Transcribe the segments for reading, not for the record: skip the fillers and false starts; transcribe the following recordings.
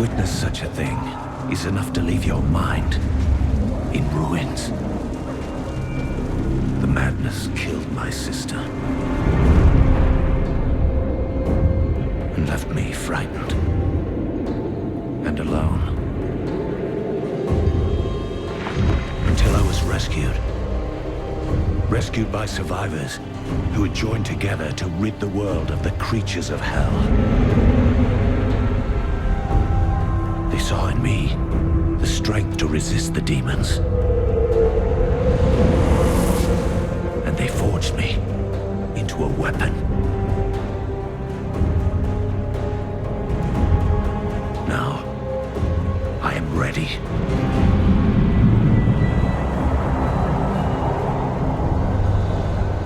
witness such a thing is enough to leave your mind in ruins. The madness killed my sister and left me frightened and alone. Until I was rescued. Rescued by survivors who had joined together to rid the world of the creatures of hell. They saw in me the strength to resist the demons. And they forged me into a weapon. Now, I am ready.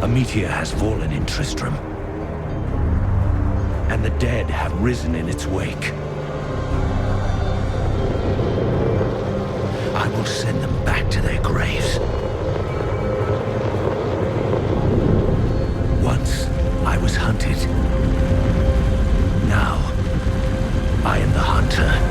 A meteor has fallen in Tristram, and the dead have risen in its wake. I will send them back to their graves. Once I was hunted. Now I am the hunter.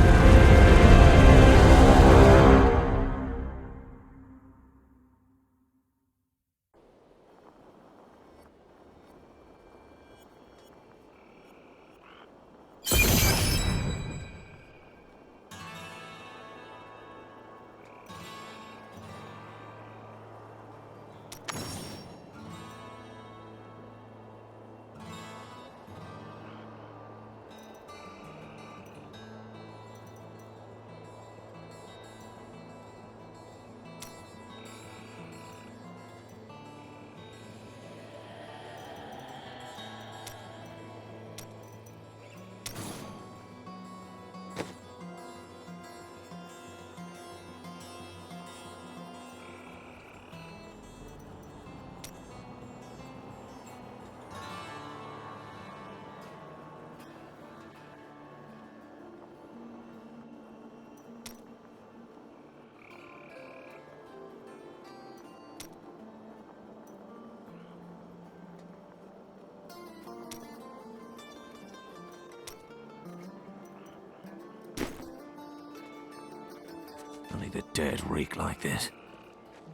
Only the dead reek like this.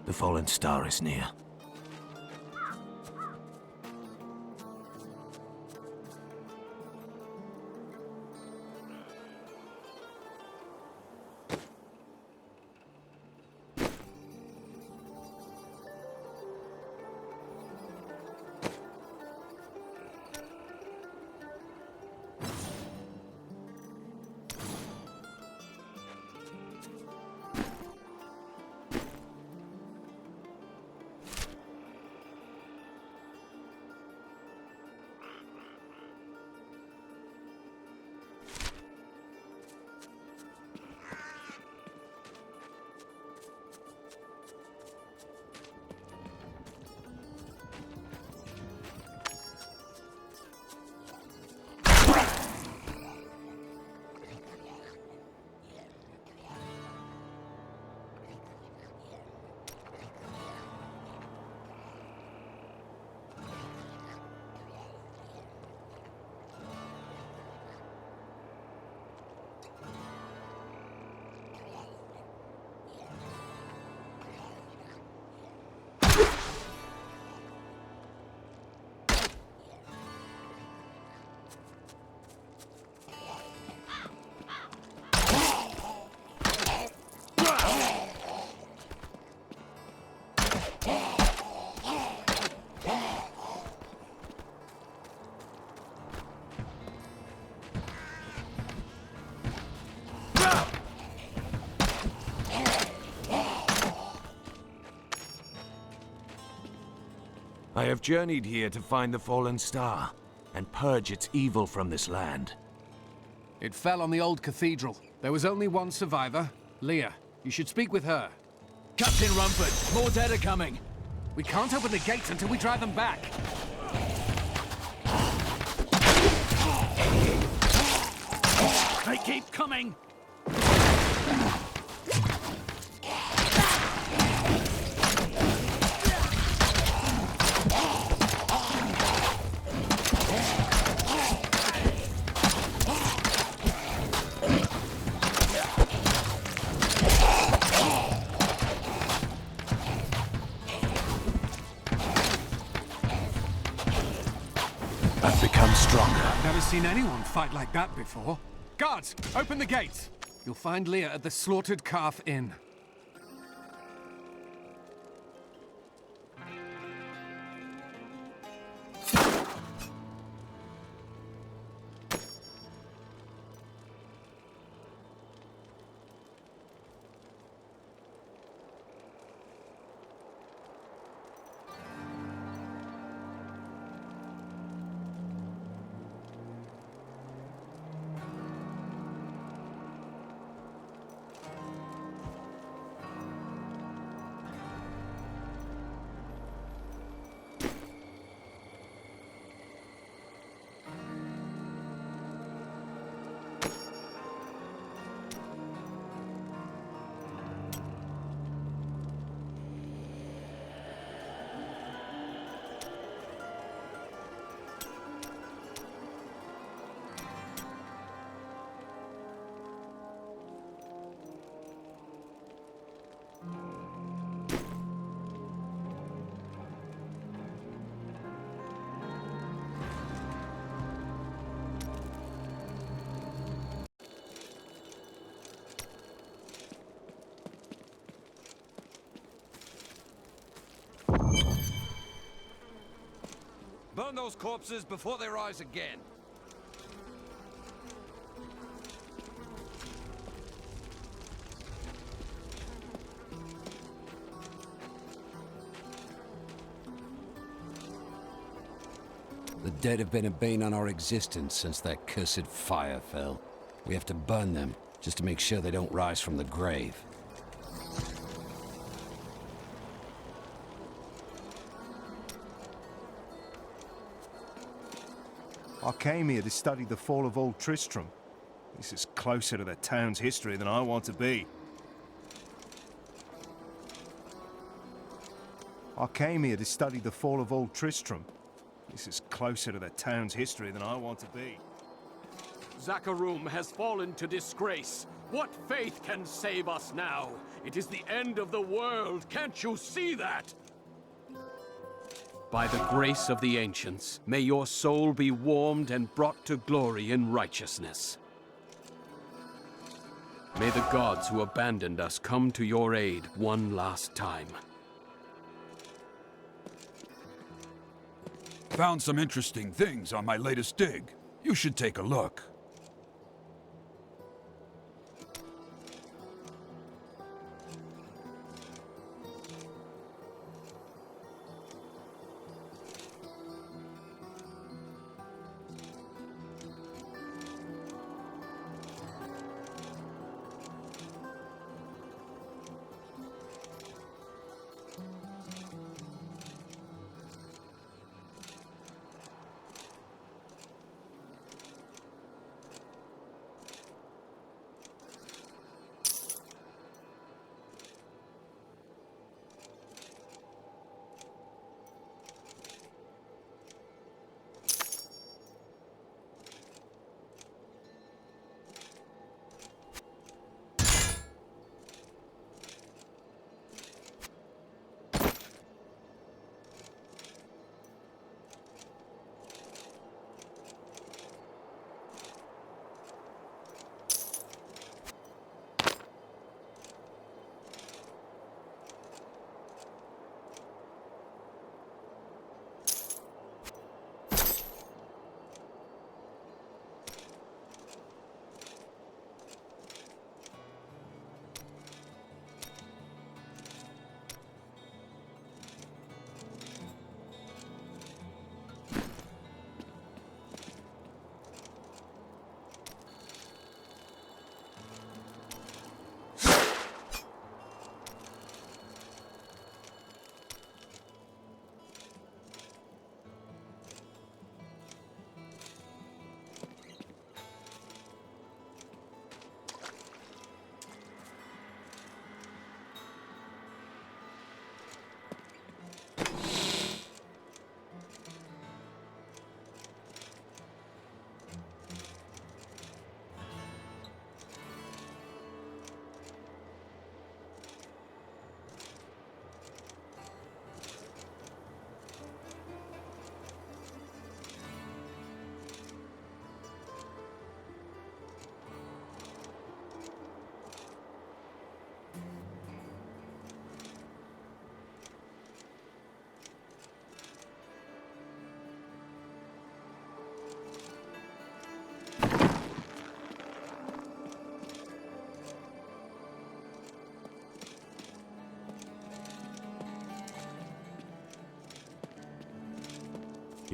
The fallen star is near. I have journeyed here to find the fallen star and purge its evil from this land. It fell on the old cathedral. There was only one survivor, Leah. You should speak with her. Captain Rumford, more dead are coming. We can't open the gates until we drive them back. They keep coming! I've become stronger. I've never seen anyone fight like that before. Guards, open the gates! You'll find Leah at the Slaughtered Calf Inn. Burn those corpses before they rise again. The dead have been a bane on our existence since that cursed fire fell. We have to burn them, just to make sure they don't rise from the grave. I came here to study the fall of Old Tristram. This is closer to the town's history than I want to be. I came here to study the fall of Old Tristram. This is closer to the town's history than I want to be. Zakharum has fallen to disgrace. What faith can save us now? It is the end of the world. Can't you see that? By the grace of the ancients, may your soul be warmed and brought to glory in righteousness. May the gods who abandoned us come to your aid one last time. Found some interesting things on my latest dig. You should take a look.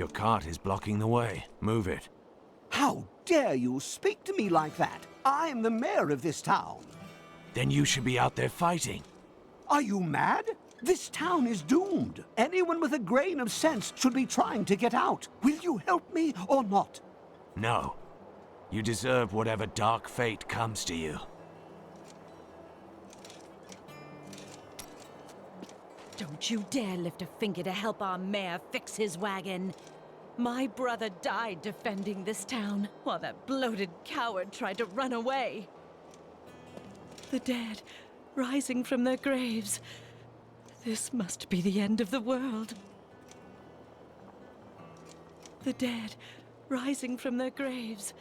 Your cart is blocking the way. Move it. How dare you speak to me like that? I'm the mayor of this town. Then you should be out there fighting. Are you mad? This town is doomed. Anyone with a grain of sense should be trying to get out. Will you help me or not? No. You deserve whatever dark fate comes to you. Don't you dare lift a finger to help our mayor fix his wagon. My brother died defending this town, while that bloated coward tried to run away. The dead, rising from their graves. This must be the end of the world. The dead, rising from their graves.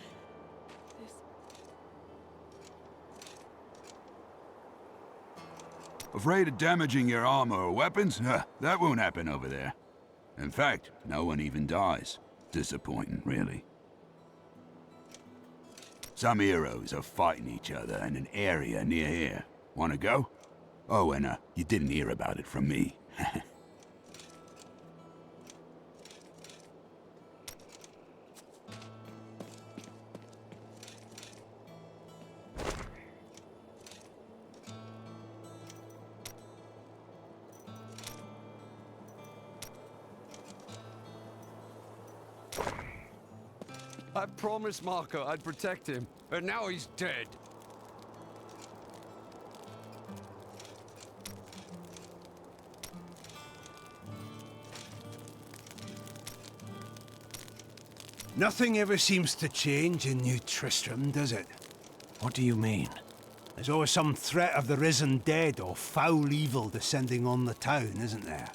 Afraid of damaging your armor or weapons? That won't happen over there. In fact, no one even dies. Disappointing, really. Some heroes are fighting each other in an area near here. Wanna go? Oh, and you didn't hear about it from me. I promised Marco I'd protect him, and now he's dead. Nothing ever seems to change in New Tristram, does it? What do you mean? There's always some threat of the risen dead or foul evil descending on the town, isn't there?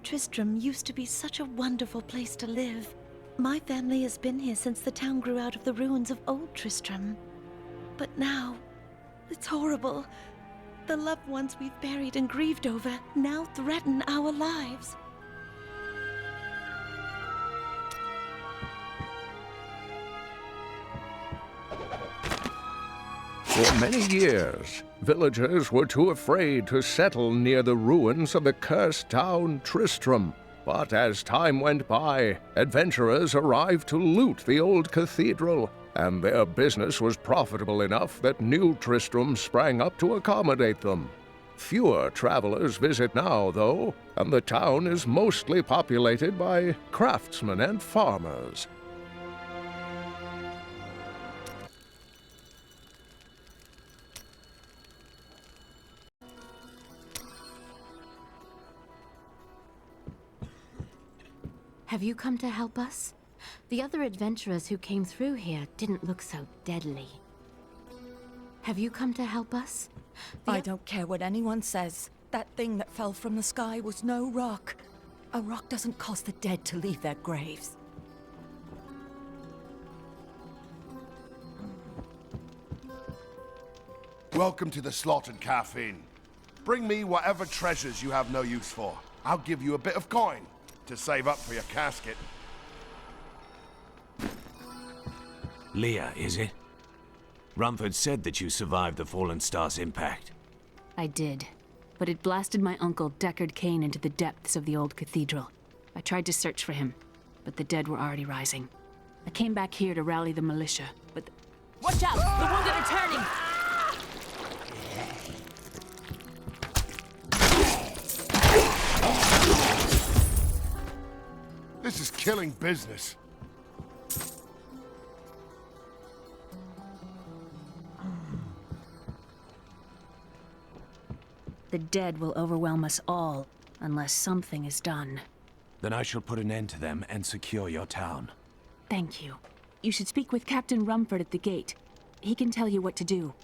Tristram used to be such a wonderful place to live. My family has been here since the town grew out of the ruins of old Tristram. But now, it's horrible. The loved ones we've buried and grieved over now threaten our lives. For many years, villagers were too afraid to settle near the ruins of the cursed town Tristram. But as time went by, adventurers arrived to loot the old cathedral, and their business was profitable enough that New Tristram sprang up to accommodate them. Fewer travelers visit now, though, and the town is mostly populated by craftsmen and farmers. Have you come to help us? The other adventurers who came through here didn't look so deadly. Have you come to help us? I don't care what anyone says. That thing that fell from the sky was no rock. A rock doesn't cause the dead to leave their graves. Welcome to the Slaughtered Calf Inn. Bring me whatever treasures you have no use for. I'll give you a bit of coin to save up for your casket. Leah, is it? Rumford said that you survived the Fallen Star's impact. I did, but it blasted my uncle Deckard Cain into the depths of the old cathedral. I tried to search for him, but the dead were already rising. I came back here to rally the militia, but... Watch out! The wounded are turning! This is killing business. The dead will overwhelm us all, unless something is done. Then I shall put an end to them and secure your town. Thank you. You should speak with Captain Rumford at the gate. He can tell you what to do.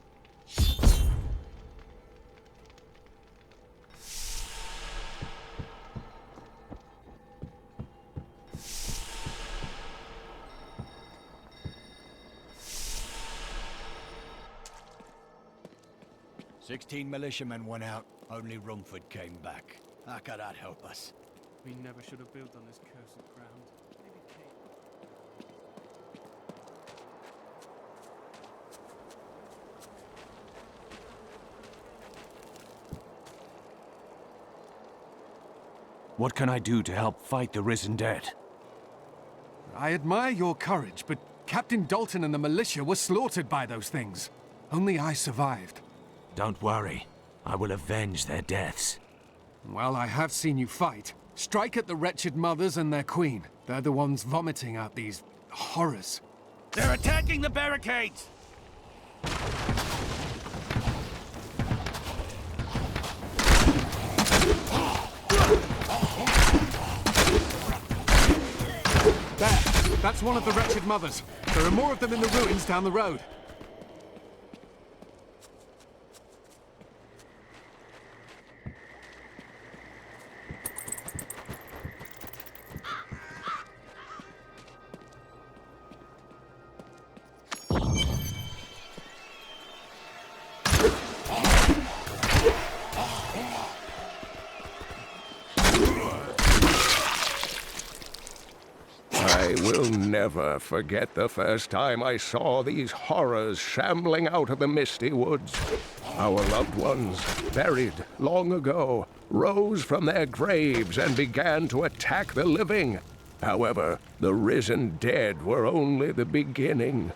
"16 militiamen went out. Only Rumford came back. How could that help us? We never should have built on this cursed ground. What can I do to help fight the risen dead? I admire your courage, but Captain Dalton and the militia were slaughtered by those things. Only I survived. Don't worry. I will avenge their deaths. Well, I have seen you fight. Strike at the wretched mothers and their queen. They're the ones vomiting out these horrors. They're attacking the barricades! There! That's one of the wretched mothers. There are more of them in the ruins down the road. I will never forget the first time I saw these horrors shambling out of the misty woods. Our loved ones, buried long ago, rose from their graves and began to attack the living. However, the risen dead were only the beginning.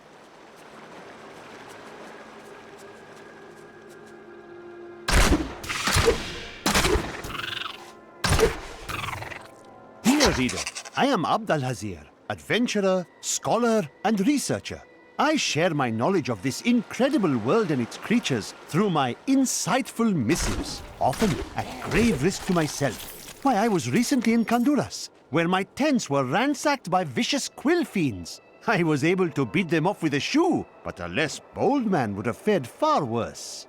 Dear reader, I am Abd al-Hazir, adventurer, scholar, and researcher. I share my knowledge of this incredible world and its creatures through my insightful missives, often at grave risk to myself. Why, I was recently in Honduras, where my tents were ransacked by vicious quill fiends. I was able to beat them off with a shoe, but a less bold man would have fared far worse.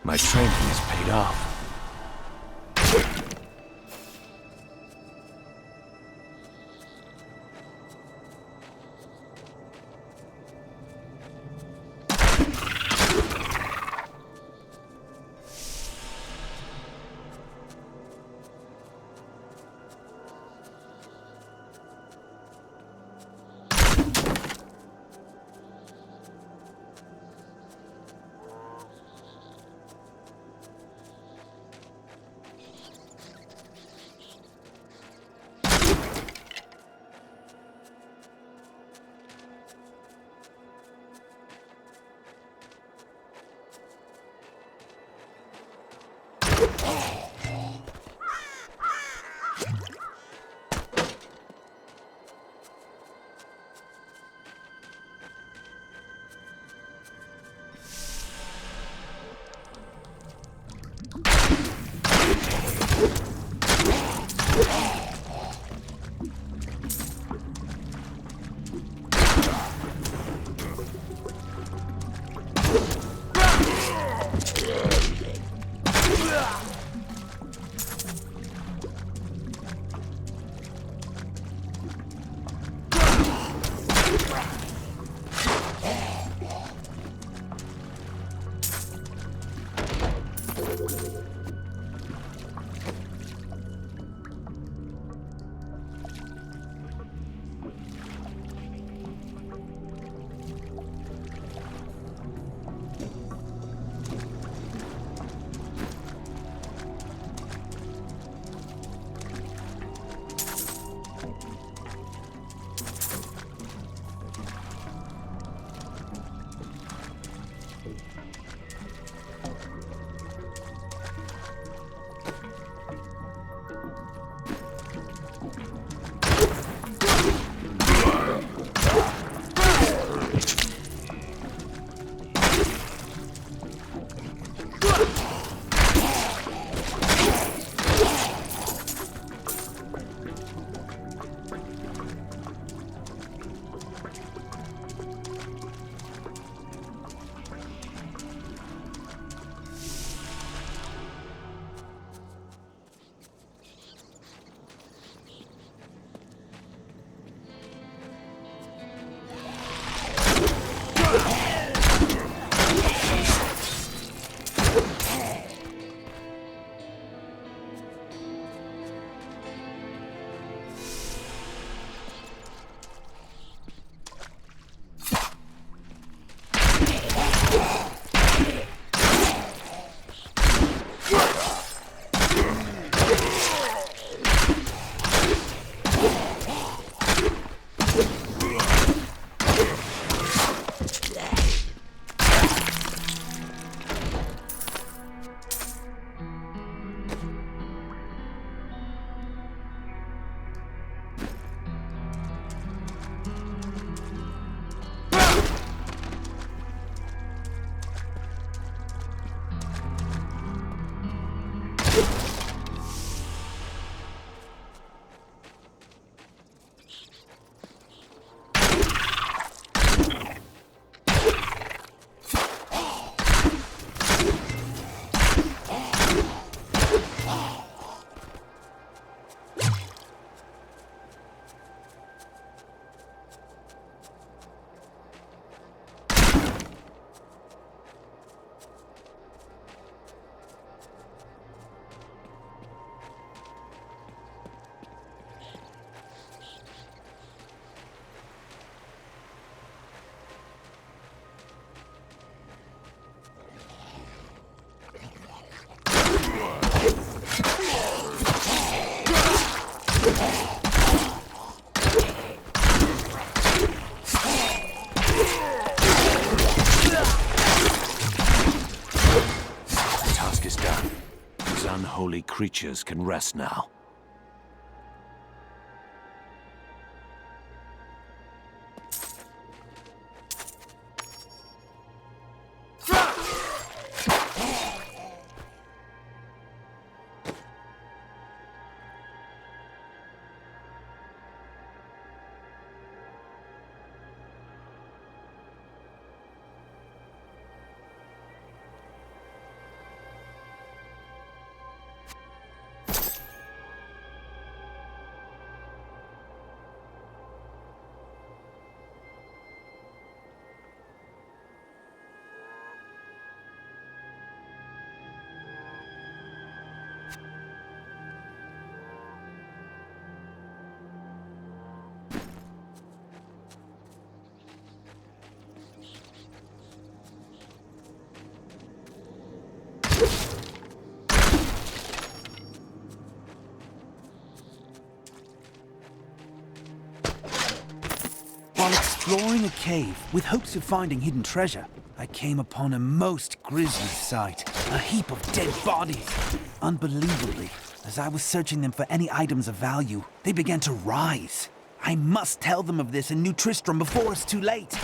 My training has paid off. creatures can rest now. While exploring a cave with hopes of finding hidden treasure, I came upon a most grisly sight. A heap of dead bodies. Unbelievably, as I was searching them for any items of value, they began to rise. I must tell them of this in New Tristram before it's too late.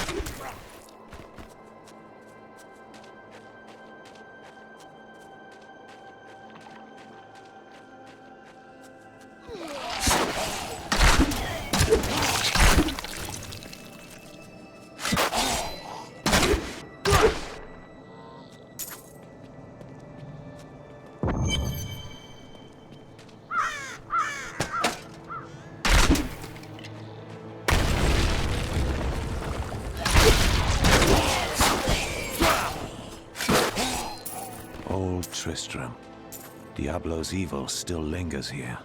Old Tristram. Diablo's evil still lingers here.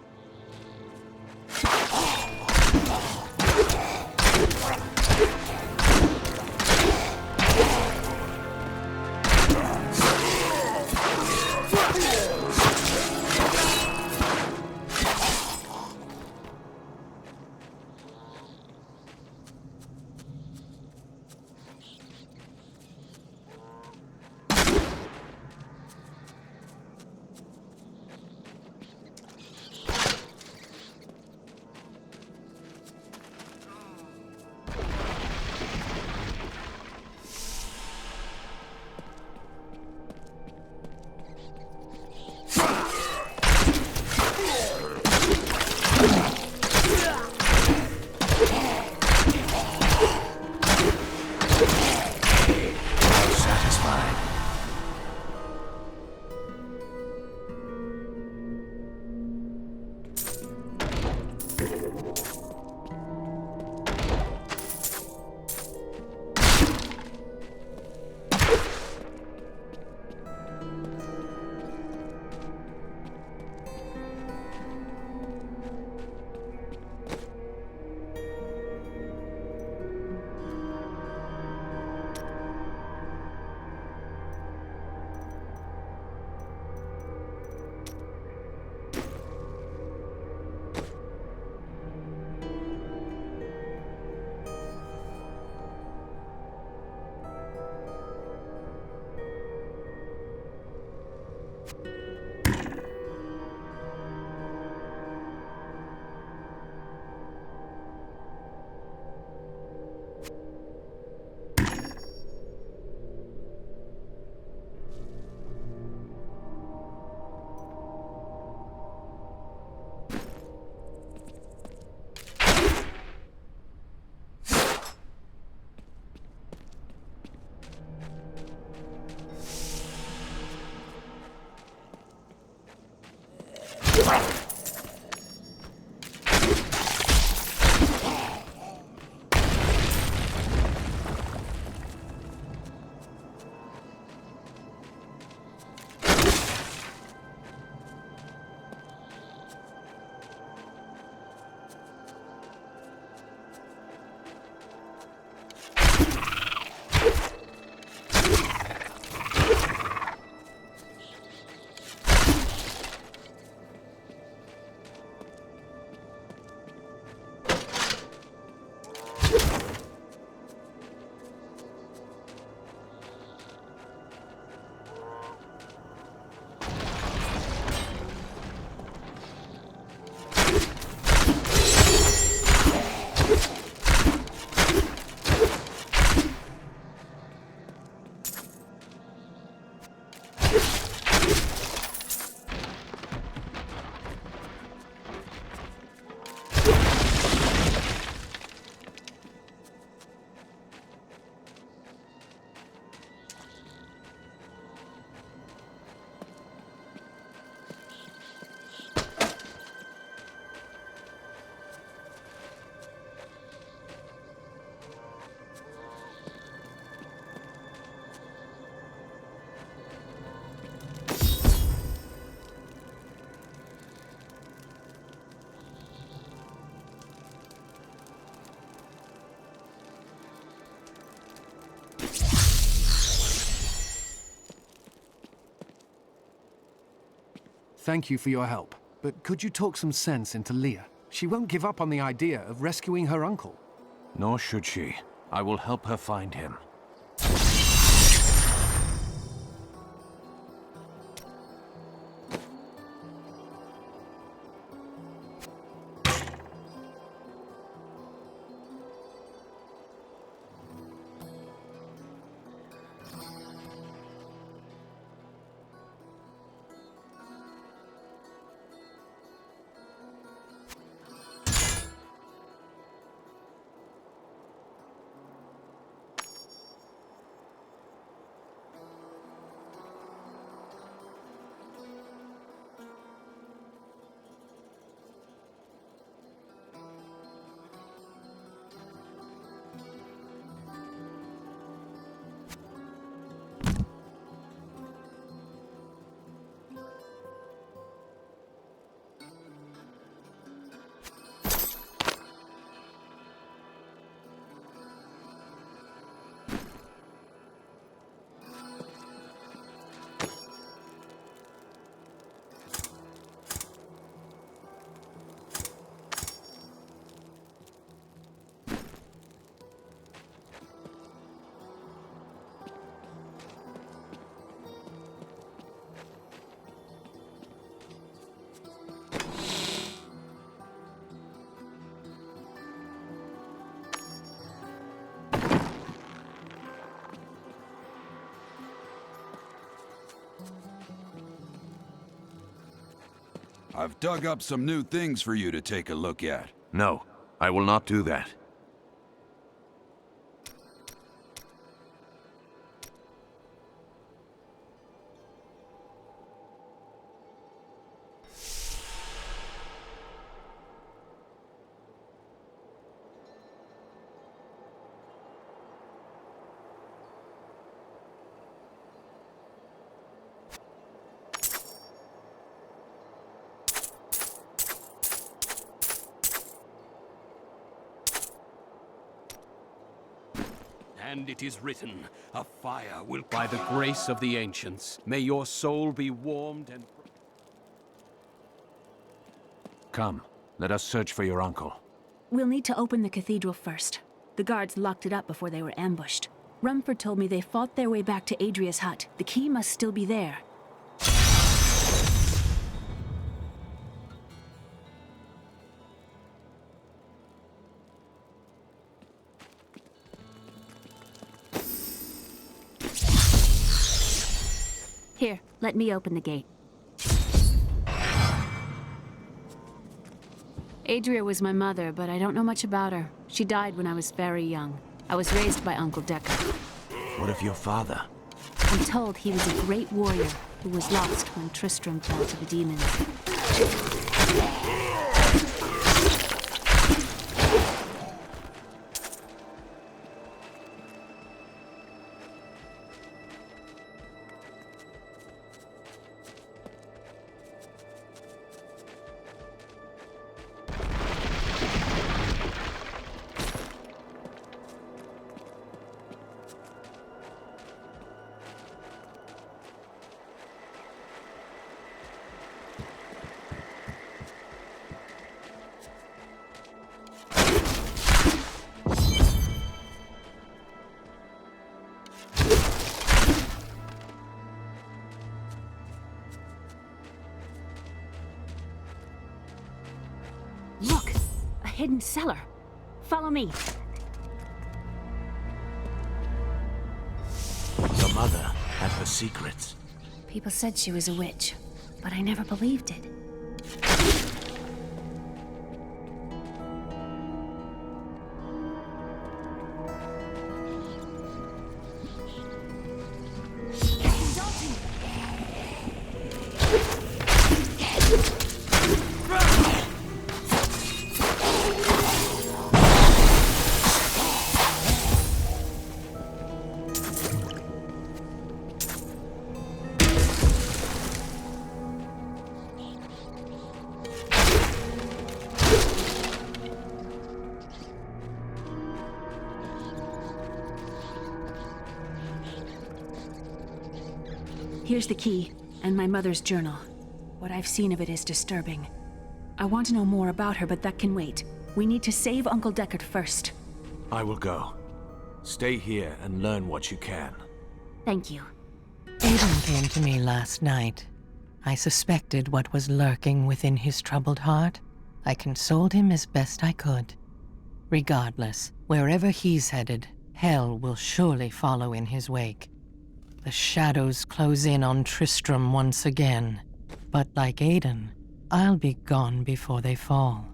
Thank you for your help. But could you talk some sense into Leah? She won't give up on the idea of rescuing her uncle. Nor should she. I will help her find him. I've dug up some new things for you to take a look at. No, I will not do that. And it is written, a fire will come. By the grace of the ancients, may your soul be warmed and... Come, let us search for your uncle. We'll need to open the cathedral first. The guards locked it up before they were ambushed. Rumford told me they fought their way back to Adria's hut. The key must still be there. Here, let me open the gate. Adria was my mother, but I don't know much about her. She died when I was very young. I was raised by Uncle Decker. What of your father? I'm told he was a great warrior who was lost when Tristram fell to the demons. Look! A hidden cellar. Follow me. Your mother had her secrets. People said she was a witch, but I never believed it. Here's the key, and my mother's journal. What I've seen of it is disturbing. I want to know more about her, but that can wait. We need to save Uncle Deckard first. I will go. Stay here and learn what you can. Thank you. Aiden came to me last night. I suspected what was lurking within his troubled heart. I consoled him as best I could. Regardless, wherever he's headed, hell will surely follow in his wake. The shadows close in on Tristram once again. But like Aiden, I'll be gone before they fall.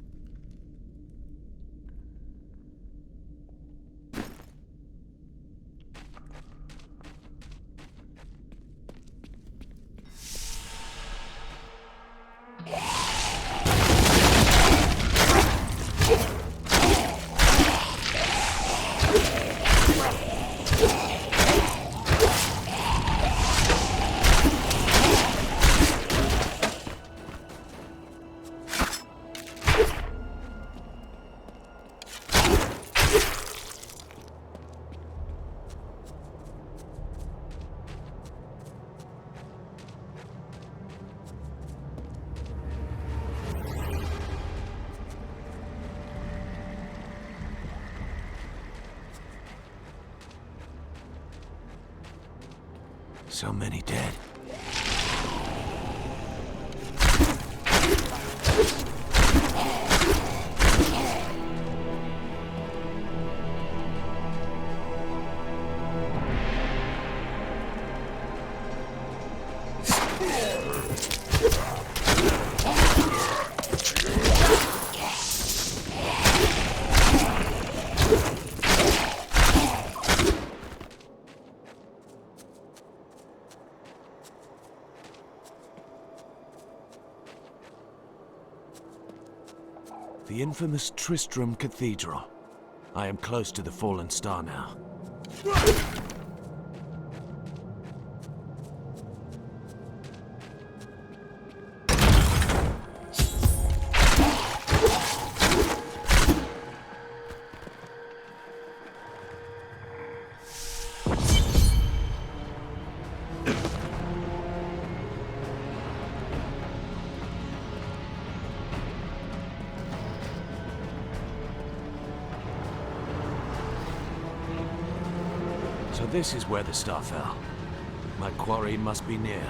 So many dead. The infamous Tristram Cathedral. I am close to the Fallen Star now. So this is where the star fell. My quarry must be near.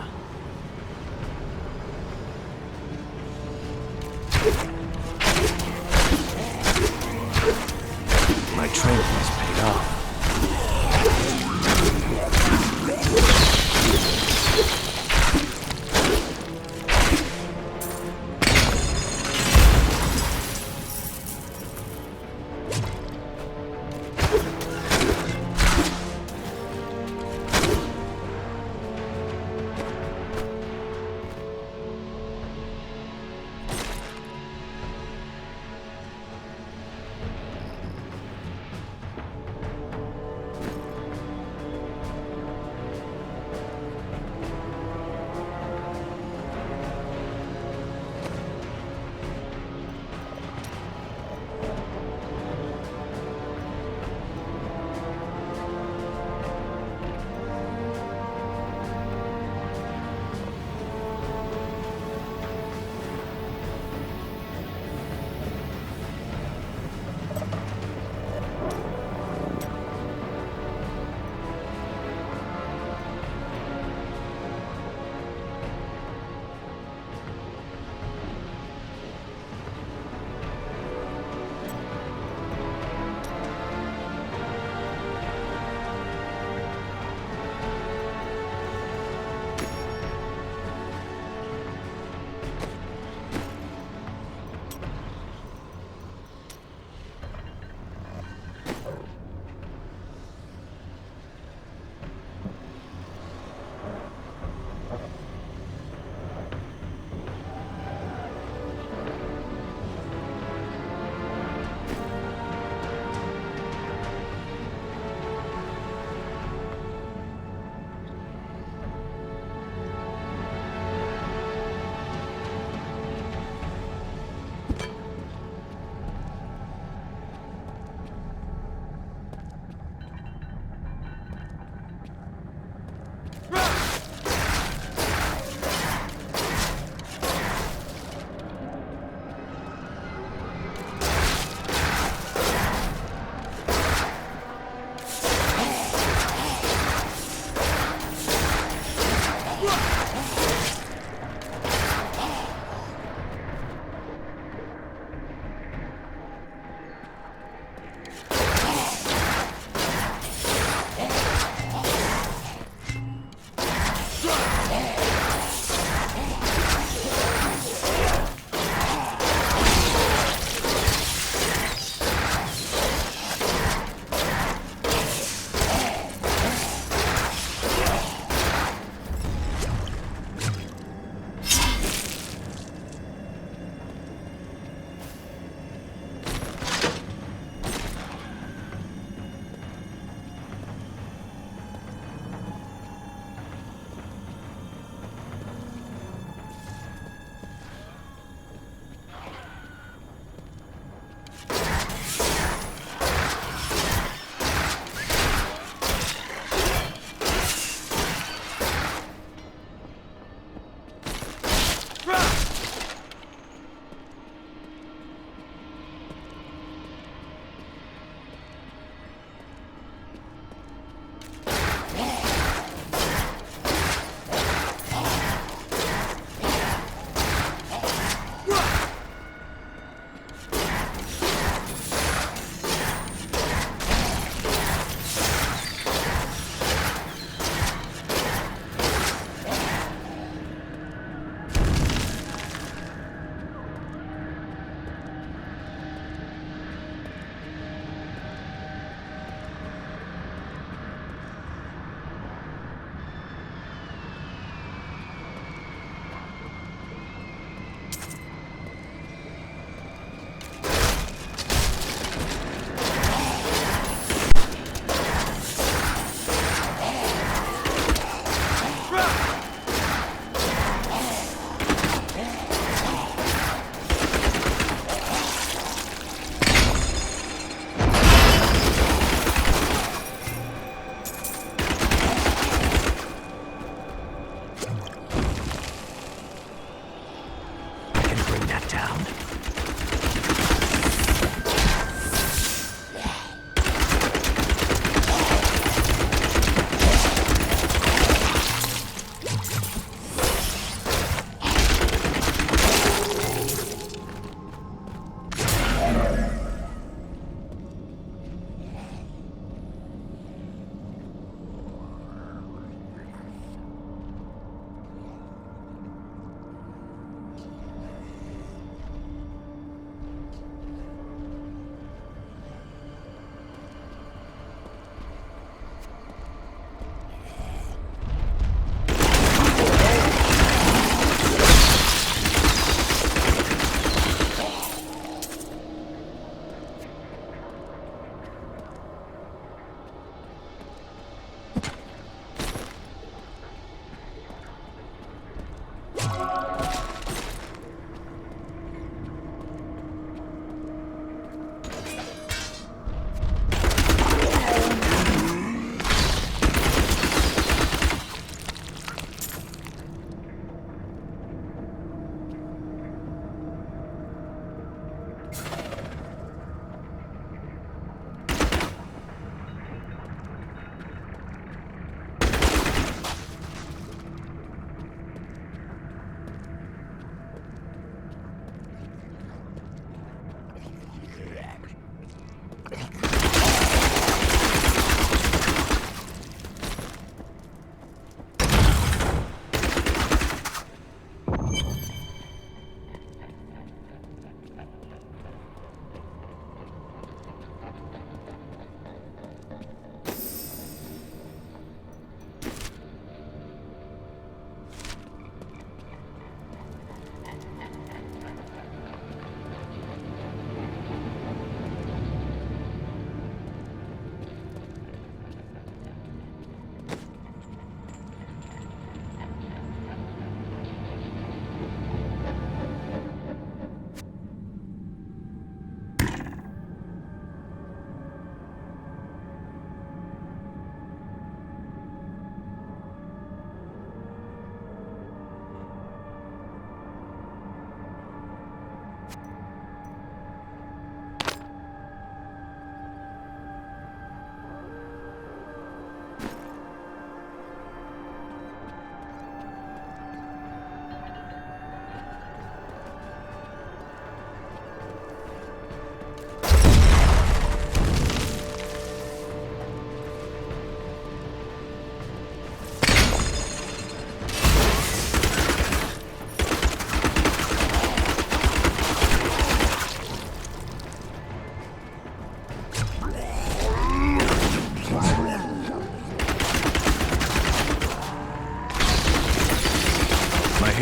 My training has paid off.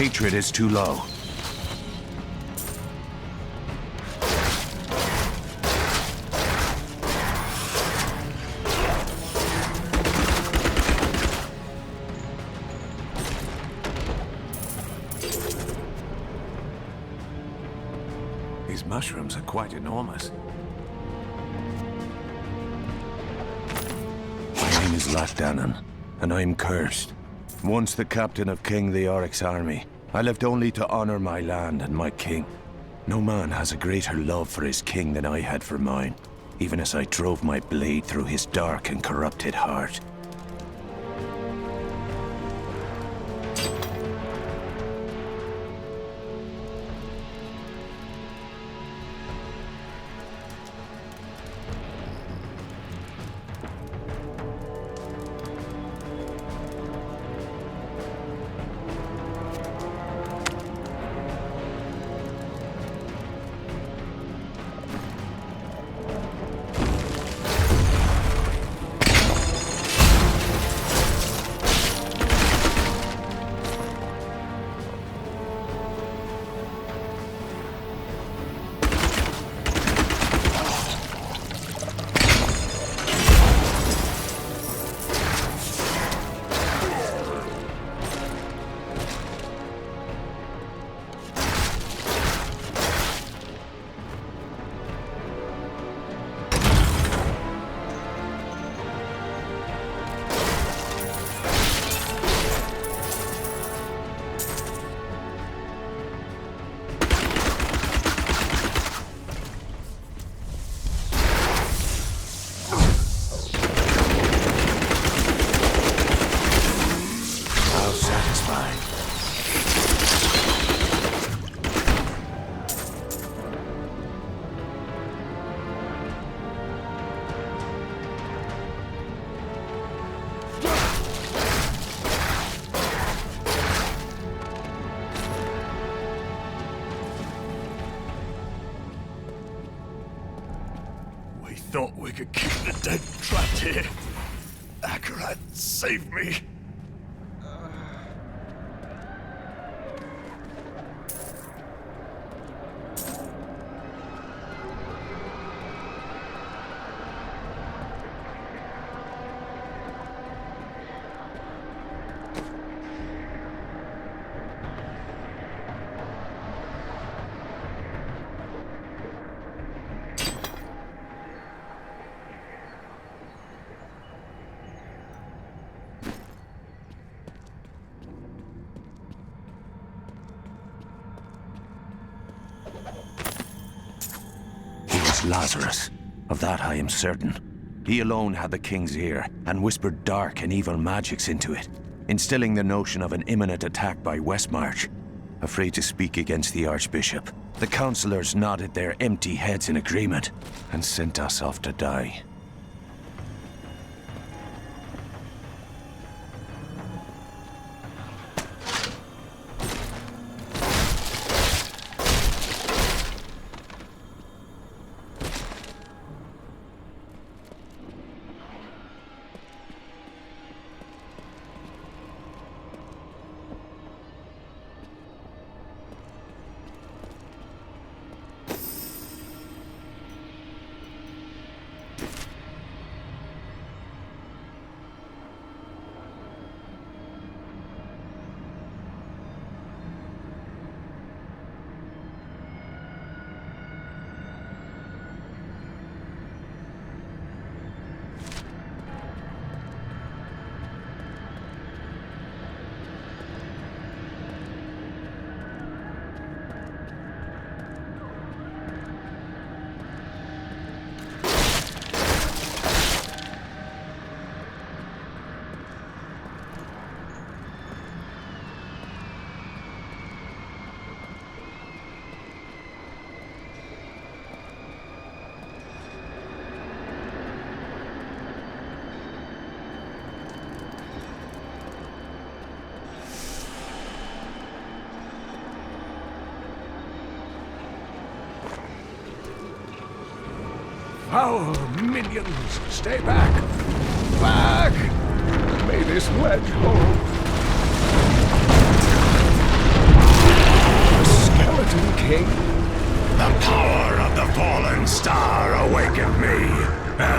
hatred is too low. These mushrooms are quite enormous. My name is Latdanan, and I am cursed. Once the captain of King Leoric's army, I lived only to honor my land and my king. No man has a greater love for his king than I had for mine, even as I drove my blade through his dark and corrupted heart. Thought we could keep the dead trapped here. Akarat, save me. Lazarus. Of that I am certain. He alone had the king's ear, and whispered dark and evil magics into it, instilling the notion of an imminent attack by Westmarch. Afraid to speak against the Archbishop, the councillors nodded their empty heads in agreement, and sent us off to die. Foul minions, stay back! Back! May this wedge hold.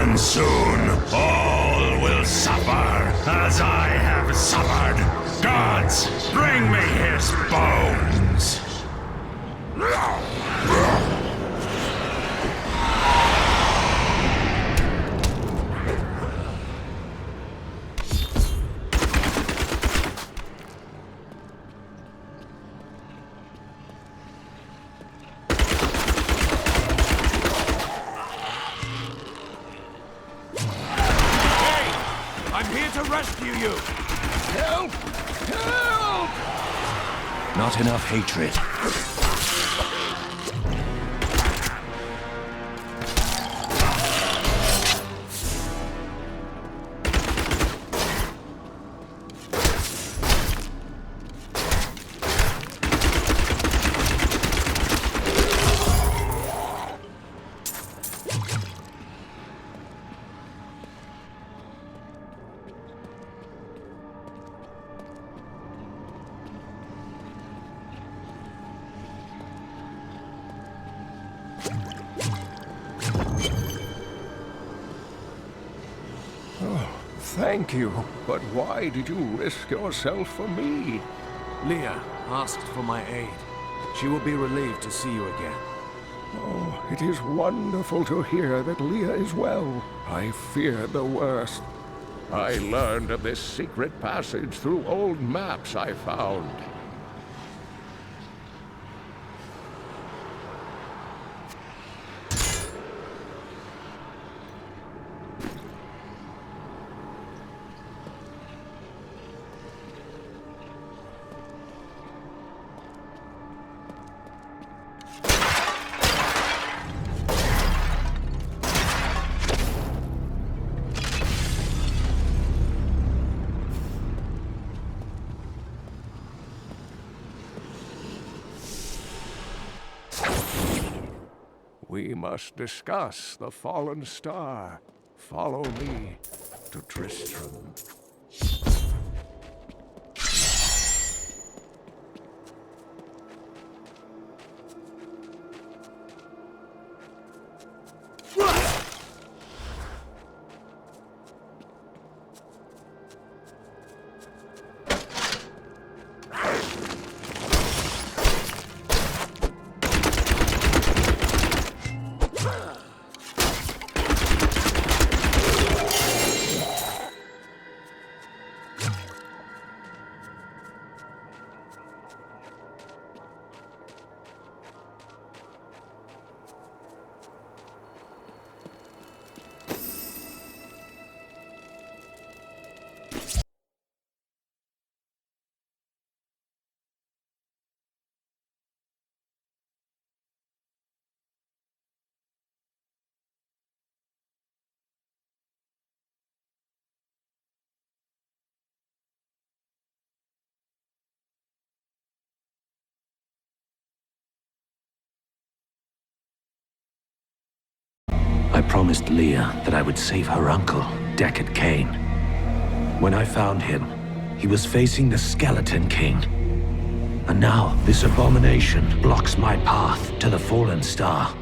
And soon all will suffer as I have suffered. Gods, bring me his bones! I'm here to rescue you! Help! Help! Not enough hatred. Thank you, but why did you risk yourself for me? Leah asked for my aid. She will be relieved to see you again. Oh, it is wonderful to hear that Leah is well. I feared the worst. I learned of this secret passage through old maps I found. We must discuss the fallen star. Follow me to Tristram. I promised Leah that I would save her uncle, Deckard Cain. When I found him, he was facing the Skeleton King. And now, this abomination blocks my path to the Fallen Star.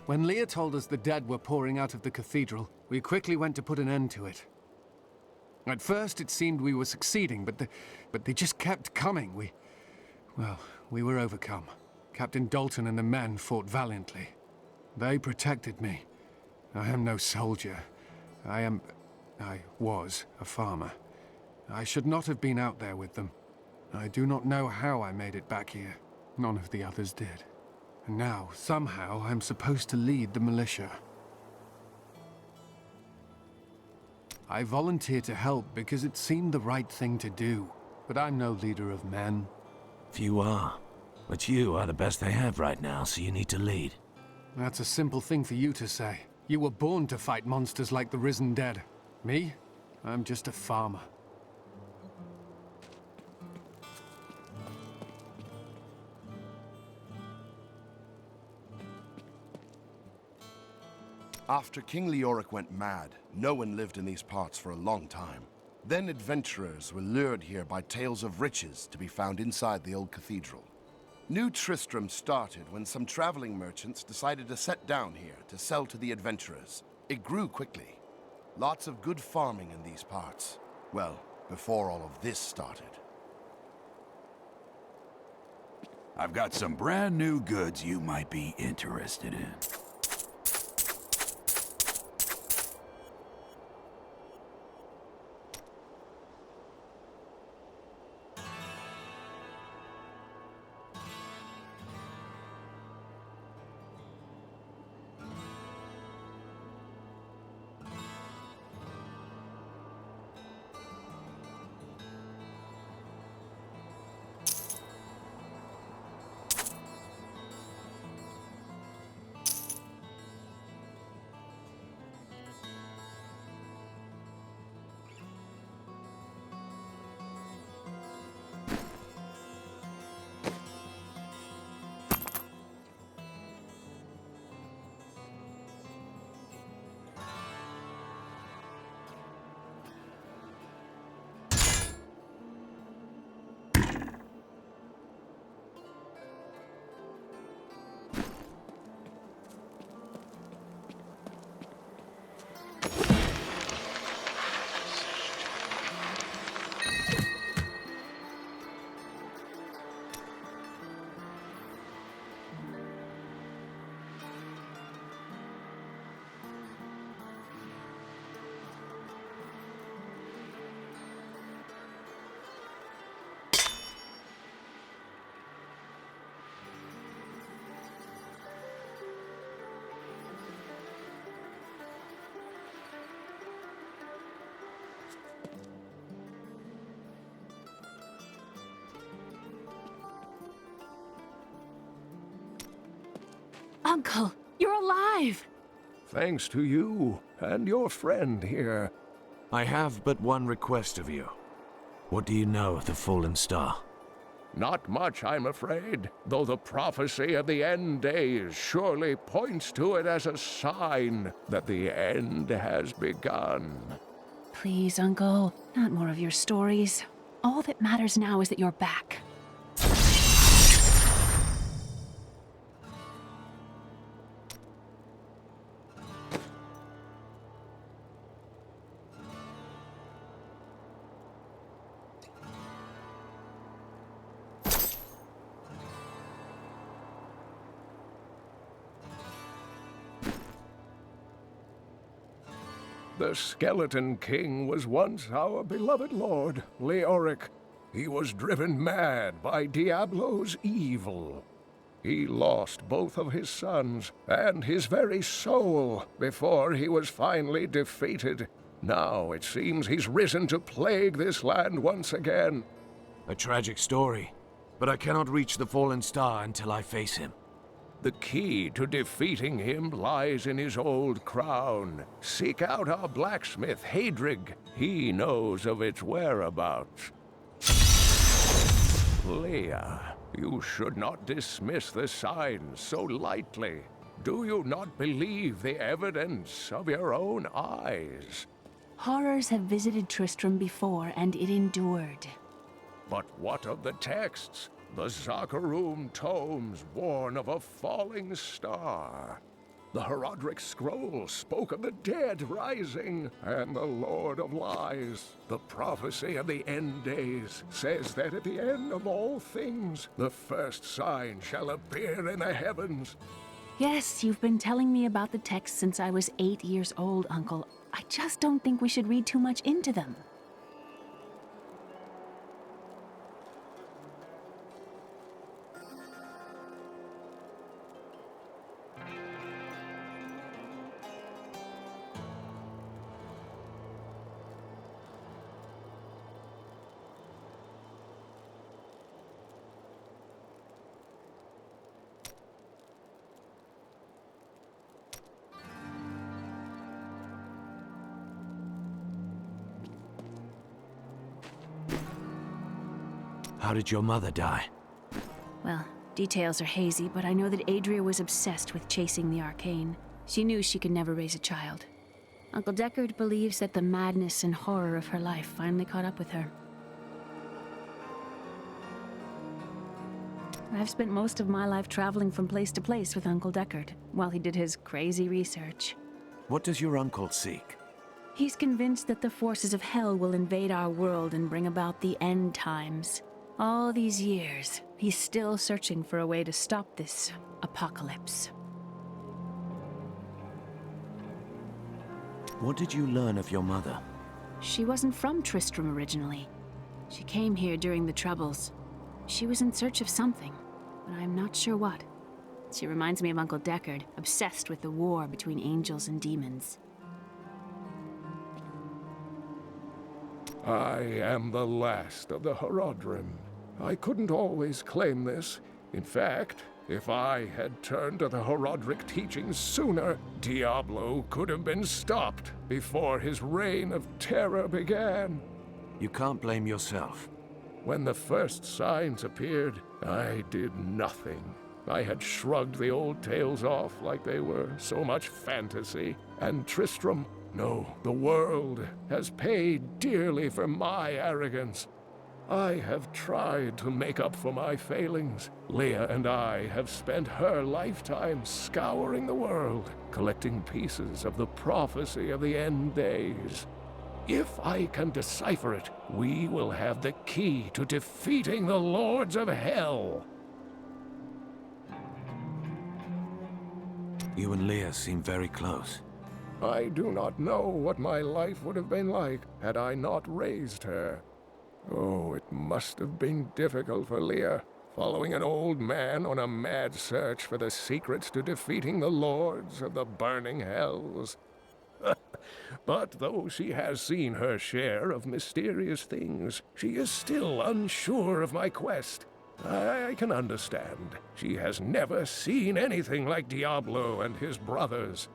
When Leah told us the dead were pouring out of the cathedral, we quickly went to put an end to it. At first, it seemed we were succeeding, but they just kept coming. We were overcome. Captain Dalton and the men fought valiantly. They protected me. I am no soldier. I was a farmer. I should not have been out there with them. I do not know how I made it back here. None of the others did. And now, somehow, I'm supposed to lead the militia. I volunteered to help because it seemed the right thing to do. But I'm no leader of men. Few are. But you are the best they have right now, so you need to lead. That's a simple thing for you to say. You were born to fight monsters like the risen dead. Me? I'm just a farmer. After King Leoric went mad, no one lived in these parts for a long time. Then adventurers were lured here by tales of riches to be found inside the old cathedral. New Tristram started when some traveling merchants decided to set down here to sell to the adventurers. It grew quickly. Lots of good farming in these parts. Well, before all of this started. I've got some brand new goods you might be interested in. Uncle, you're alive! Thanks to you and your friend here. I have but one request of you. What do you know of the Fallen Star? Not much, I'm afraid, though the prophecy of the end days surely points to it as a sign that the end has begun. Please, Uncle, not more of your stories. All that matters now is that you're back. The Skeleton King was once our beloved lord, Leoric. He was driven mad by Diablo's evil. He lost both of his sons and his very soul before he was finally defeated. Now it seems he's risen to plague this land once again. A tragic story, but I cannot reach the Fallen Star until I face him. The key to defeating him lies in his old crown. Seek out our blacksmith, Hadrig. He knows of its whereabouts. Leah, you should not dismiss the signs so lightly. Do you not believe the evidence of your own eyes? Horrors have visited Tristram before, and it endured. But what of the texts? The Zakarum tomes warn of a falling star. The Herodric scroll spoke of the dead rising, and the Lord of Lies, the prophecy of the end days, says that at the end of all things, the first sign shall appear in the heavens. Yes, you've been telling me about the texts since I was 8 years old, Uncle. I just don't think we should read too much into them. How did your mother die? Well, details are hazy, but I know that Adria was obsessed with chasing the arcane. She knew she could never raise a child. Uncle Deckard believes that the madness and horror of her life finally caught up with her. I've spent most of my life traveling from place to place with Uncle Deckard, while he did his crazy research. What does your uncle seek? He's convinced that the forces of hell will invade our world and bring about the end times. All these years, he's still searching for a way to stop this apocalypse. What did you learn of your mother? She wasn't from Tristram originally. She came here during the Troubles. She was in search of something, but I'm not sure what. She reminds me of Uncle Deckard, obsessed with the war between angels and demons. I am the last of the Horodrim. I couldn't always claim this. In fact, if I had turned to the Horodric teachings sooner, Diablo could have been stopped before his reign of terror began. You can't blame yourself. When the first signs appeared, I did nothing. I had shrugged the old tales off like they were so much fantasy. And Tristram, no, the world has paid dearly for my arrogance. I have tried to make up for my failings. Leah and I have spent her lifetime scouring the world, collecting pieces of the prophecy of the end days. If I can decipher it, we will have the key to defeating the Lords of Hell. You and Leah seem very close. I do not know what my life would have been like had I not raised her. Oh, it must have been difficult for Leah, following an old man on a mad search for the secrets to defeating the Lords of the Burning Hells. But though she has seen her share of mysterious things, she is still unsure of my quest. I can understand. She has never seen anything like Diablo and his brothers.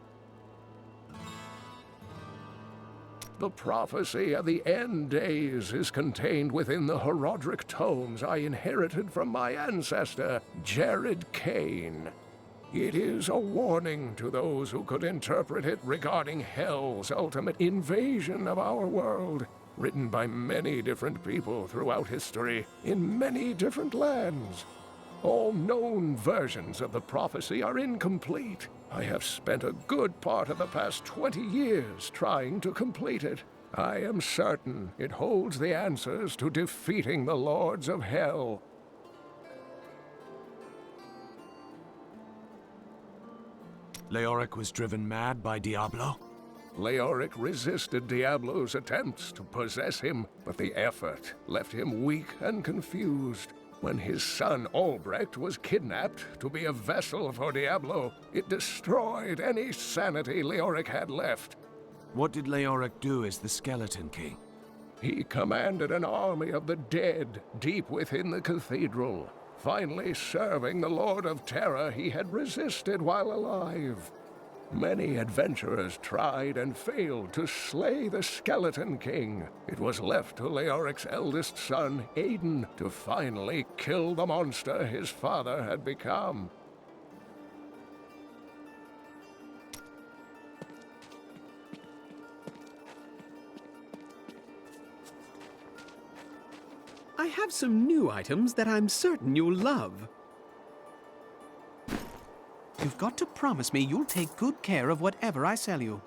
The prophecy of the end days is contained within the Horodric tomes I inherited from my ancestor, Jared Kane. It is a warning to those who could interpret it regarding Hell's ultimate invasion of our world, written by many different people throughout history, in many different lands. All known versions of the prophecy are incomplete. I have spent a good part of the past 20 years trying to complete it. I am certain it holds the answers to defeating the Lords of Hell. Leoric was driven mad by Diablo? Leoric resisted Diablo's attempts to possess him, but the effort left him weak and confused. When his son Albrecht was kidnapped to be a vessel for Diablo, it destroyed any sanity Leoric had left. What did Leoric do as the Skeleton King? He commanded an army of the dead deep within the cathedral, finally serving the Lord of Terror he had resisted while alive. Many adventurers tried and failed to slay the Skeleton King. It was left to Leoric's eldest son, Aiden, to finally kill the monster his father had become. I have some new items that I'm certain you'll love. You've got to promise me you'll take good care of whatever I sell you.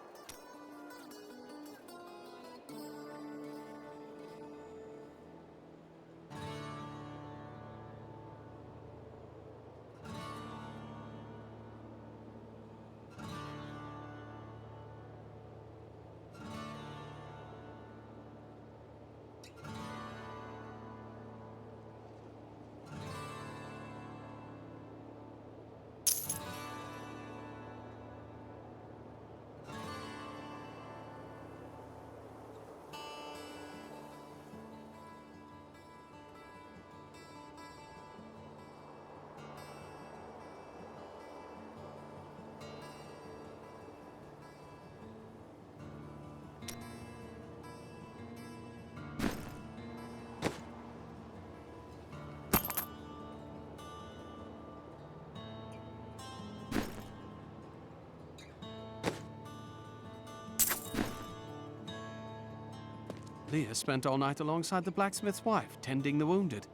Leah spent all night alongside the blacksmith's wife, tending the wounded.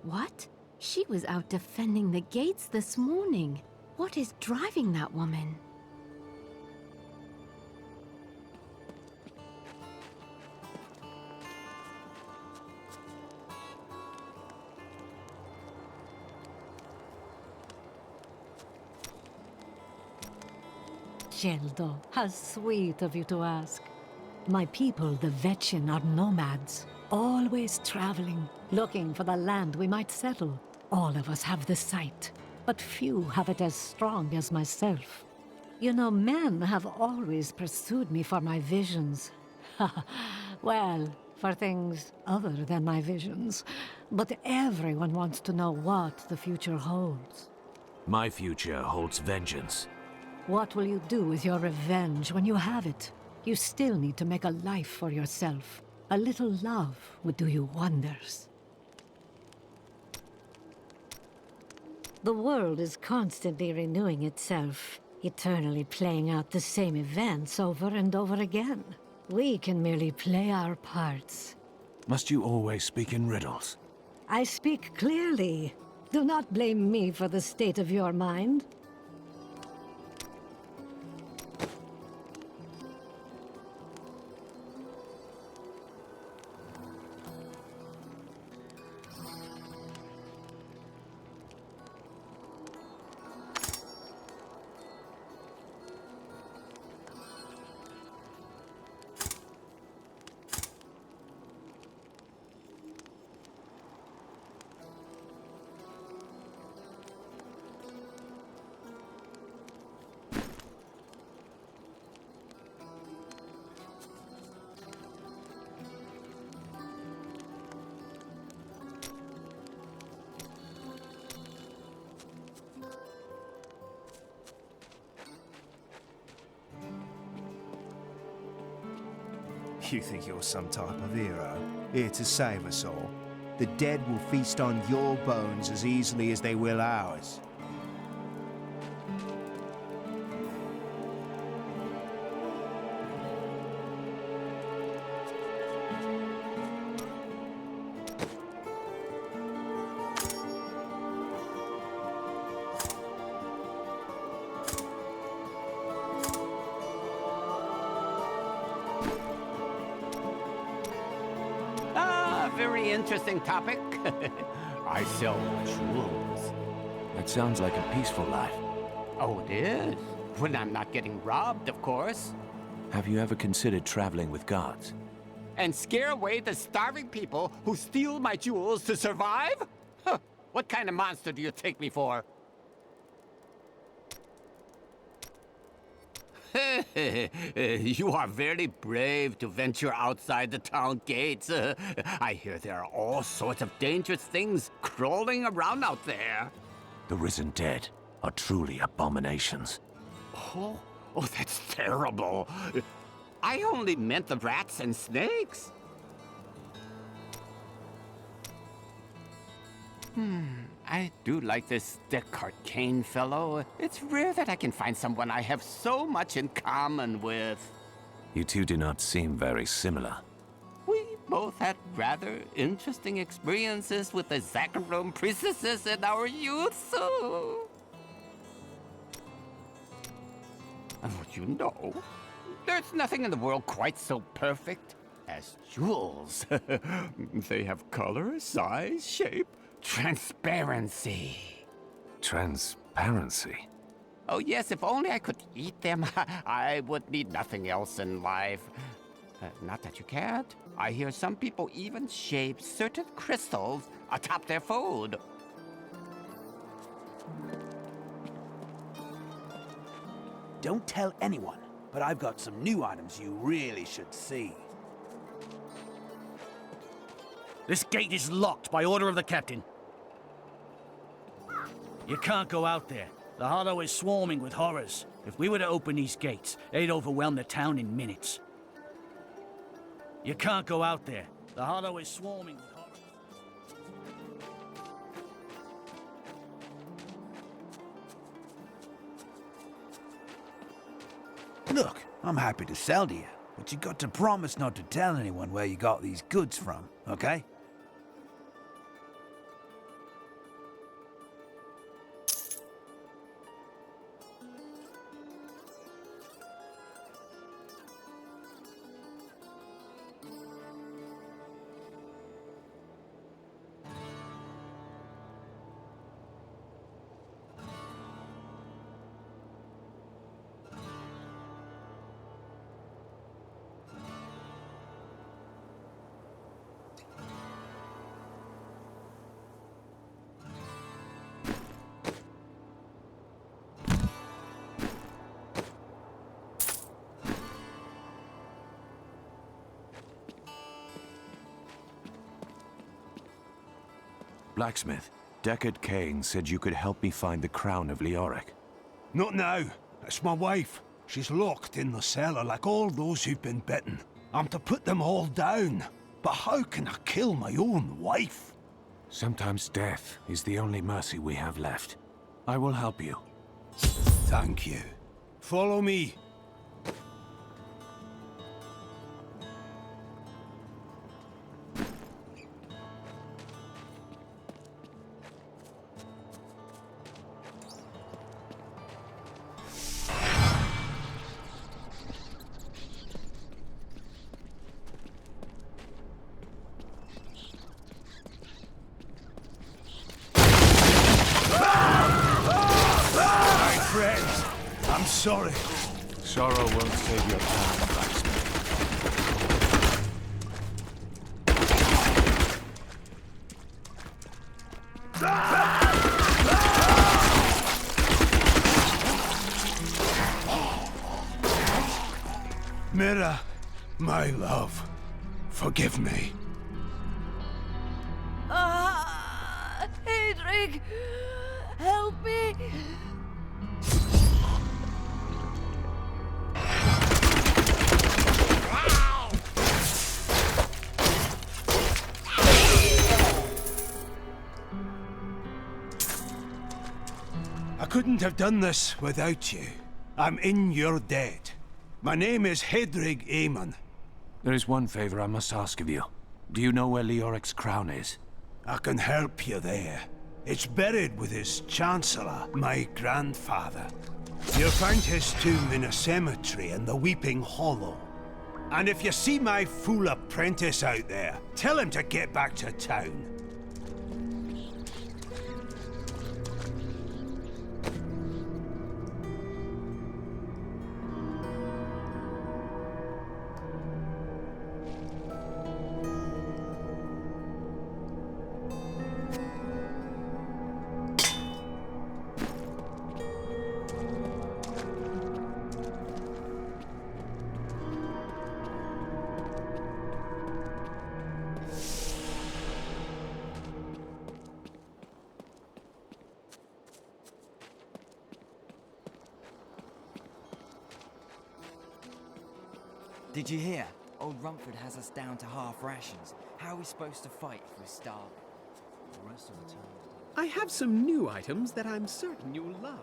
What? She was out defending the gates this morning. What is driving that woman? Geldo, how sweet of you to ask. My people, the Vetchin, are nomads, always traveling, looking for the land we might settle. All of us have the sight, but few have it as strong as myself. You know, men have always pursued me for my visions. Well, for things other than my visions. But everyone wants to know what the future holds. My future holds vengeance. What will you do with your revenge when you have it? You still need to make a life for yourself. A little love would do you wonders. The world is constantly renewing itself, eternally playing out the same events over and over again. We can merely play our parts. Must you always speak in riddles? I speak clearly. Do not blame me for the state of your mind. You think you're some type of hero, here to save us all? The dead will feast on your bones as easily as they will ours. Very interesting topic. I sell jewels. That sounds like a peaceful life. Oh, it is? When I'm not getting robbed, of course. Have you ever considered traveling with gods? And scare away the starving people who steal my jewels to survive? Huh. What kind of monster do you take me for? You are very brave to venture outside the town gates. I hear there are all sorts of dangerous things crawling around out there. The risen dead are truly abominations. Oh, that's terrible. I only meant the rats and snakes. I do like this Descartes Kane fellow. It's rare that I can find someone I have so much in common with. You two do not seem very similar. We both had rather interesting experiences with the Zakharum priestesses in our youth, so... Would you know, there's nothing in the world quite so perfect as jewels. They have color, size, shape, transparency. Transparency? Oh yes, if only I could eat them, I would need nothing else in life. Not that you can't. I hear some people even shape certain crystals atop their food. Don't tell anyone, but I've got some new items you really should see. This gate is locked by order of the captain. You can't go out there. The Hollow is swarming with horrors. If we were to open these gates, they'd overwhelm the town in minutes. You can't go out there. The Hollow is swarming with horrors. Look, I'm happy to sell to you. But you got to promise not to tell anyone where you got these goods from, okay? Blacksmith, Deckard Cain said you could help me find the crown of Leoric. Not now. It's my wife. She's locked in the cellar like all those who've been bitten. I'm to put them all down. But how can I kill my own wife? Sometimes death is the only mercy we have left. I will help you. Thank you. Follow me. Sorry. Sorrow won't save your time, Blacksmith. Mira, my love, forgive me. Hedrig, help me! I couldn't have done this without you. I'm in your debt. My name is Hedrig Aemon. There is one favor I must ask of you. Do you know where Leoric's crown is? I can help you there. It's buried with his chancellor, my grandfather. You'll find his tomb in a cemetery in the Weeping Hollow. And if you see my fool apprentice out there, tell him to get back to town. Did you hear? Old Rumford has us down to half rations. How are we supposed to fight if we're starving? The rest of the time. I have some new items that I'm certain you'll love.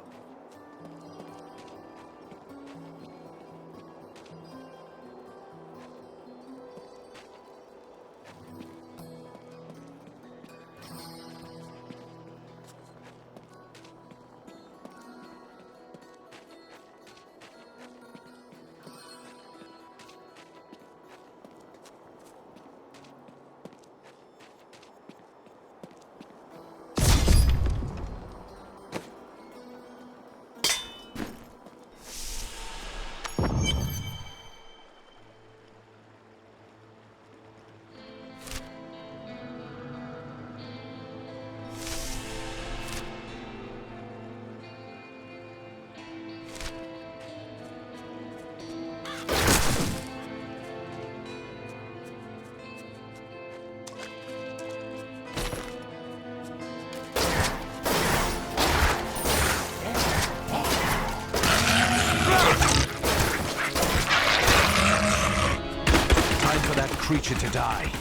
Creature to die.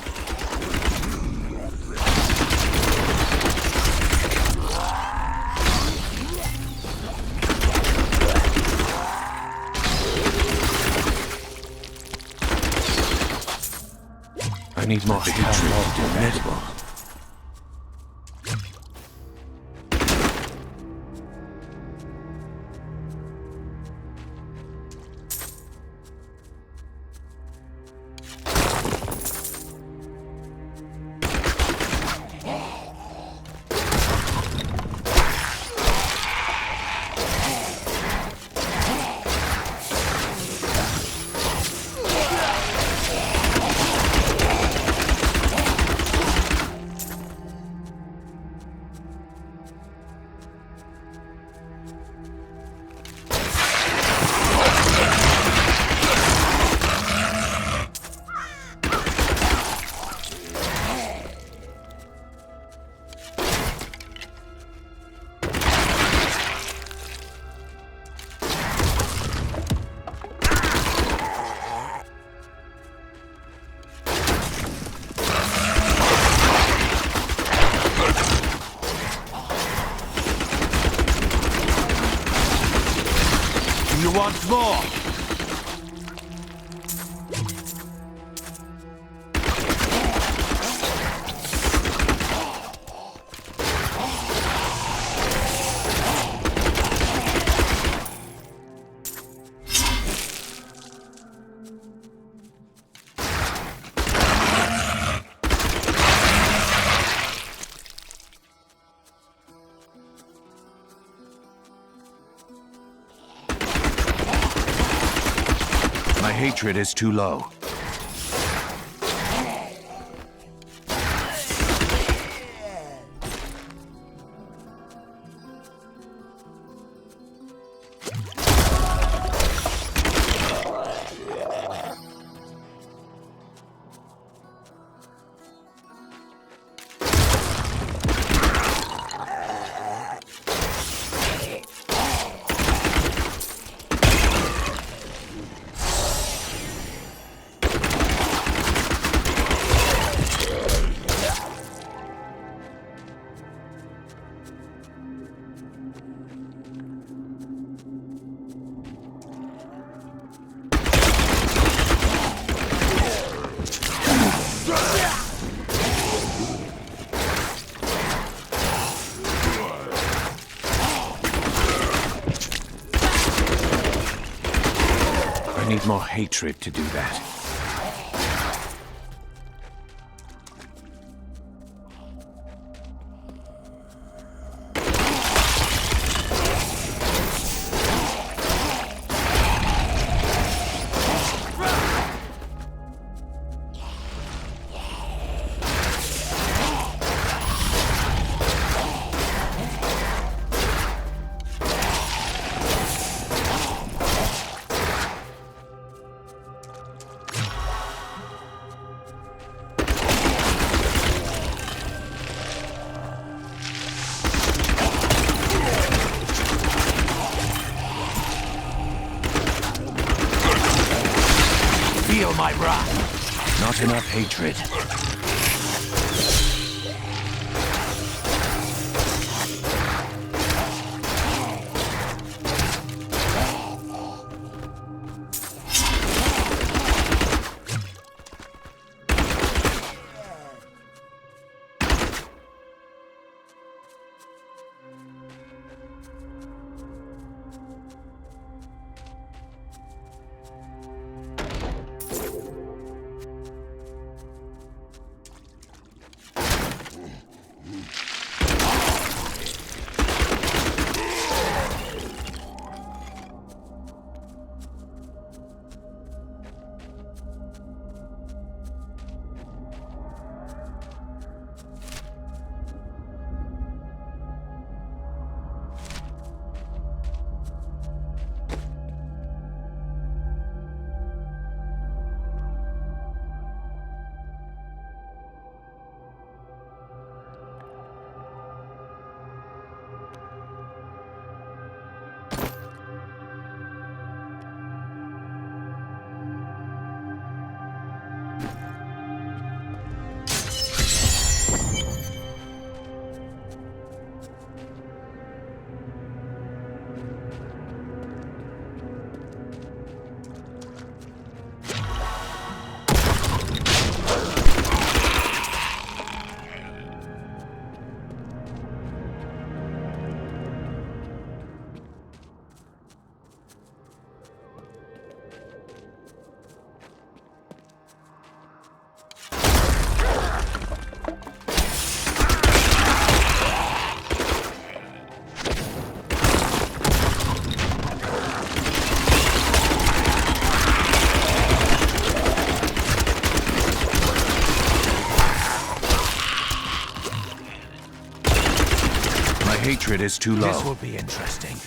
need more hatred to do that. You want more? My hatred is too low. I need more hatred to do that. Feel my wrath. Not enough hatred. hatred is too low. This will be interesting.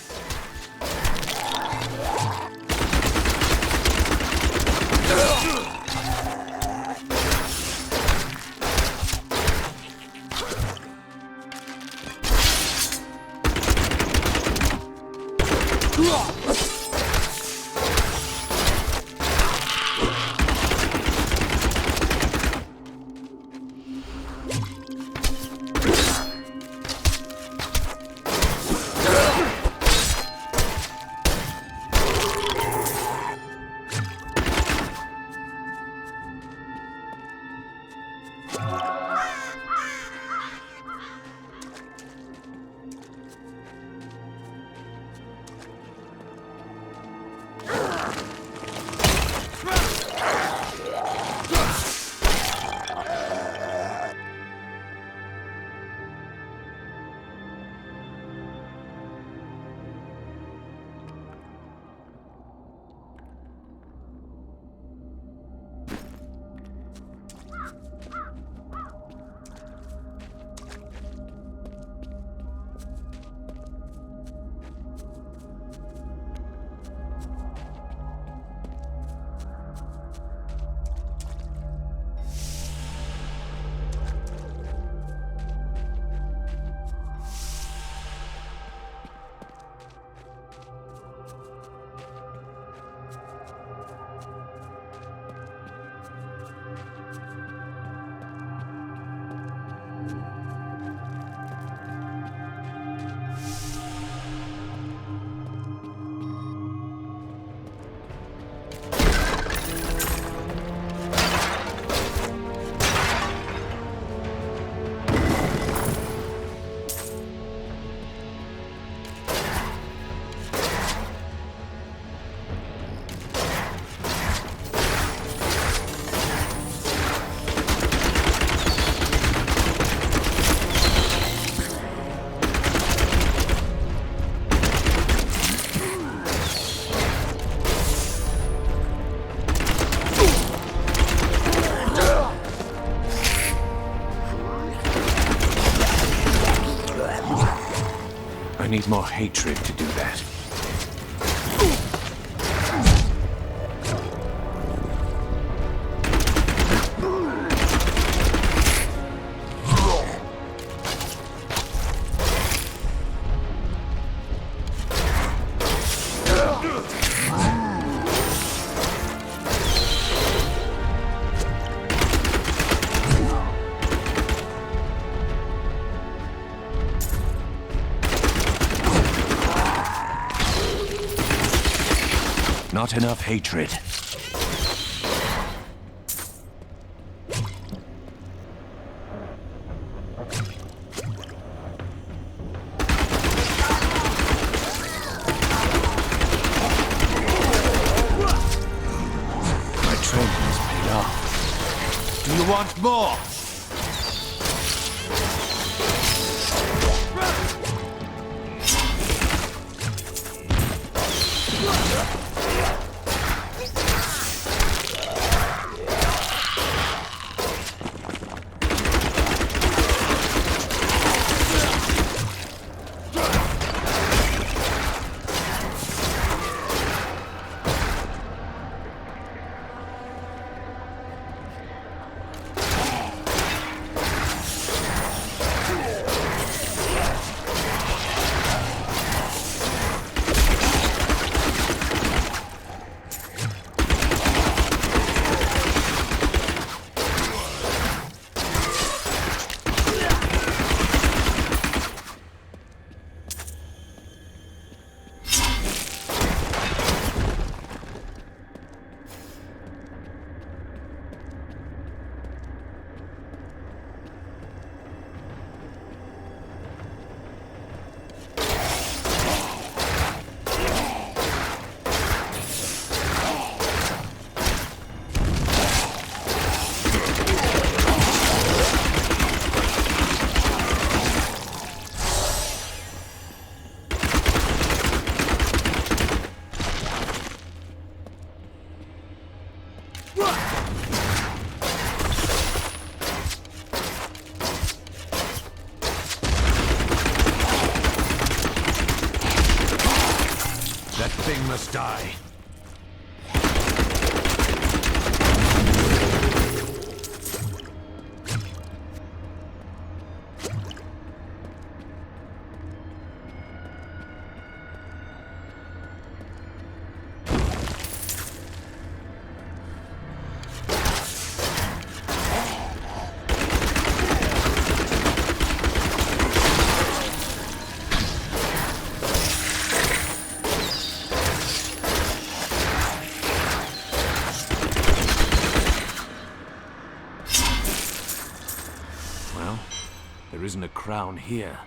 I need more hatred to do that. Not enough hatred. My training has paid off. Do you want more? That thing must die. There isn't a crown here.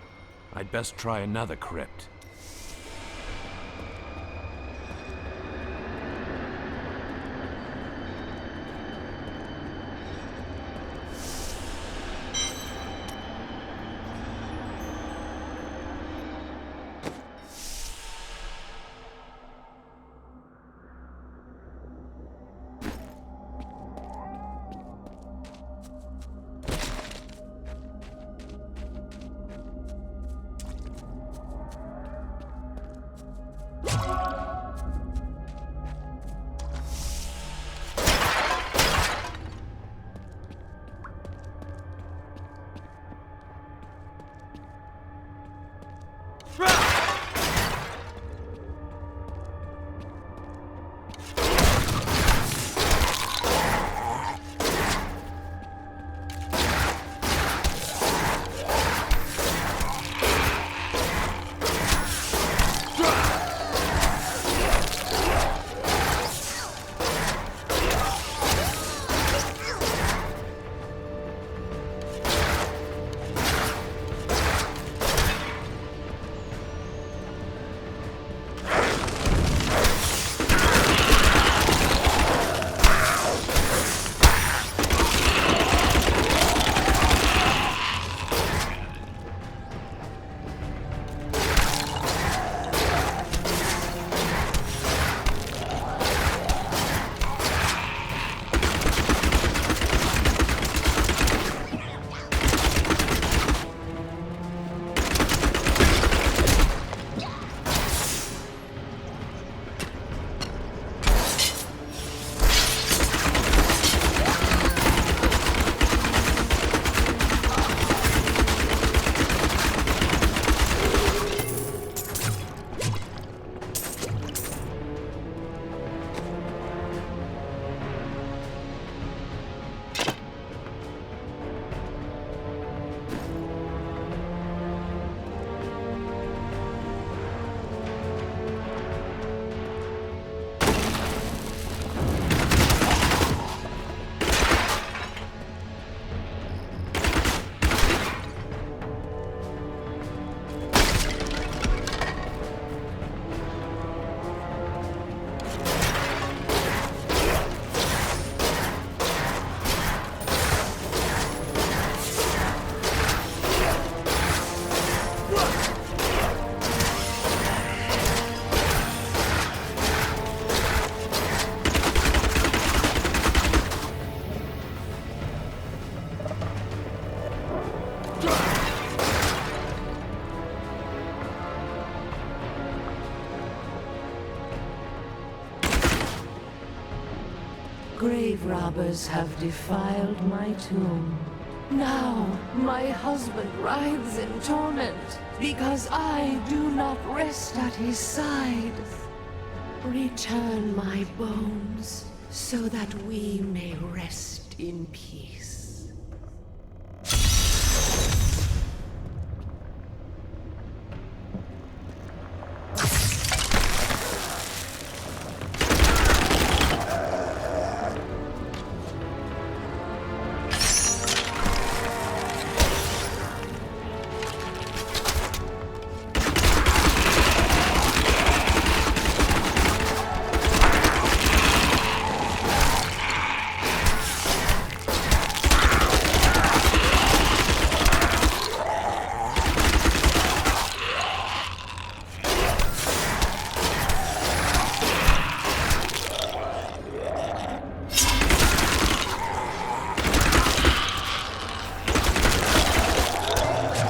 I'd best try another crypt. Grave robbers have defiled my tomb. Now my husband writhes in torment because I do not rest at his side. Return my bones so that we may rest in peace.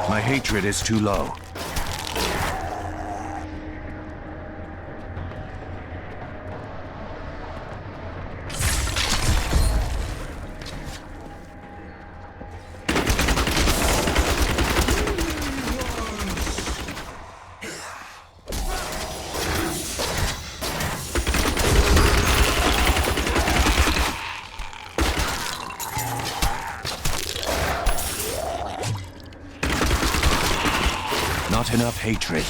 My hatred is too low. enough hatred.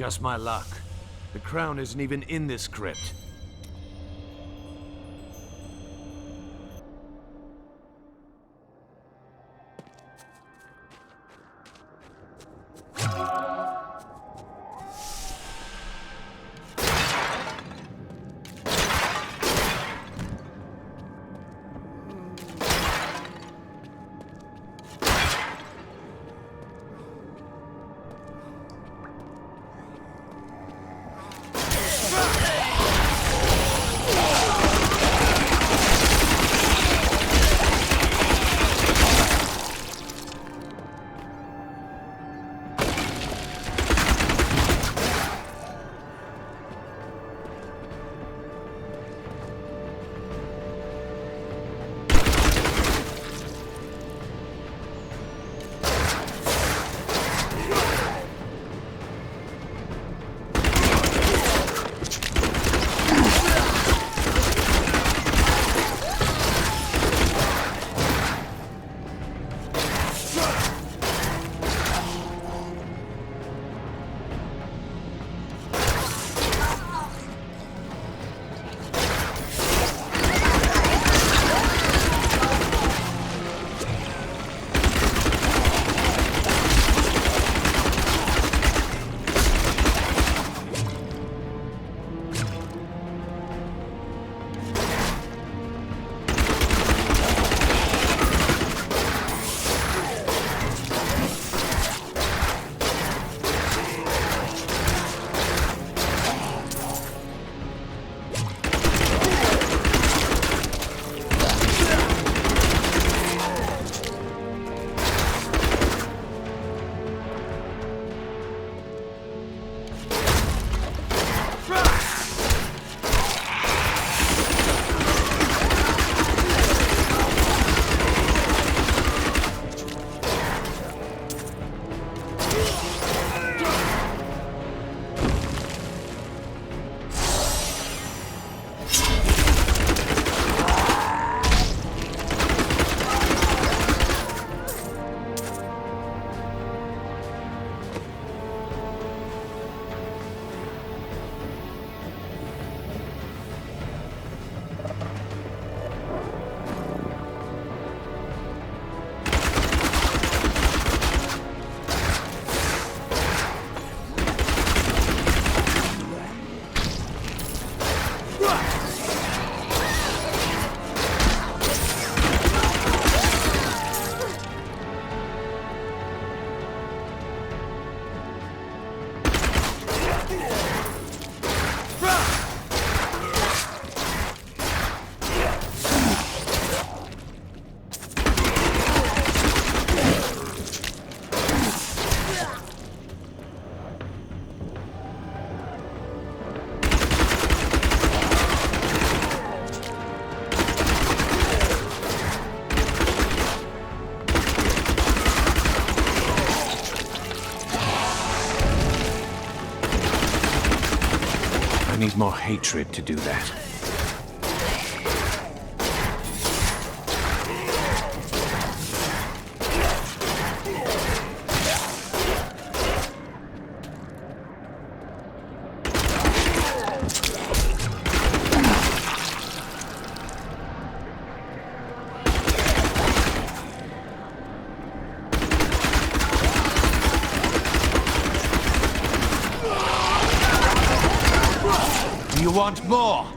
Just my luck. The crown isn't even in this crypt. need more hatred to do that. You want more?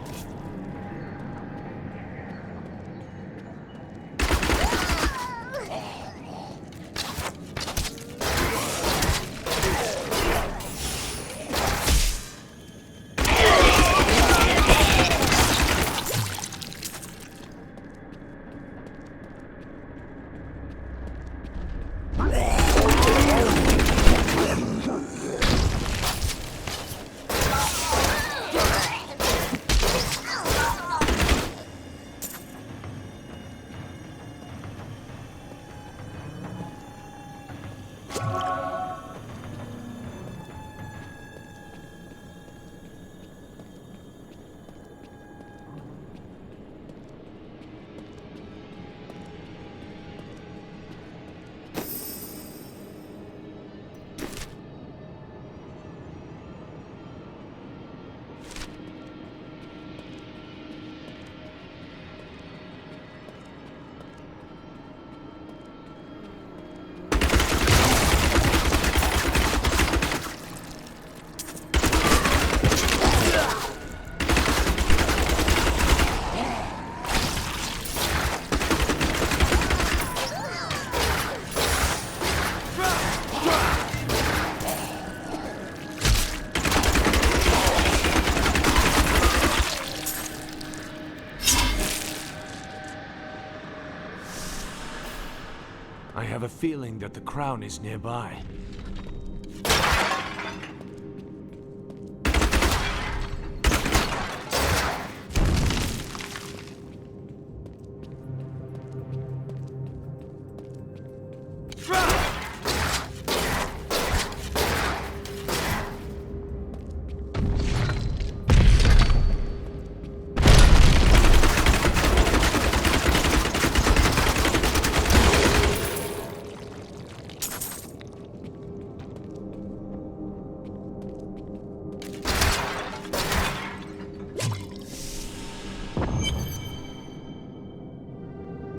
I have a feeling that the crown is nearby.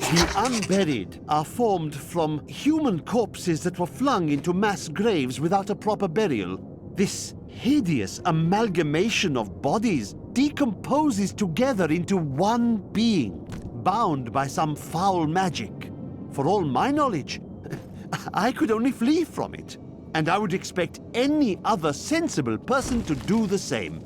The unburied are formed from human corpses that were flung into mass graves without a proper burial. This hideous amalgamation of bodies decomposes together into one being, bound by some foul magic. For all my knowledge, I could only flee from it, and I would expect any other sensible person to do the same.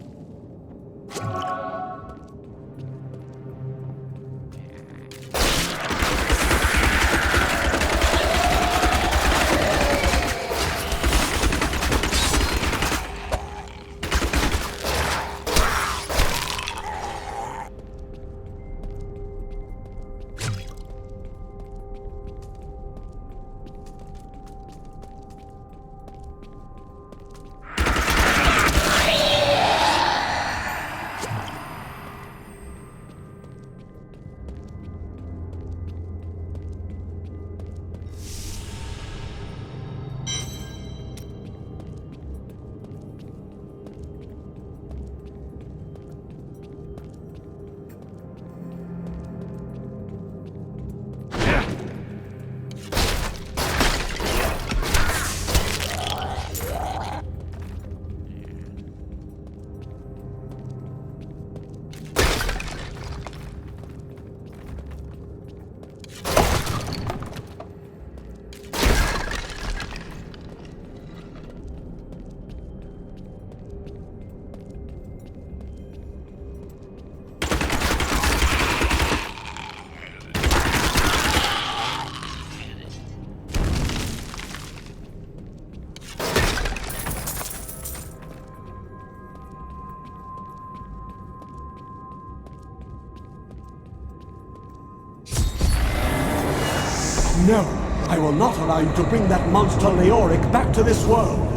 No, I will not allow you to bring that monster Leoric back to this world.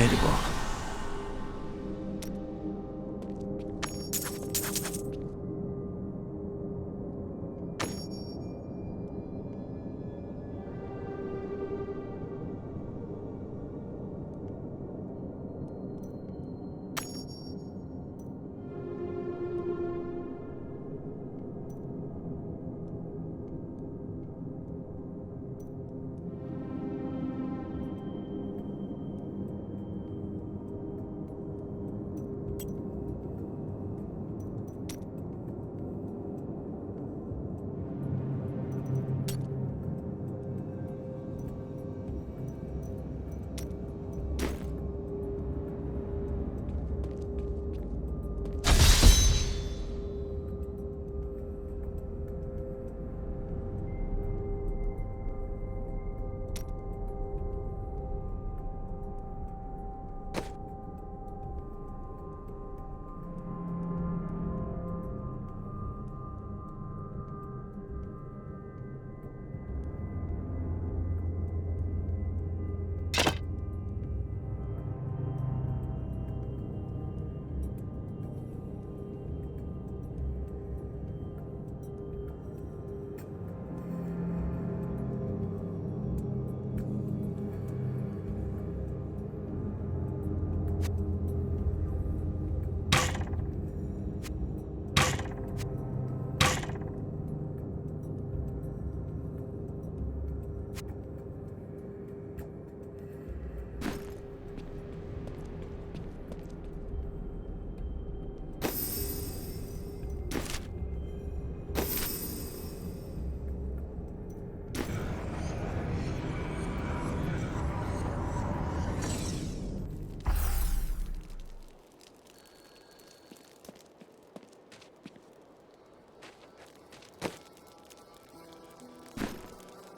formidable.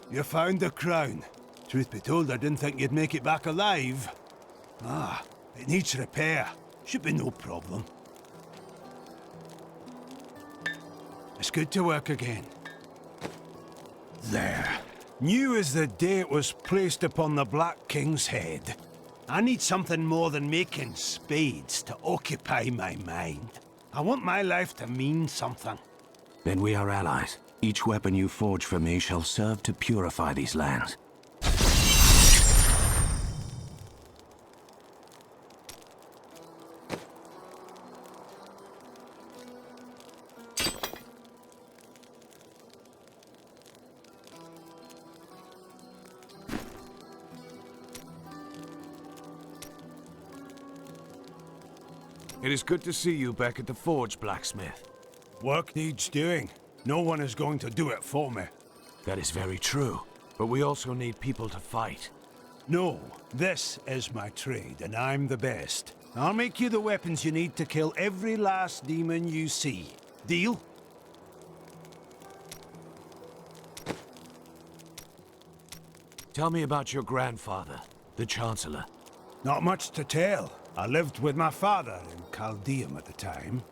You found the crown. Truth be told, I didn't think you'd make it back alive. Ah, it needs repair. Should be no problem. It's good to work again. There. New as the day it was placed upon the Black King's head. I need something more than making spades to occupy my mind. I want my life to mean something. Then we are allies. Each weapon you forge for me shall serve to purify these lands. It is good to see you back at the forge, blacksmith. Work needs doing. No one is going to do it for me. That is very true, but we also need people to fight. No, this is my trade, and I'm the best. I'll make you the weapons you need to kill every last demon you see. Deal? Tell me about your grandfather, the Chancellor. Not much to tell. I lived with my father in Chaldeum at the time.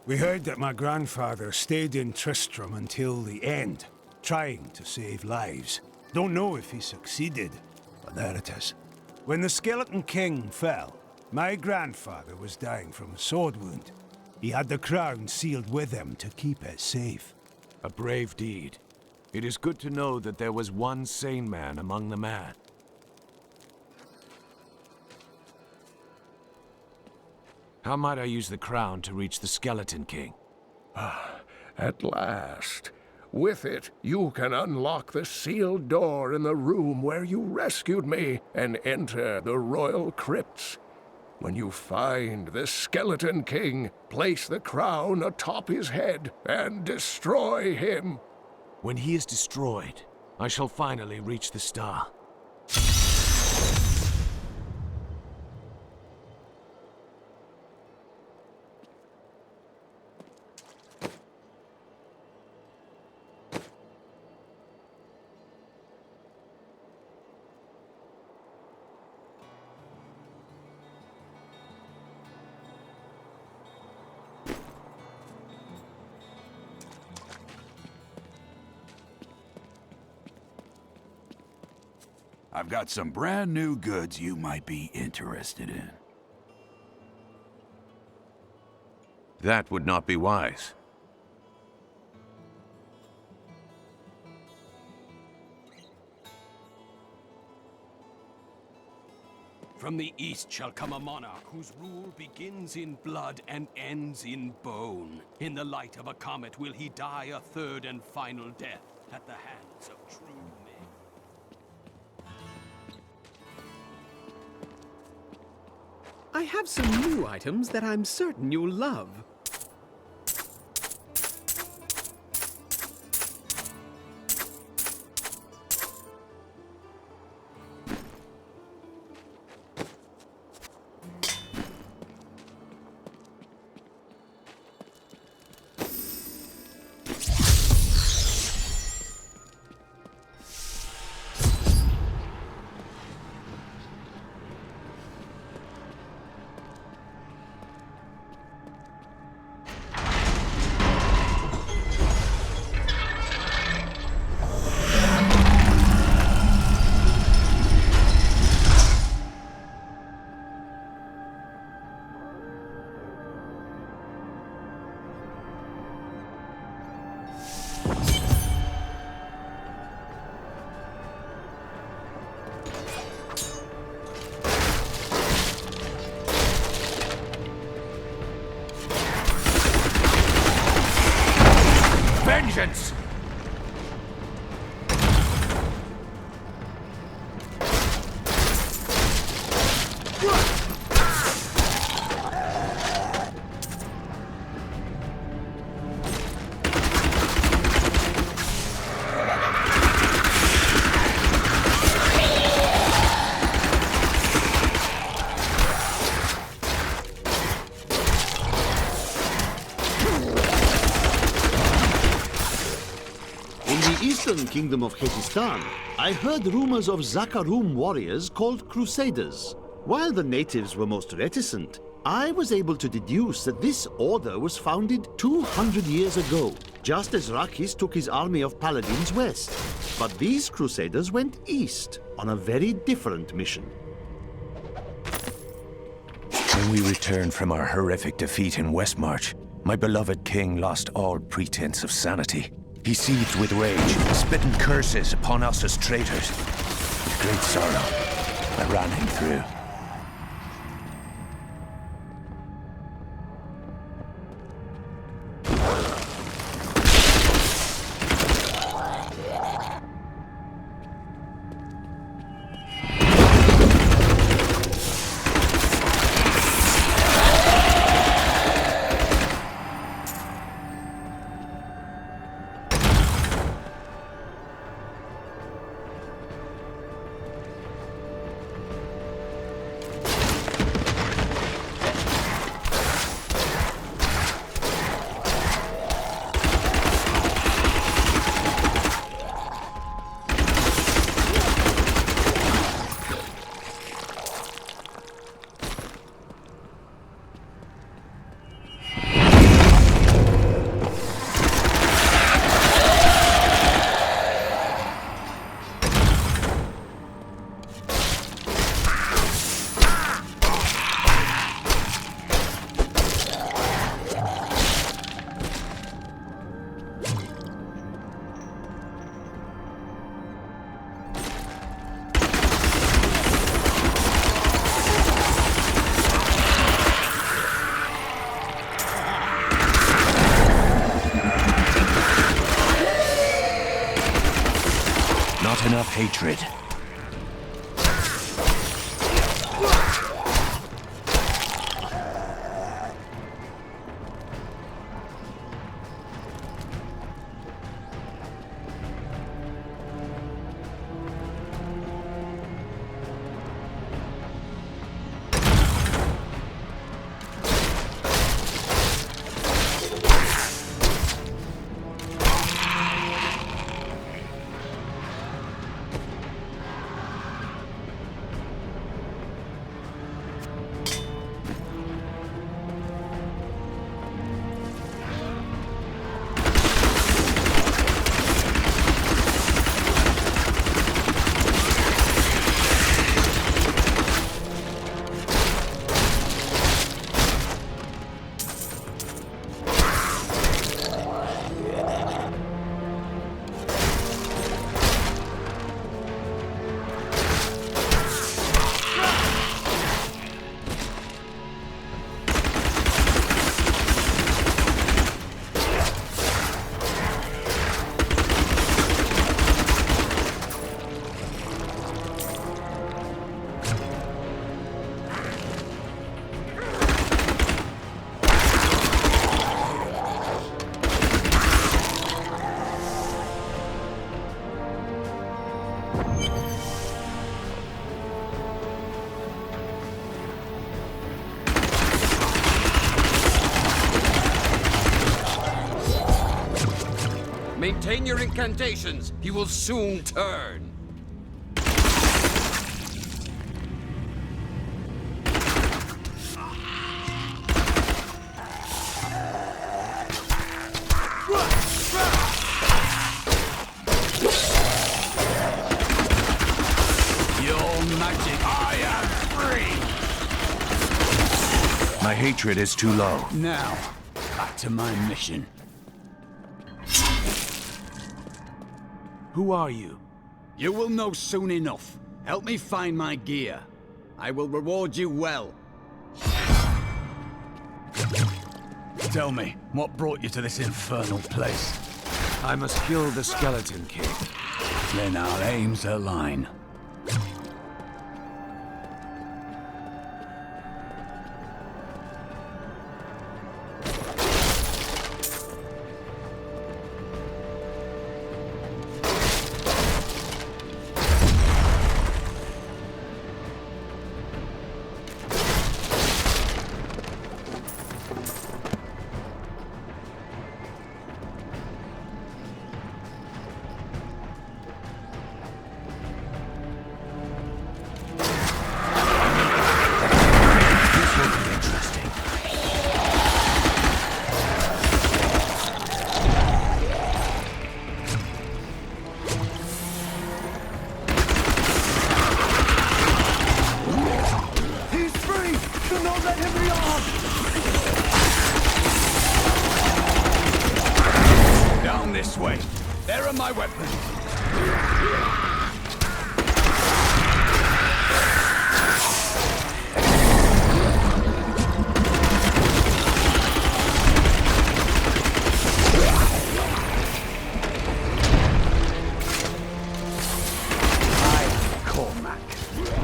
We heard that my grandfather stayed in Tristram until the end, trying to save lives. Don't know if he succeeded, but there it is. When the Skeleton King fell, my grandfather was dying from a sword wound. He had the crown sealed with him to keep it safe. A brave deed. It is good to know that there was one sane man among the mad. How might I use the crown to reach the Skeleton King? At last. With it, you can unlock the sealed door in the room where you rescued me and enter the royal crypts. When you find the Skeleton King, place the crown atop his head and destroy him. When he is destroyed, I shall finally reach the star. I've got some brand new goods you might be interested in. That would not be wise. From the east shall come a monarch whose rule begins in blood and ends in bone. In the light of a comet will he die a third and final death at the hands of true men. I have some new items that I'm certain you'll love. Vengeance! Kingdom of Khetistan, I heard rumors of Zakarum warriors called Crusaders. While the natives were most reticent, I was able to deduce that this order was founded 200 years ago, just as Rakis took his army of paladins west. But these Crusaders went east on a very different mission. When we returned from our horrific defeat in Westmarch, my beloved king lost all pretense of sanity. He seethed with rage, spitting curses upon us as traitors. With great sorrow, I ran him through. Not enough hatred. Chain your incantations. He will soon turn. My hatred is too low. Now, back to my mission. Who are you? You will know soon enough. Help me find my gear. I will reward you well. Tell me, what brought you to this infernal place? I must kill the Skeleton King. Then our aims align. This way. There are my weapons.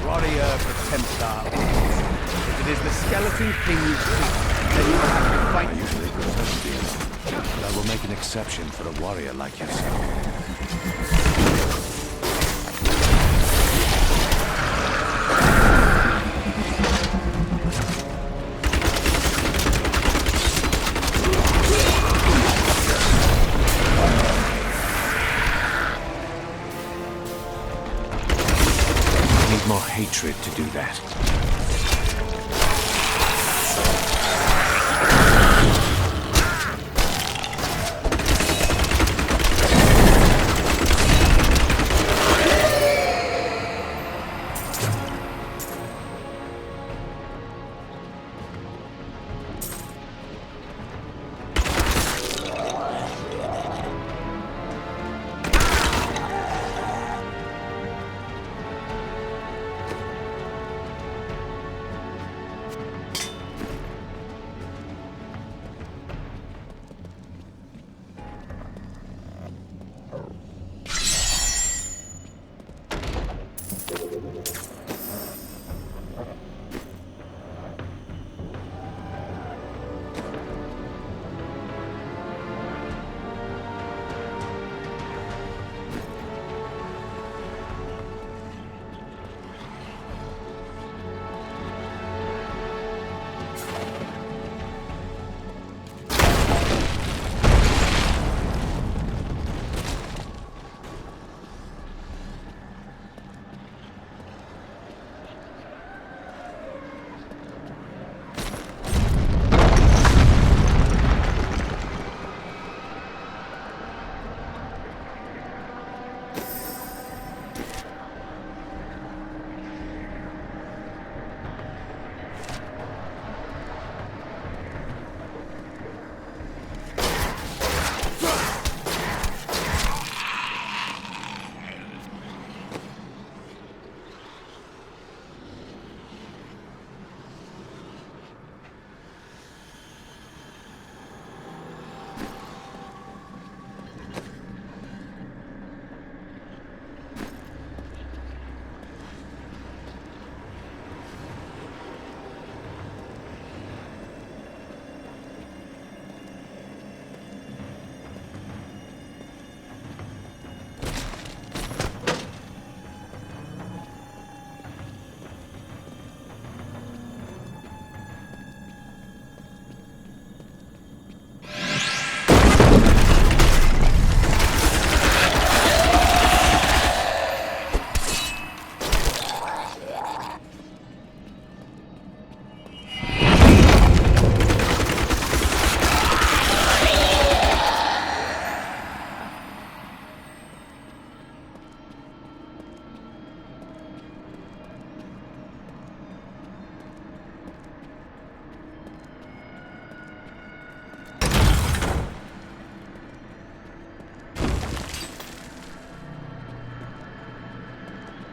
Warrior for Templar. If it is the Skeleton King you seek, then you will have to fight. I usually prefer to be alone, but I will make an exception for a warrior like yourself. More hatred to do that.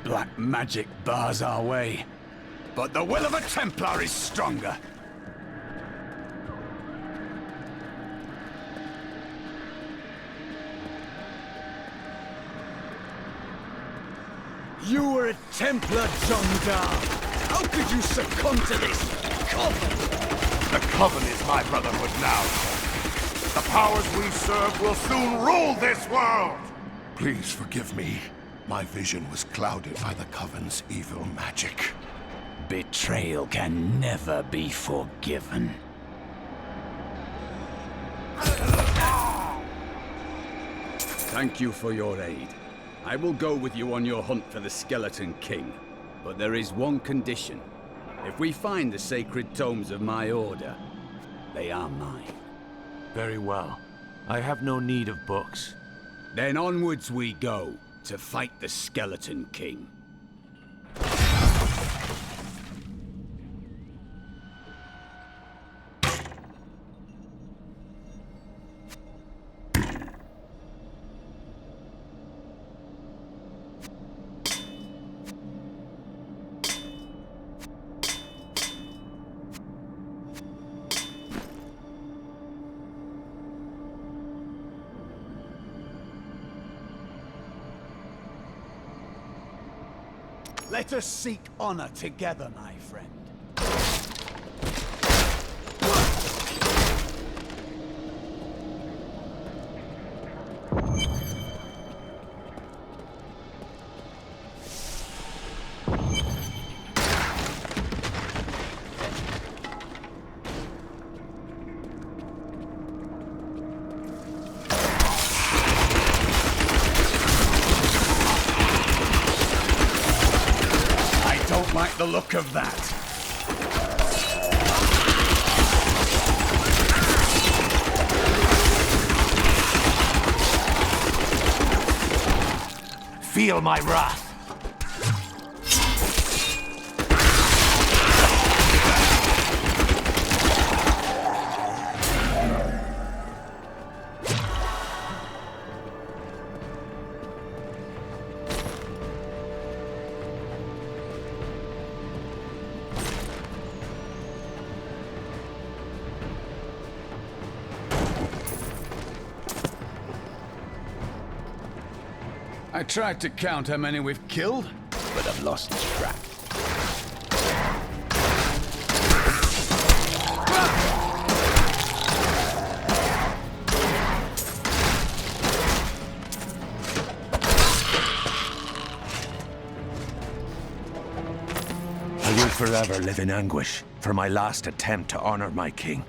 Black magic bars our way, but the will of a Templar is stronger. You were a Templar, John Gar. How could you succumb to this coven? The Coven is my brotherhood now. The powers we serve will soon rule this world! Please forgive me. My vision was clouded by the Coven's evil magic. Betrayal can never be forgiven. Thank you for your aid. I will go with you on your hunt for the Skeleton King. But there is one condition. If we find the sacred tomes of my order, they are mine. Very well. I have no need of books. Then onwards we go, to fight the Skeleton King. Let us seek honor together, my friend. Like the look of that. Feel my wrath. I tried to count how many we've killed, but I've lost track. I will forever live in anguish for my last attempt to honor my king.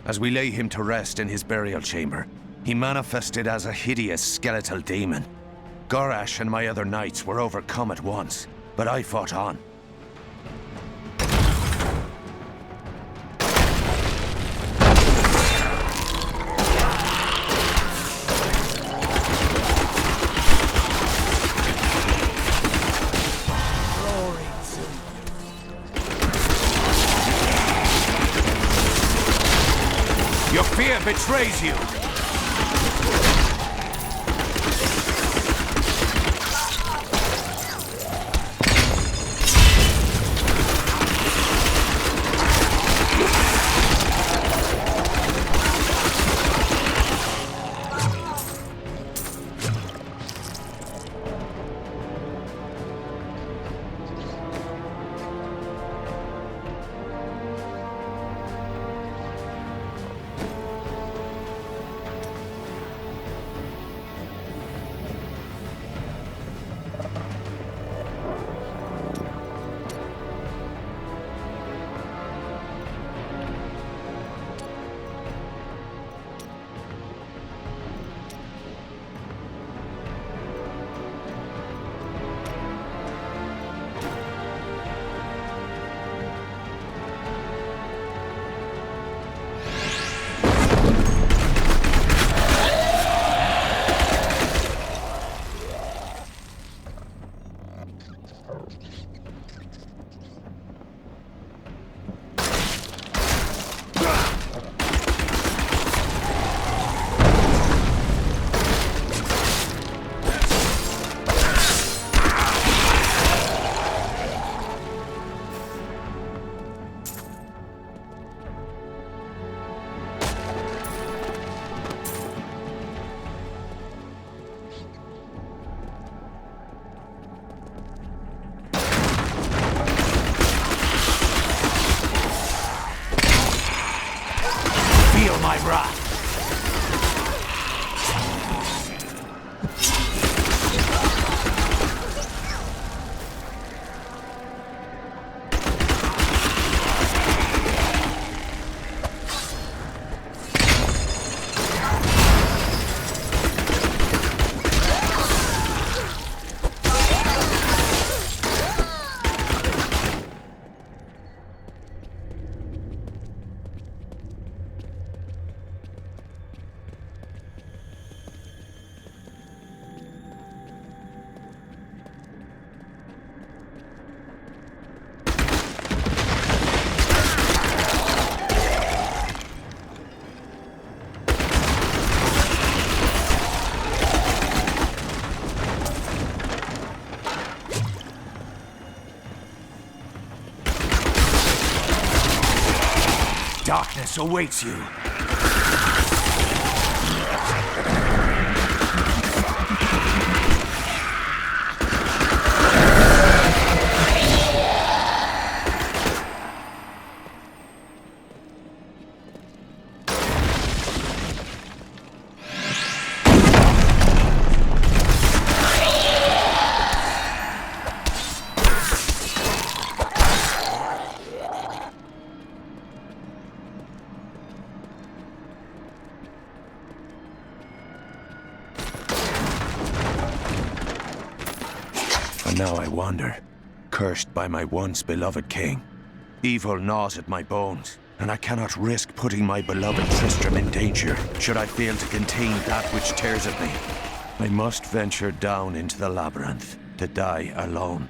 As we lay him to rest in his burial chamber, he manifested as a hideous skeletal demon. Gorash and my other knights were overcome at once, but I fought on. Your fear betrays you! Darkness awaits you. And now I wander, cursed by my once beloved king. Evil gnaws at my bones, and I cannot risk putting my beloved Tristram in danger, should I fail to contain that which tears at me. I must venture down into the labyrinth, to die alone.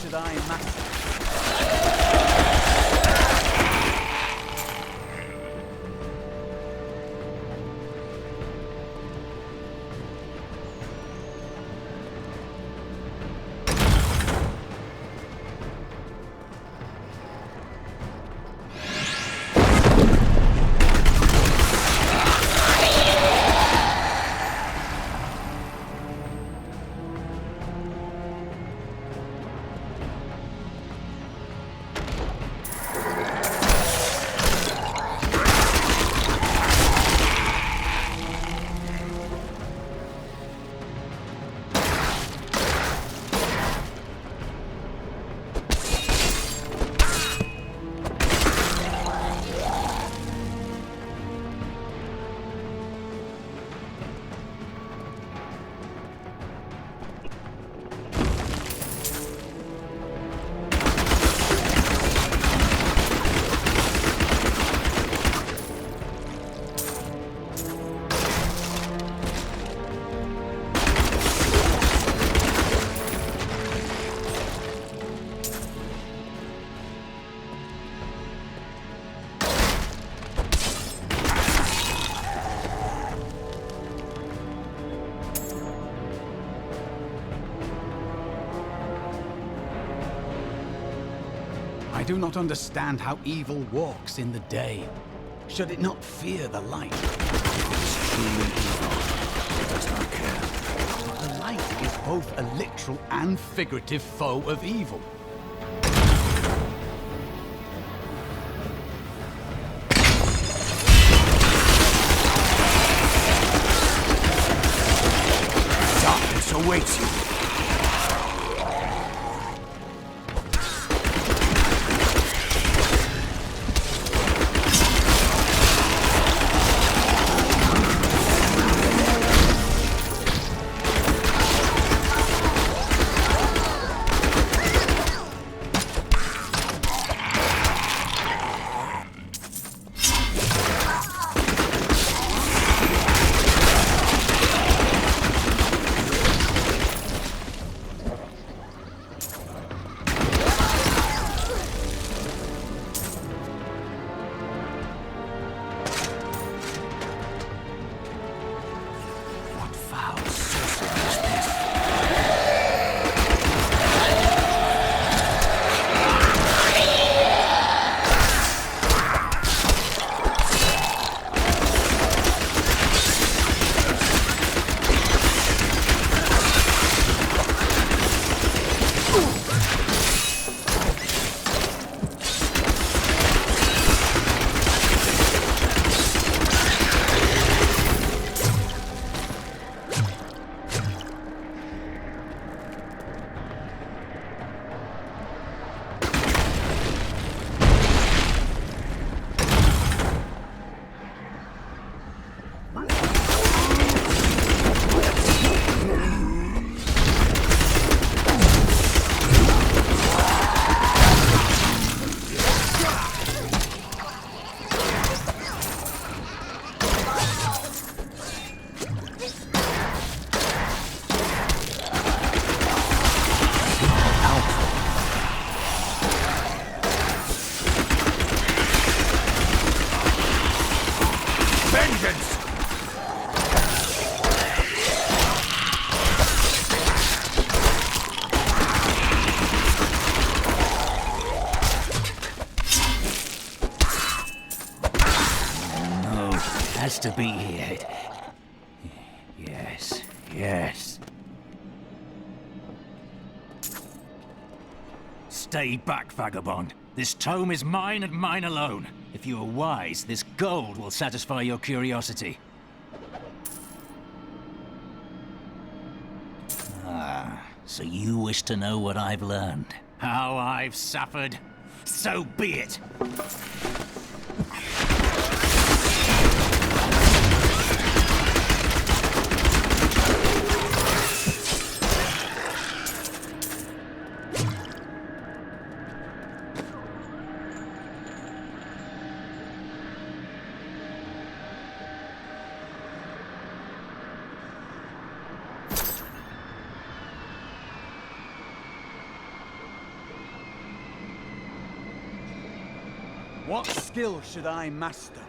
Should I master? I do not understand how evil walks in the day. Should it not fear the light? If it is truly evil, it does not care. But the light is both a literal and figurative foe of evil. Darkness awaits you. has to be here. Yes, yes. Stay back, vagabond. This tome is mine and mine alone. If you are wise, this gold will satisfy your curiosity. Ah, so you wish to know what I've learned? How I've suffered? So be it! What skill should I master?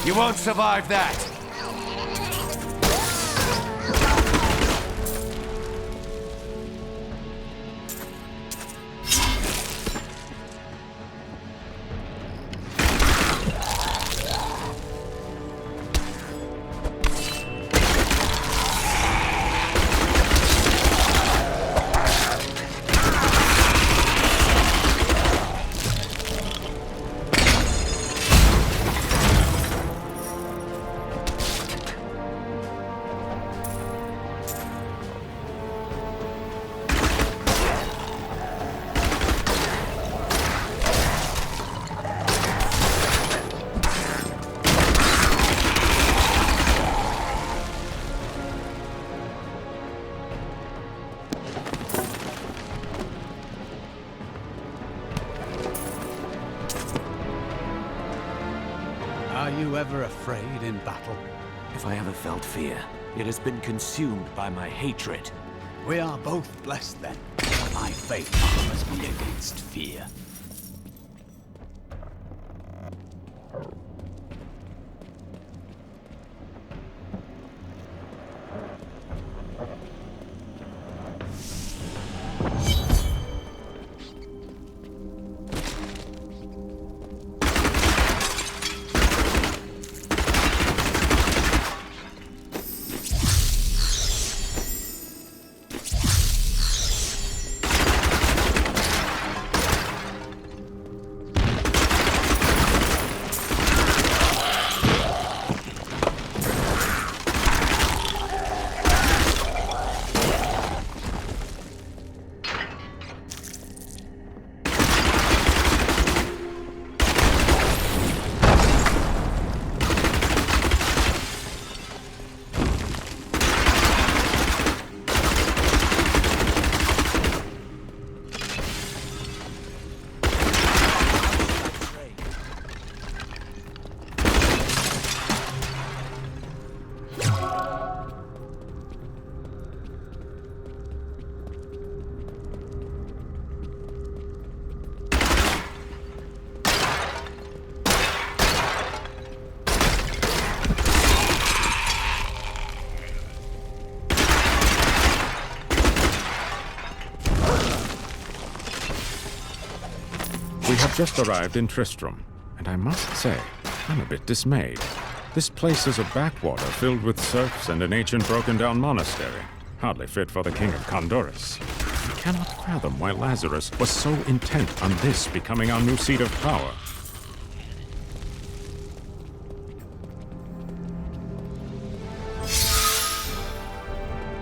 You won't survive that! Are you ever afraid in battle? If I ever felt fear, it has been consumed by my hatred. We are both blessed then. My faith must be against fear. have just arrived in Tristram, and I must say, I'm a bit dismayed. This place is a backwater filled with serfs and an ancient broken-down monastery, hardly fit for the King of Condorus. I cannot fathom why Lazarus was so intent on this becoming our new seat of power.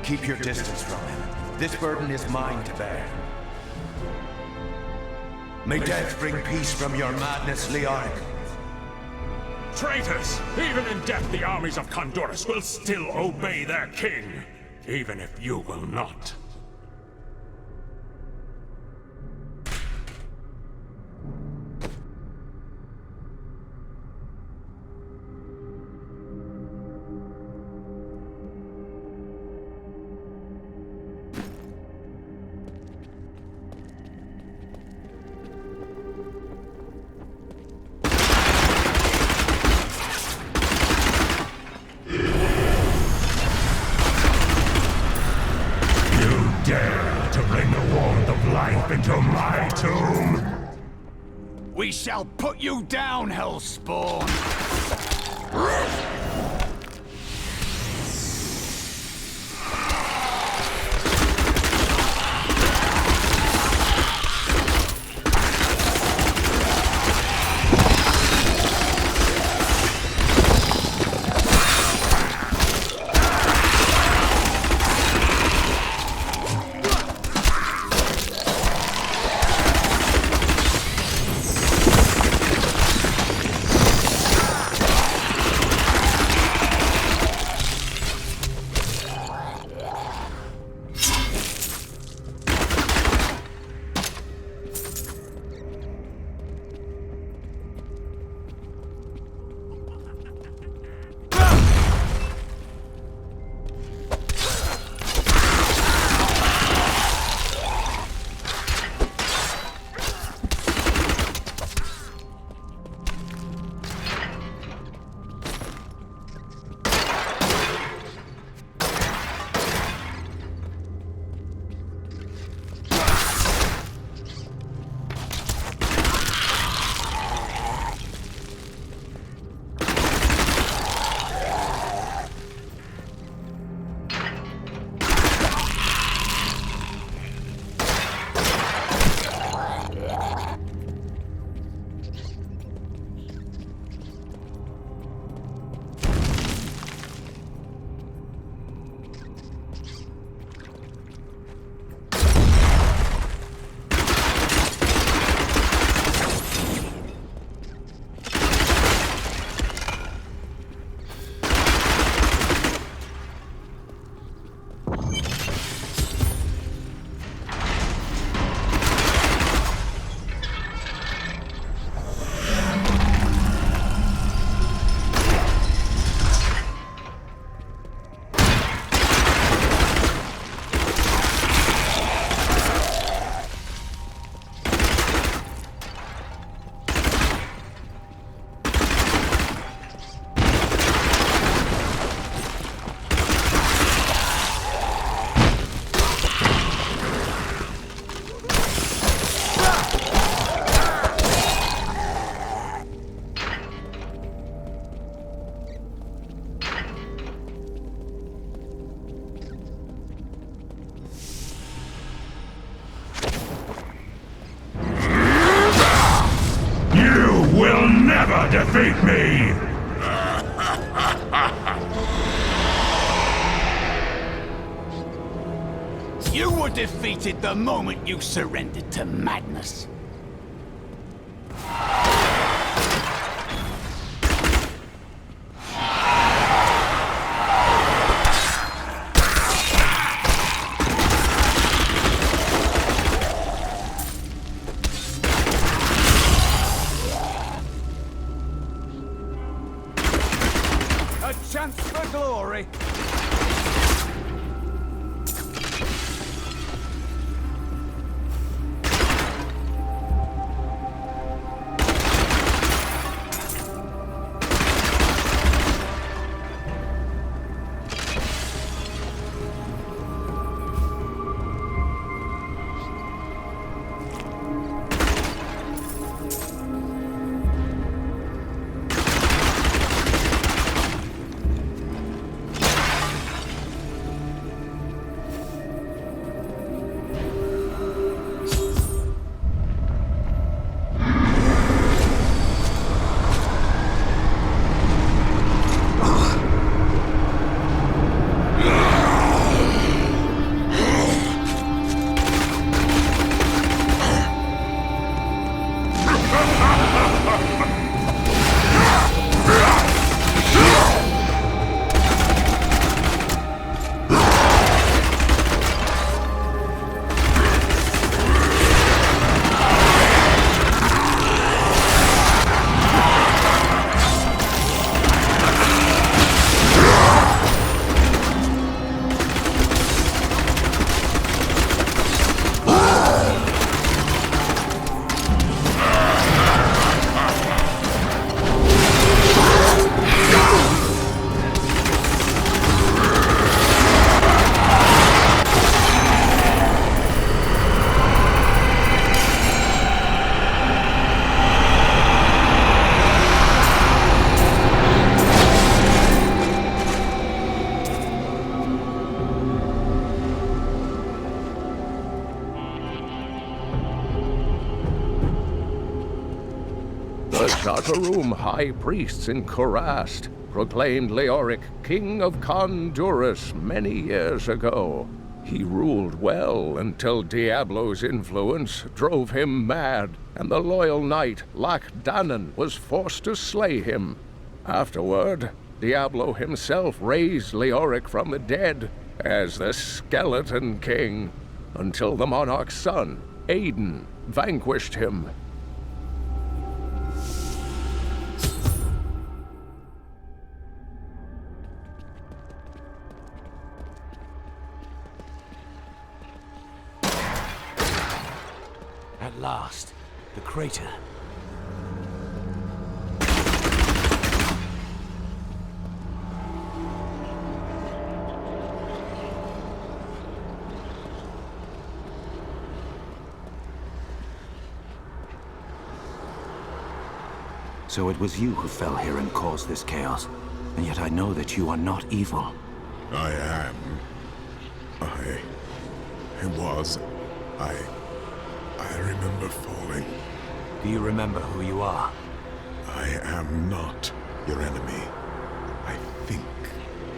Keep your distance from him. This burden is mine to bear. May death bring peace from your madness, Leoric. Traitors! Even in death, the armies of Condorus will still obey their king, even if you will not. We shall put you down, Hellspawn! Defeat me! You were defeated the moment you surrendered to madness. A chance for glory. Zatarum high priests in Kurast proclaimed Leoric King of Kondurus many years ago. He ruled well until Diablo's influence drove him mad, and the loyal knight Lac-Danan was forced to slay him. Afterward, Diablo himself raised Leoric from the dead as the Skeleton King, until the monarch's son, Aiden, vanquished him. At last, the crater. So it was you who fell here and caused this chaos. And yet I know that you are not evil. I am. I remember falling. Do you remember who you are? I am not your enemy. I think.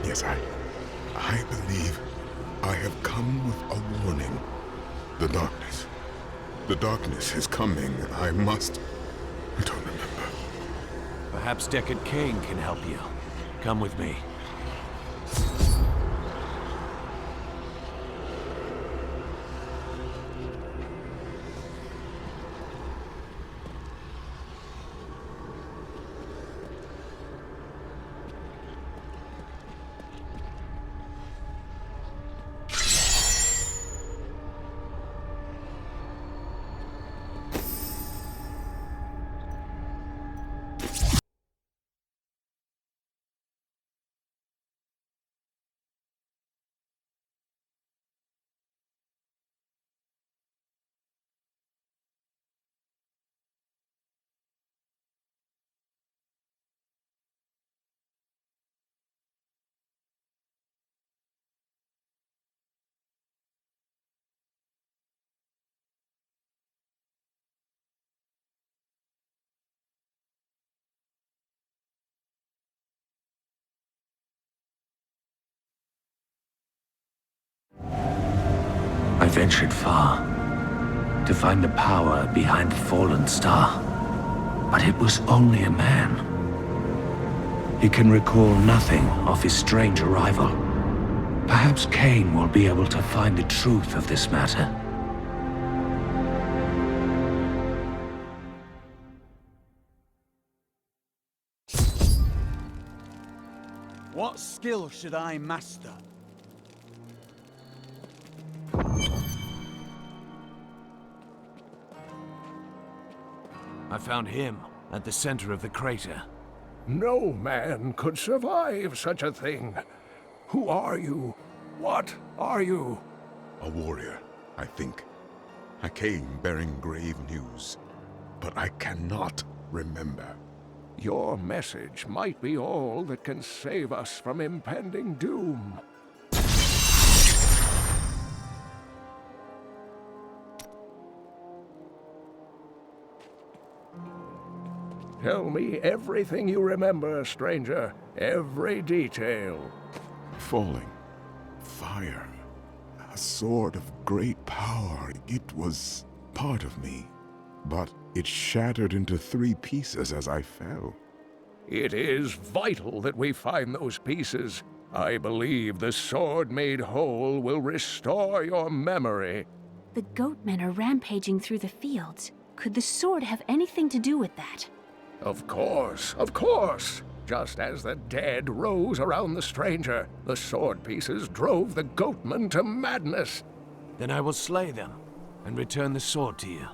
Yes, I believe I have come with a warning. The darkness. The darkness is coming. I must... I don't remember. Perhaps Deckard Cain can help you. Come with me. I ventured far to find the power behind the fallen star. But it was only a man. He can recall nothing of his strange arrival. Perhaps Cain will be able to find the truth of this matter. What skill should I master? I found him at the center of the crater. No man could survive such a thing. Who are you? What are you? A warrior, I think. I came bearing grave news, but I cannot remember. Your message might be all that can save us from impending doom. Tell me everything you remember, stranger. Every detail. Falling. Fire. A sword of great power. It was part of me. But it shattered into 3 pieces as I fell. It is vital that we find those pieces. I believe the sword made whole will restore your memory. The goatmen are rampaging through the fields. Could the sword have anything to do with that? Of course, of course. Just as the dead rose around the stranger, the sword pieces drove the goatmen to madness. Then I will slay them and return the sword to you.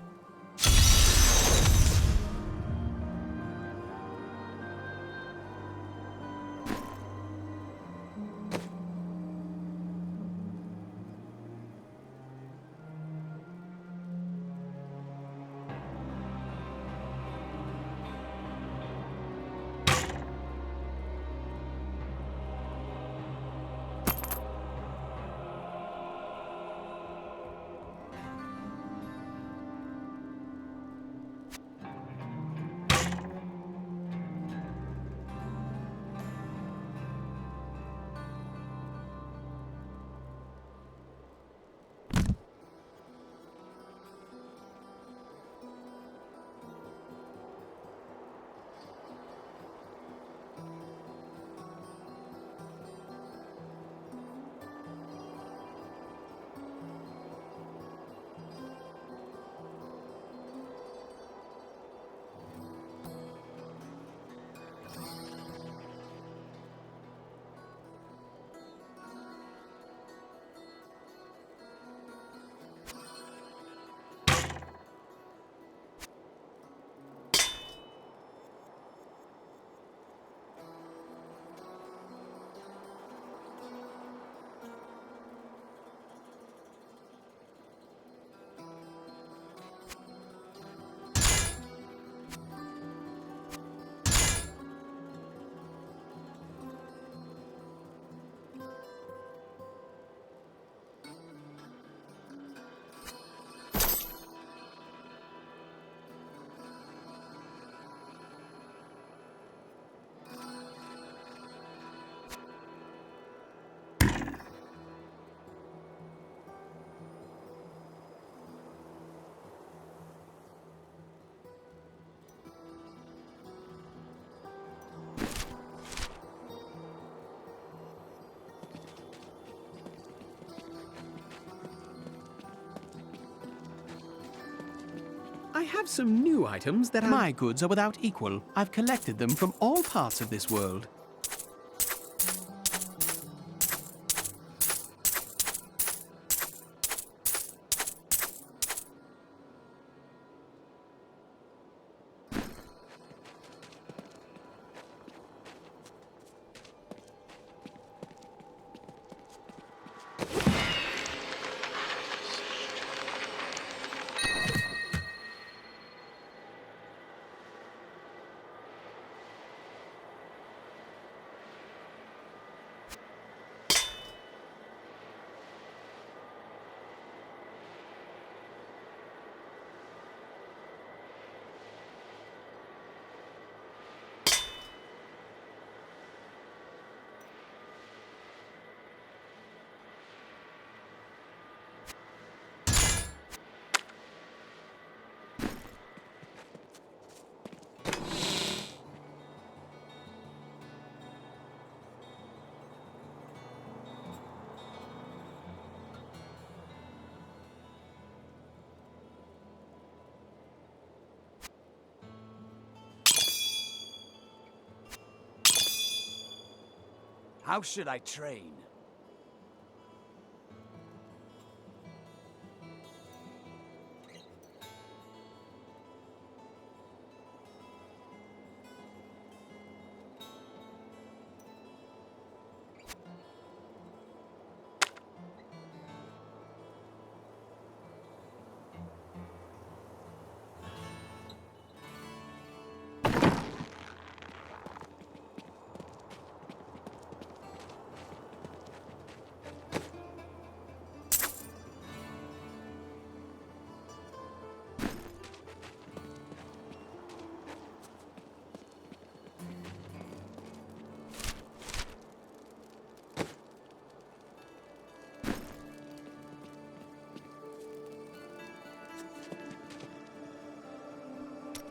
I have some new items that My goods are without equal. I've collected them from all parts of this world. How should I train?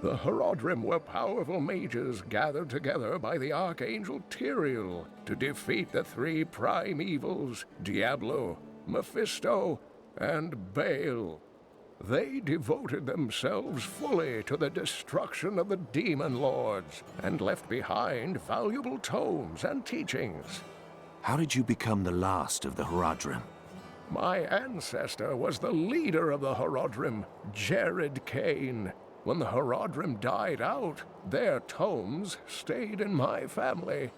The Horodrim were powerful mages gathered together by the Archangel Tyrael to defeat the three prime evils, Diablo, Mephisto, and Baal. They devoted themselves fully to the destruction of the demon lords and left behind valuable tomes and teachings. How did you become the last of the Horodrim? My ancestor was the leader of the Horodrim, Jared Kane. When the Horodrim died out, their tomes stayed in my family.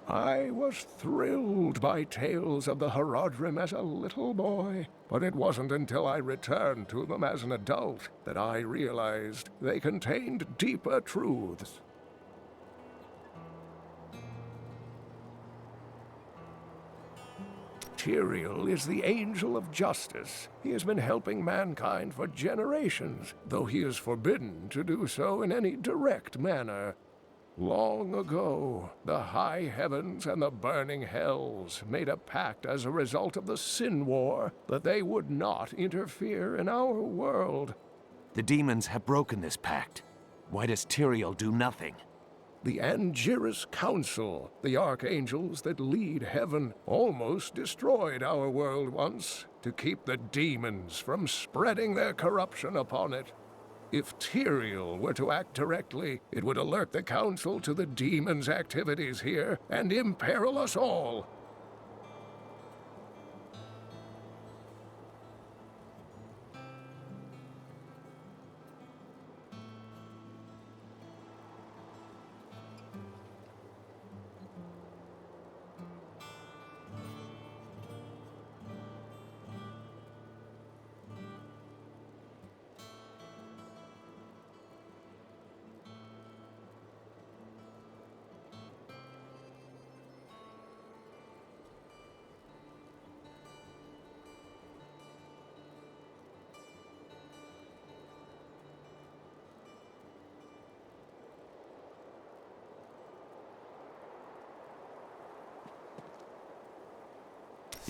I was thrilled by tales of the Horodrim as a little boy, but it wasn't until I returned to them as an adult that I realized they contained deeper truths. Tyrael is the angel of justice. He has been helping mankind for generations, though he is forbidden to do so in any direct manner. Long ago, the high heavens and the burning hells made a pact as a result of the Sin War that they would not interfere in our world. The demons have broken this pact. Why does Tyrael do nothing? The Angiris Council, the archangels that lead heaven, almost destroyed our world once to keep the demons from spreading their corruption upon it. If Tyrael were to act directly, it would alert the Council to the demons' activities here and imperil us all.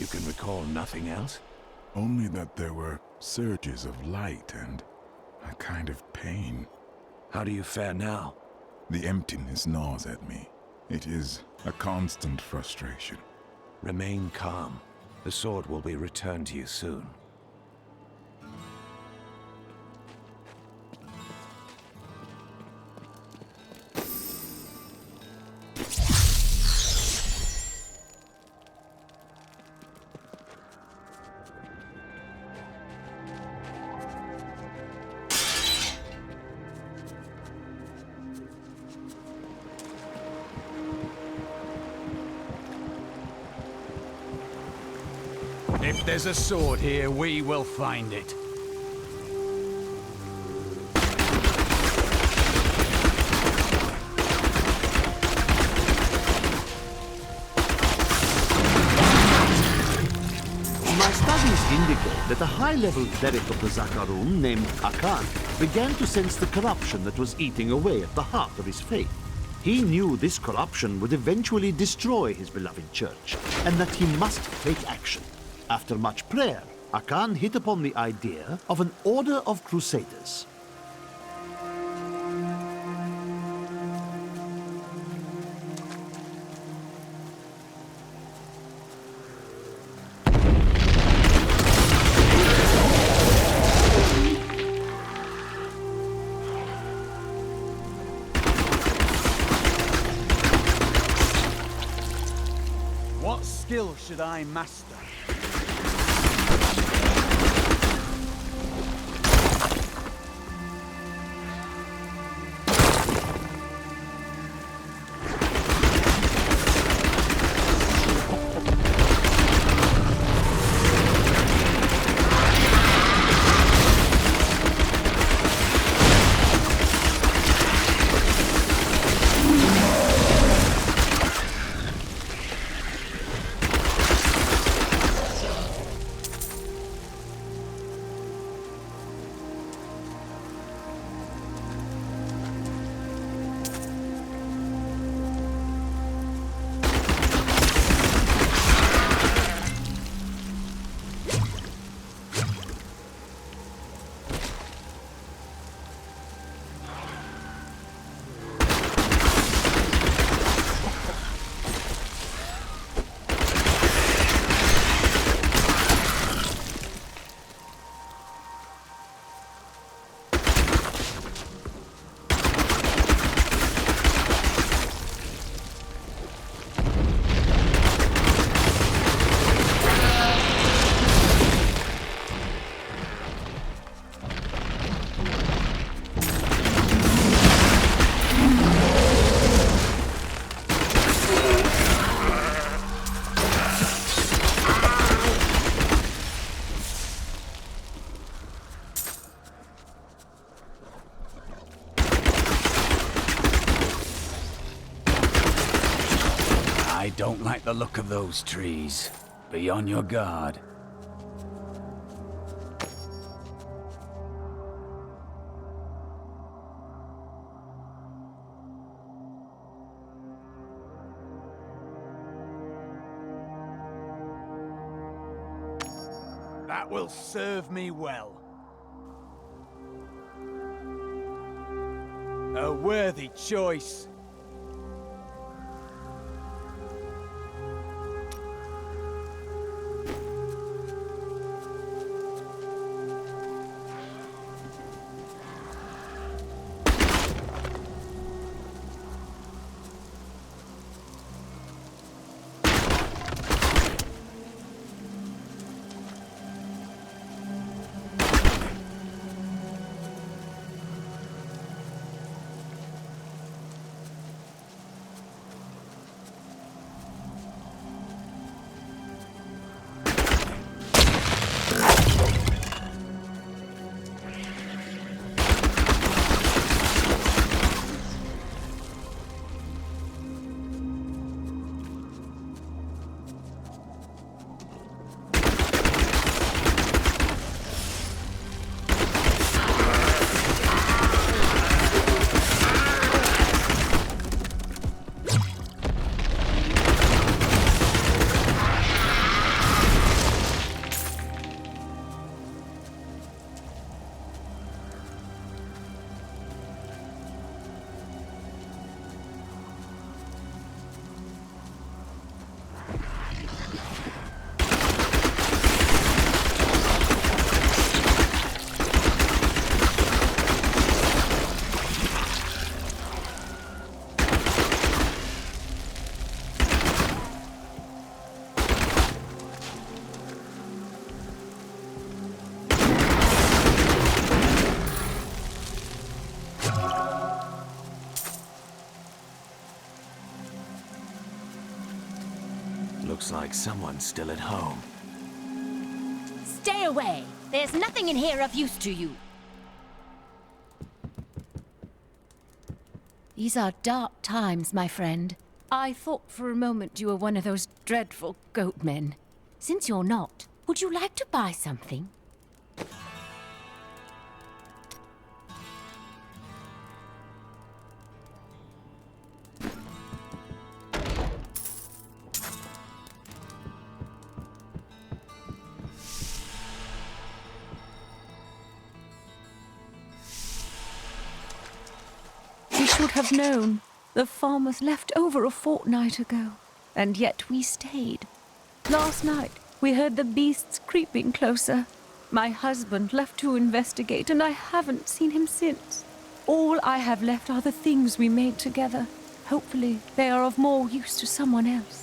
You can recall nothing else? Only that there were surges of light and a kind of pain. How do you fare now? The emptiness gnaws at me. It is a constant frustration. Remain calm. The sword will be returned to you soon. If there's a sword here, we will find it. My studies indicate that a high-level cleric of the Zakarum named Akan began to sense the corruption that was eating away at the heart of his faith. He knew this corruption would eventually destroy his beloved church, and that he must take action. After much prayer, Akan hit upon the idea of an order of Crusaders. What skill should I master? I don't like the look of those trees. Be on your guard. That will serve me well. A worthy choice. Looks like someone's still at home. Stay away! There's nothing in here of use to you. These are dark times, my friend. I thought for a moment you were one of those dreadful goat men. Since you're not, would you like to buy something? We should have known. The farmers left over a fortnight ago, and yet we stayed. Last night, we heard the beasts creeping closer. My husband left to investigate, and I haven't seen him since. All I have left are the things we made together. Hopefully, they are of more use to someone else.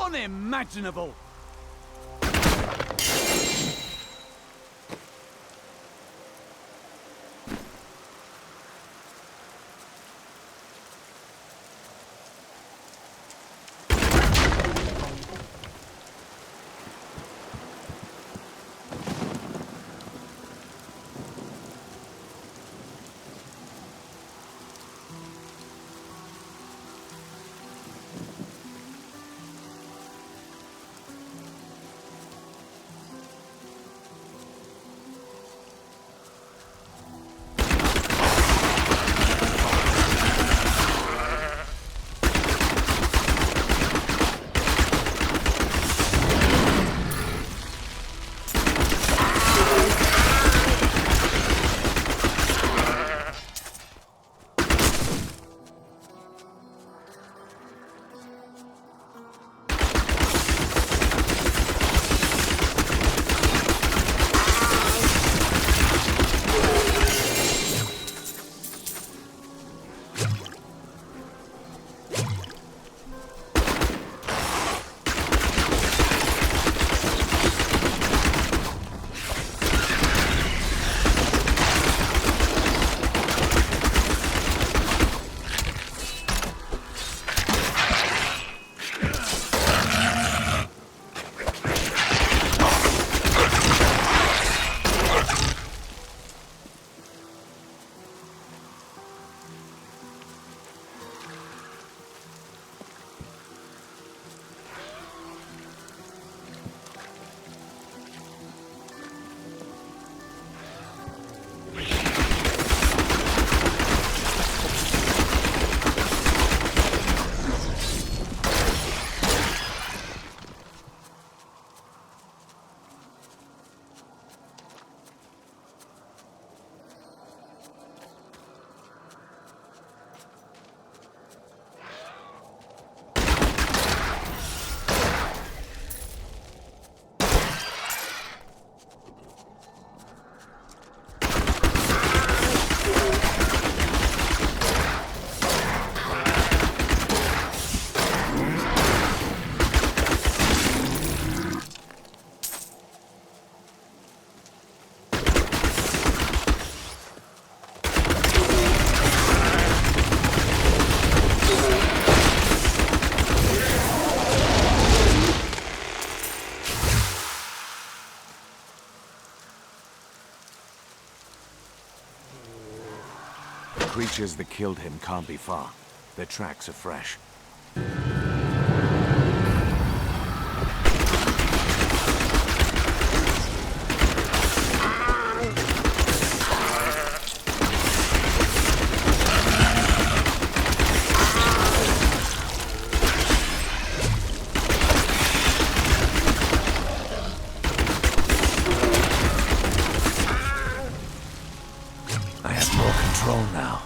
Unimaginable! militias that killed him can't be far. Their tracks are fresh. I have more control now.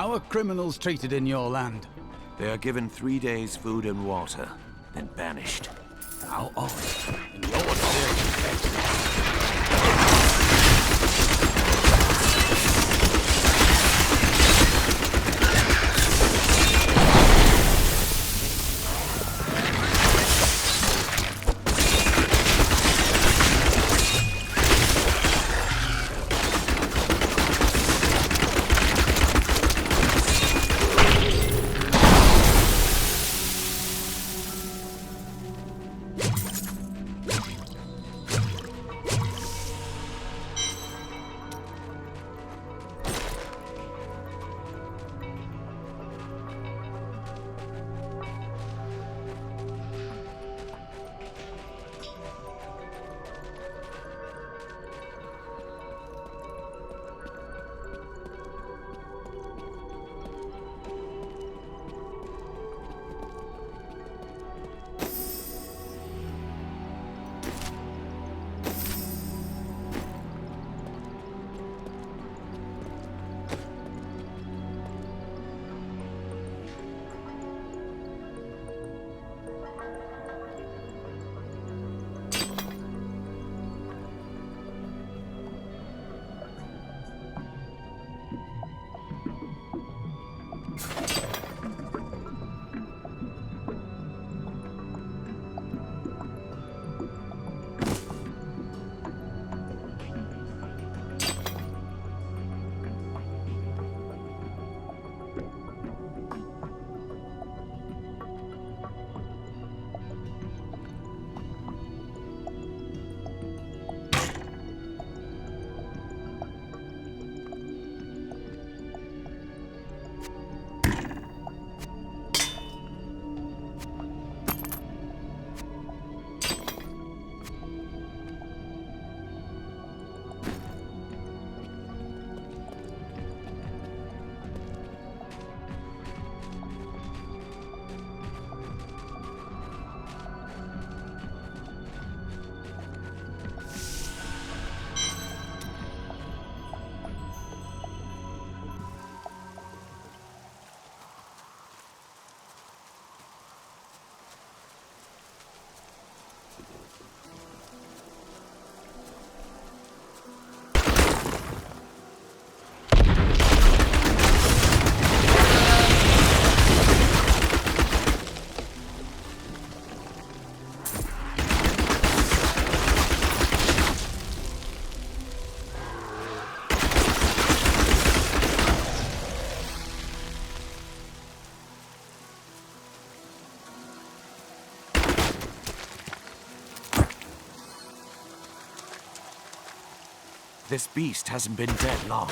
How are criminals treated in your land? They are given 3 days' food and water, then banished. How odd. In your day. This beast hasn't been dead long.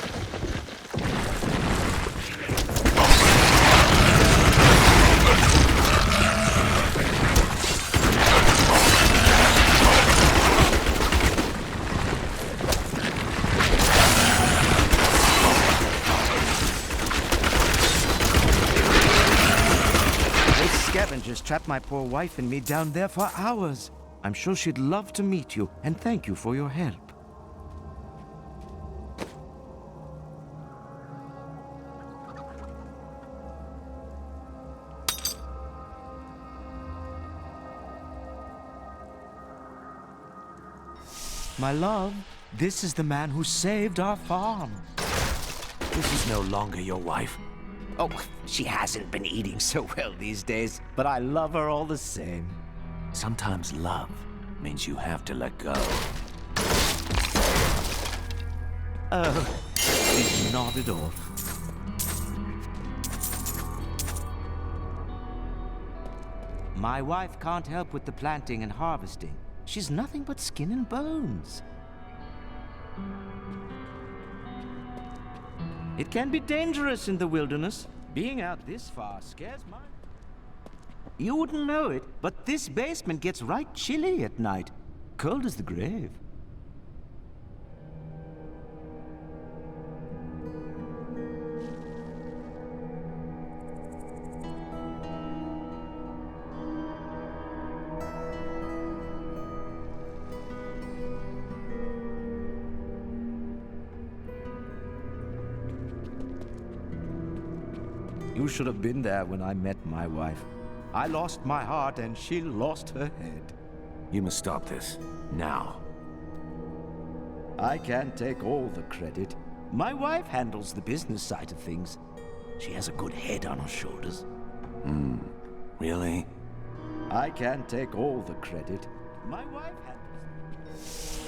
Those scavengers trapped my poor wife and me down there for hours. I'm sure she'd love to meet you, and thank you for your help. My love, this is the man who saved our farm. This is no longer your wife. Oh, she hasn't been eating so well these days, but I love her all the same. Sometimes love means you have to let go. Oh, she nodded off. My wife can't help with the planting and harvesting. She's nothing but skin and bones. It can be dangerous in the wilderness. Being out this far scares my... You wouldn't know it, but this basement gets right chilly at night. Cold as the grave. You should have been there when I met my wife. I lost my heart and she lost her head. You must stop this. Now. I can't take all the credit. My wife handles the business side of things. She has a good head on her shoulders. Really? I can't take all the credit. My wife handles...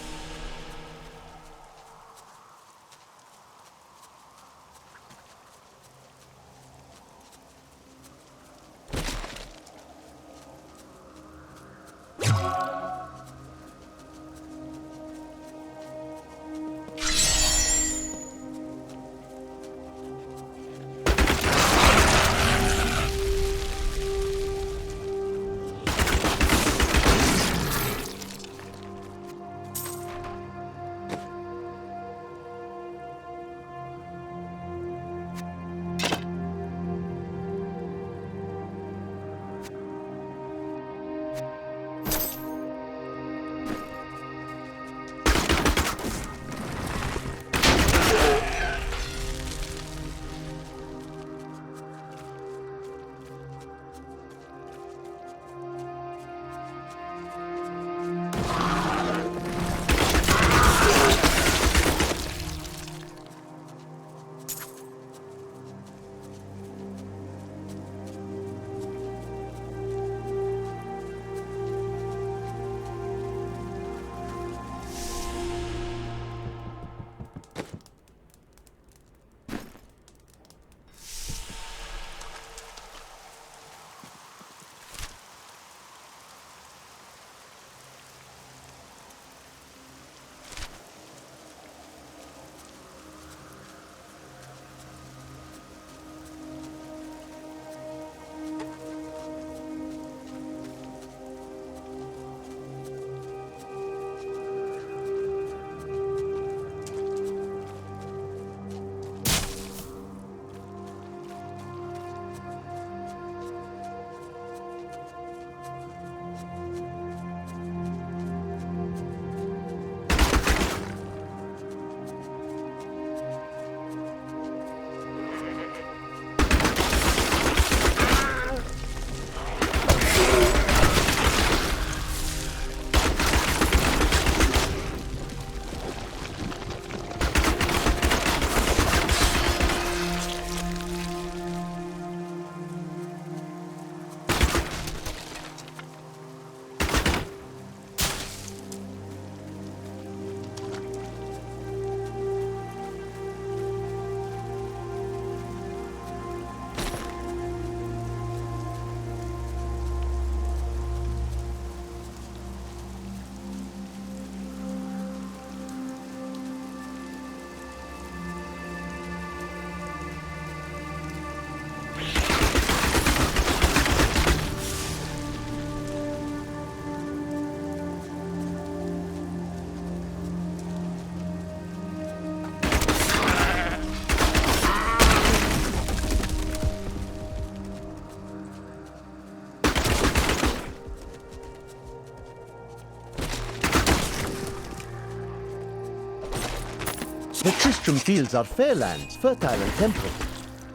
The Tristram fields are fair lands, fertile and temperate.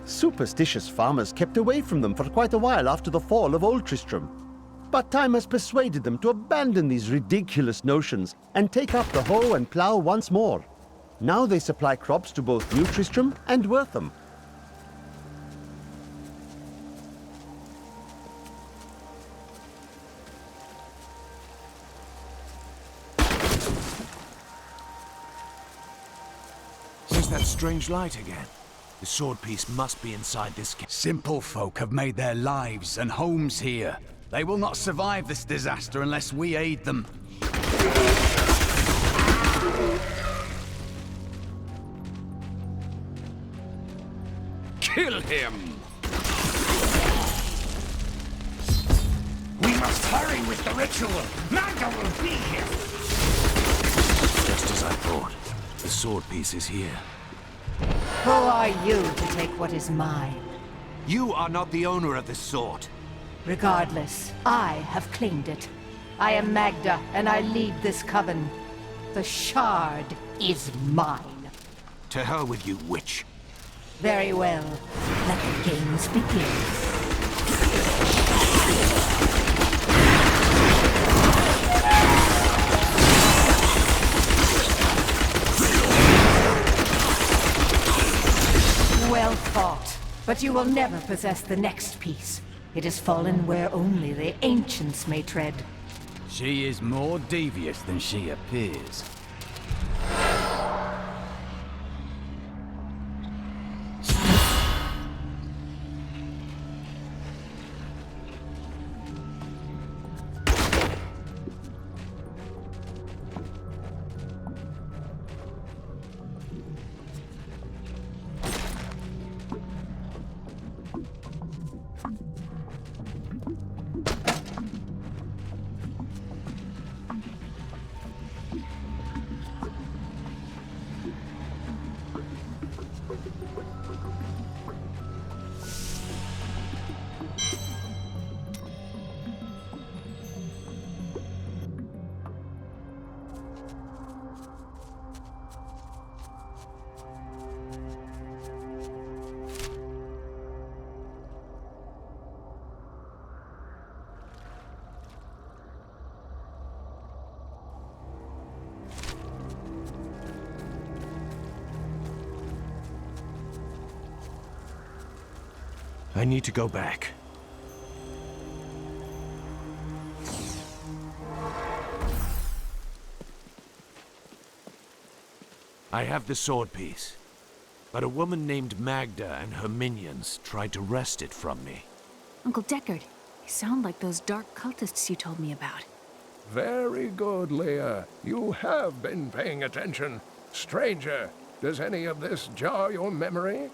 Superstitious farmers kept away from them for quite a while after the fall of Old Tristram. But time has persuaded them to abandon these ridiculous notions and take up the hoe and plough once more. Now they supply crops to both New Tristram and Wortham. That strange light again. The sword piece must be inside this cave. Simple folk have made their lives and homes here. They will not survive this disaster unless we aid them. Kill him! We must hurry with the ritual! Magda will be here! Just as I thought. The sword piece is here. Who are you to take what is mine? You are not the owner of this sword. Regardless, I have claimed it. I am Magda, and I lead this coven. The shard is mine. To hell with you, witch. Very well. Let the games begin. Well fought, but you will never possess the next piece. It has fallen where only the ancients may tread. She is more devious than she appears. I need to go back. I have the sword piece, but a woman named Magda and her minions tried to wrest it from me. Uncle Deckard, you sound like those dark cultists you told me about. Very good, Leah. You have been paying attention. Stranger, does any of this jar your memory?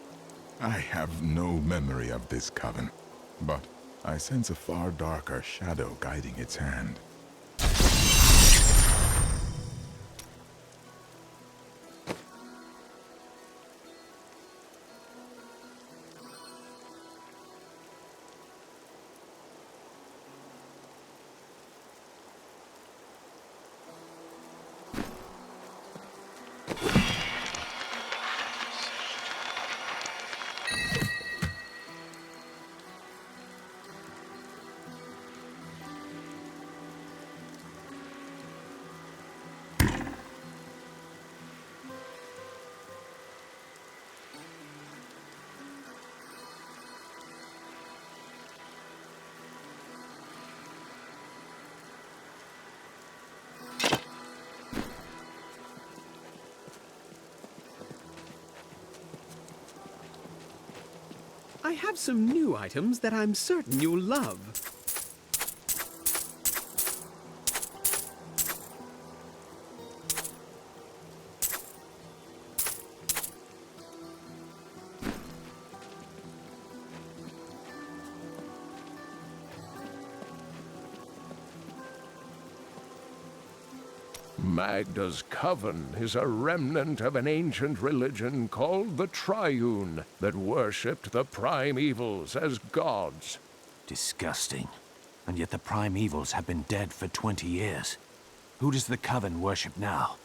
I have no memory of this coven, but I sense a far darker shadow guiding its hand. I have some new items that I'm certain you'll love. Magda's coven is a remnant of an ancient religion called the Triune that worshipped the primevals as gods. Disgusting. And yet the primevals have been dead for 20 years. Who does the coven worship now?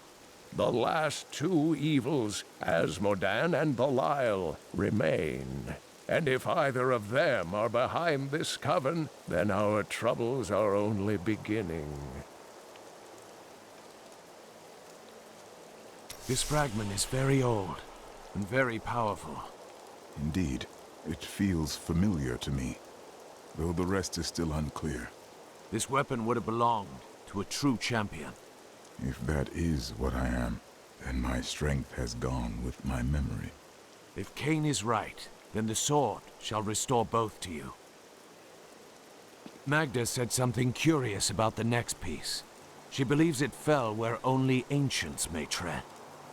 The last two evils, Asmodan and Belial, remain. And if either of them are behind this coven, then our troubles are only beginning. This fragment is very old and very powerful. Indeed, it feels familiar to me, though the rest is still unclear. This weapon would have belonged to a true champion. If that is what I am, then my strength has gone with my memory. If Cain is right, then the sword shall restore both to you. Magda said something curious about the next piece. She believes it fell where only ancients may tread.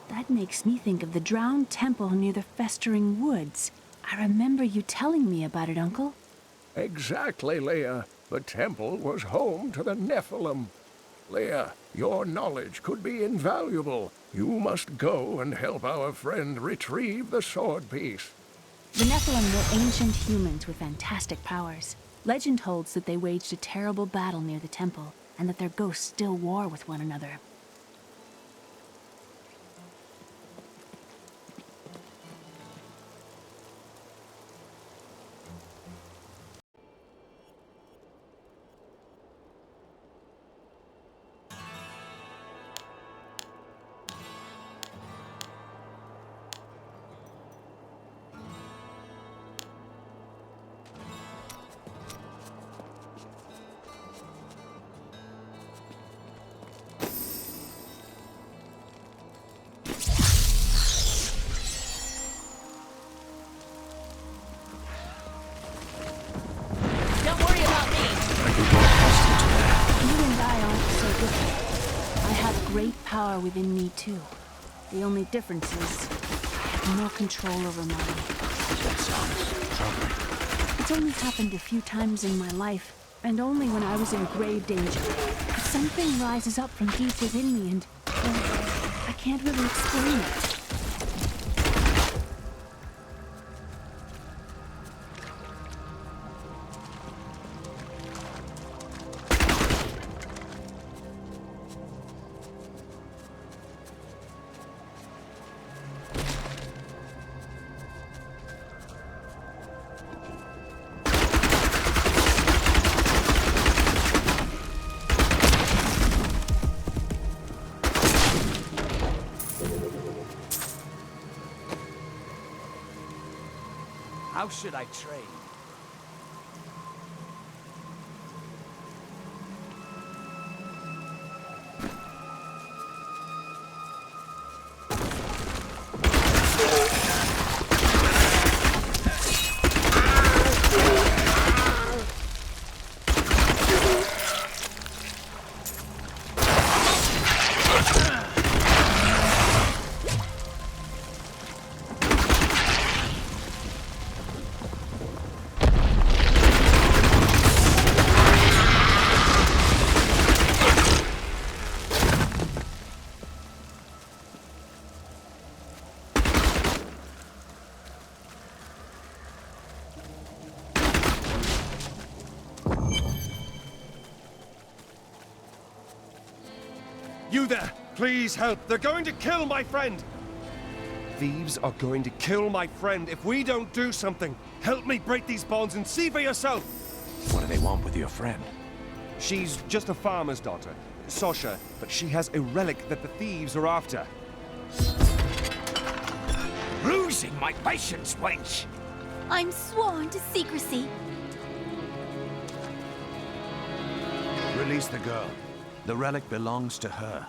That makes me think of the drowned temple near the festering woods. I remember you telling me about it, Uncle. Exactly, Leah. The temple was home to the Nephilim. Leah, your knowledge could be invaluable. You must go and help our friend retrieve the sword piece. The Nephilim were ancient humans with fantastic powers. Legend holds that they waged a terrible battle near the temple, and that their ghosts still war with one another. great power within me, too. The only difference is I have no control over mine. That sounds troubling. It's only happened a few times in my life, and only when I was in grave danger. But something rises up from deep within me, and well, I can't really explain it. How should I trade? You there! Please help! They're going to kill my friend! Thieves are going to kill my friend if we don't do something! Help me break these bonds and see for yourself! What do they want with your friend? She's just a farmer's daughter, Sasha, but she has a relic that the thieves are after. Losing my patience, wench! I'm sworn to secrecy. Release the girl. The relic belongs to her.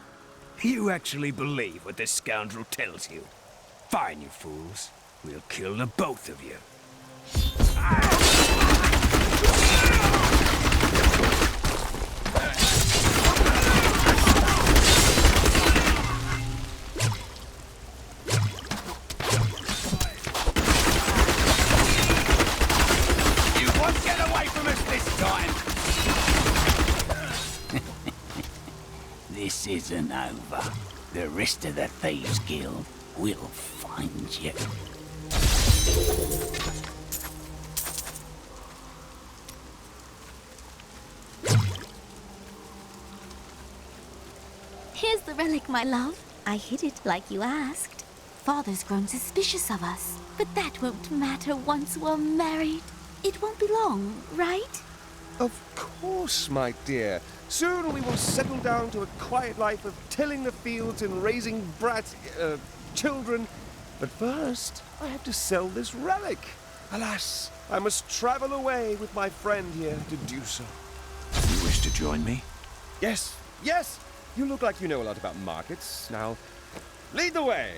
You actually believe what this scoundrel tells you? Fine, you fools. We'll kill the both of you. You won't get away from us this time! This isn't over. The rest of the Thieves Guild will find you. Here's the relic, my love. I hid it like you asked. Father's grown suspicious of us, but that won't matter once we're married. It won't be long, right? Of course, my dear. Soon we will settle down to a quiet life of tilling the fields and raising children. But first, I have to sell this relic. Alas, I must travel away with my friend here to do so. You wish to join me? Yes, yes! You look like you know a lot about markets. Now, lead the way!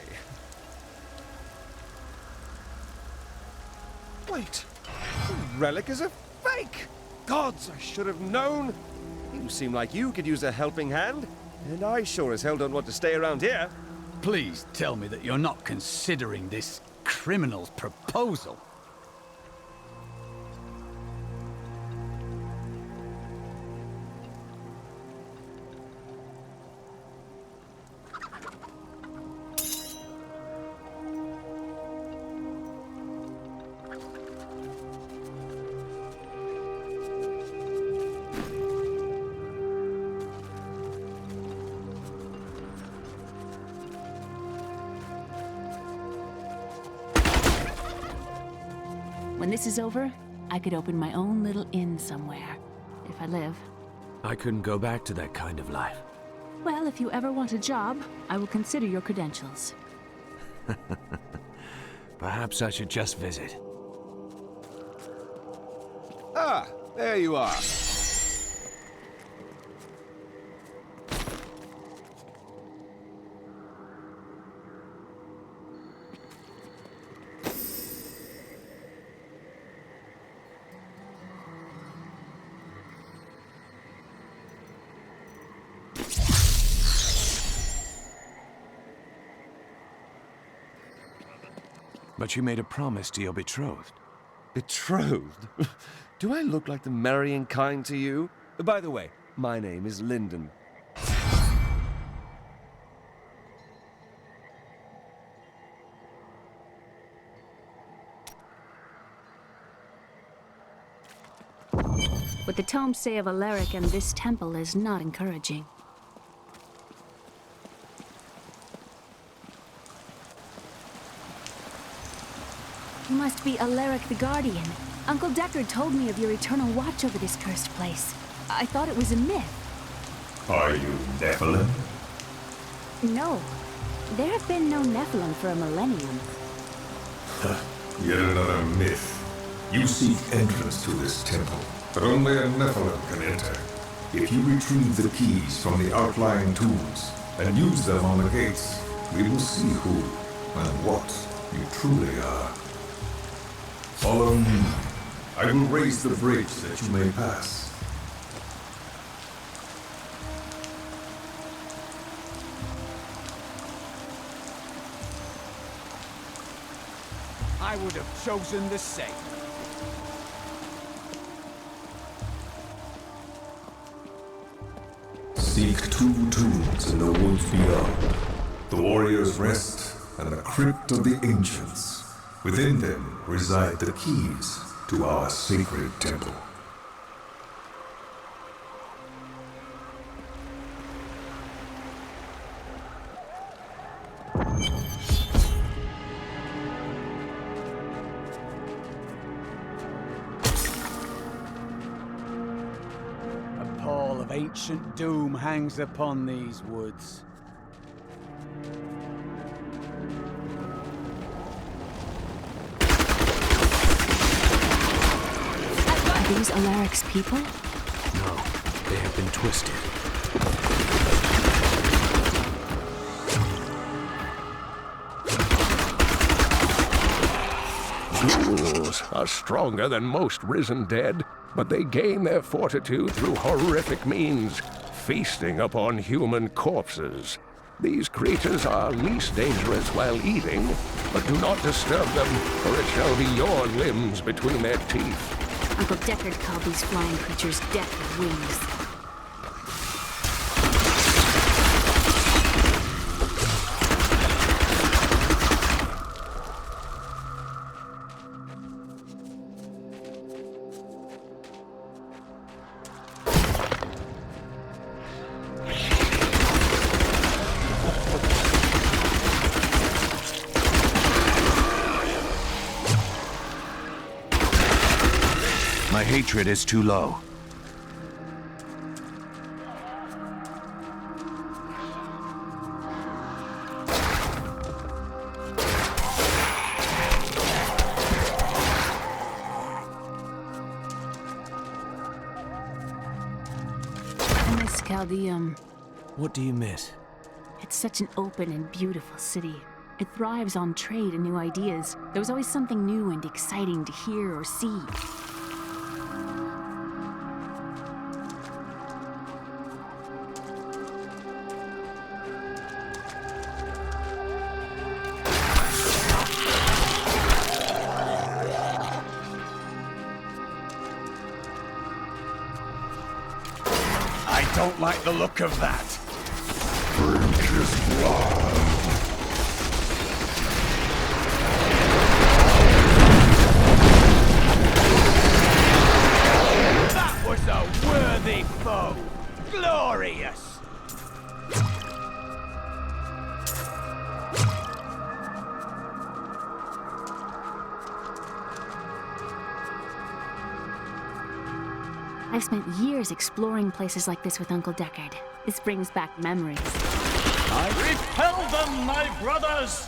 Wait, the relic is a fake! Gods, I should have known! You seem like you could use a helping hand, and I sure as hell don't want to stay around here. Please tell me that you're not considering this criminal's proposal. When this is over, I could open my own little inn somewhere, if I live. I couldn't go back to that kind of life. Well, if you ever want a job, I will consider your credentials. Perhaps I should just visit. Ah, there you are. But you made a promise to your betrothed. Betrothed? Do I look like the marrying kind to you? By the way, my name is Lyndon. What the tomes say of Alaric and this temple is not encouraging. You must be Alaric the Guardian. Uncle Deckard told me of your eternal watch over this cursed place. I thought it was a myth. Are you Nephilim? No. There have been no Nephilim for a millennium. Yet another myth. You seek entrance to this temple, but only a Nephilim can enter. If you retrieve the keys from the outlying tombs and use them on the gates, we will see who and what you truly are. Follow me. I will raise the bridge that you may pass. I would have chosen the same. Seek 2 tombs in the woods beyond. The warrior's rest and the crypt of the ancients. Within them reside the keys to our sacred temple. A pall of ancient doom hangs upon these woods. Are these Alaric's people? No, they have been twisted. Ghouls are stronger than most risen dead, but they gain their fortitude through horrific means, feasting upon human corpses. These creatures are least dangerous while eating, but do not disturb them, or it shall be your limbs between their teeth. Uncle Deckard called these flying creatures death with wings. My hatred is too low. I miss Chaldeum. What do you miss? It's such an open and beautiful city. It thrives on trade and new ideas. There was always something new and exciting to hear or see. I don't like the look of that. French's blood. That was a worthy foe. Glorious. I've spent years exploring places like this with Uncle Deckard. This brings back memories. I repel them, my brothers!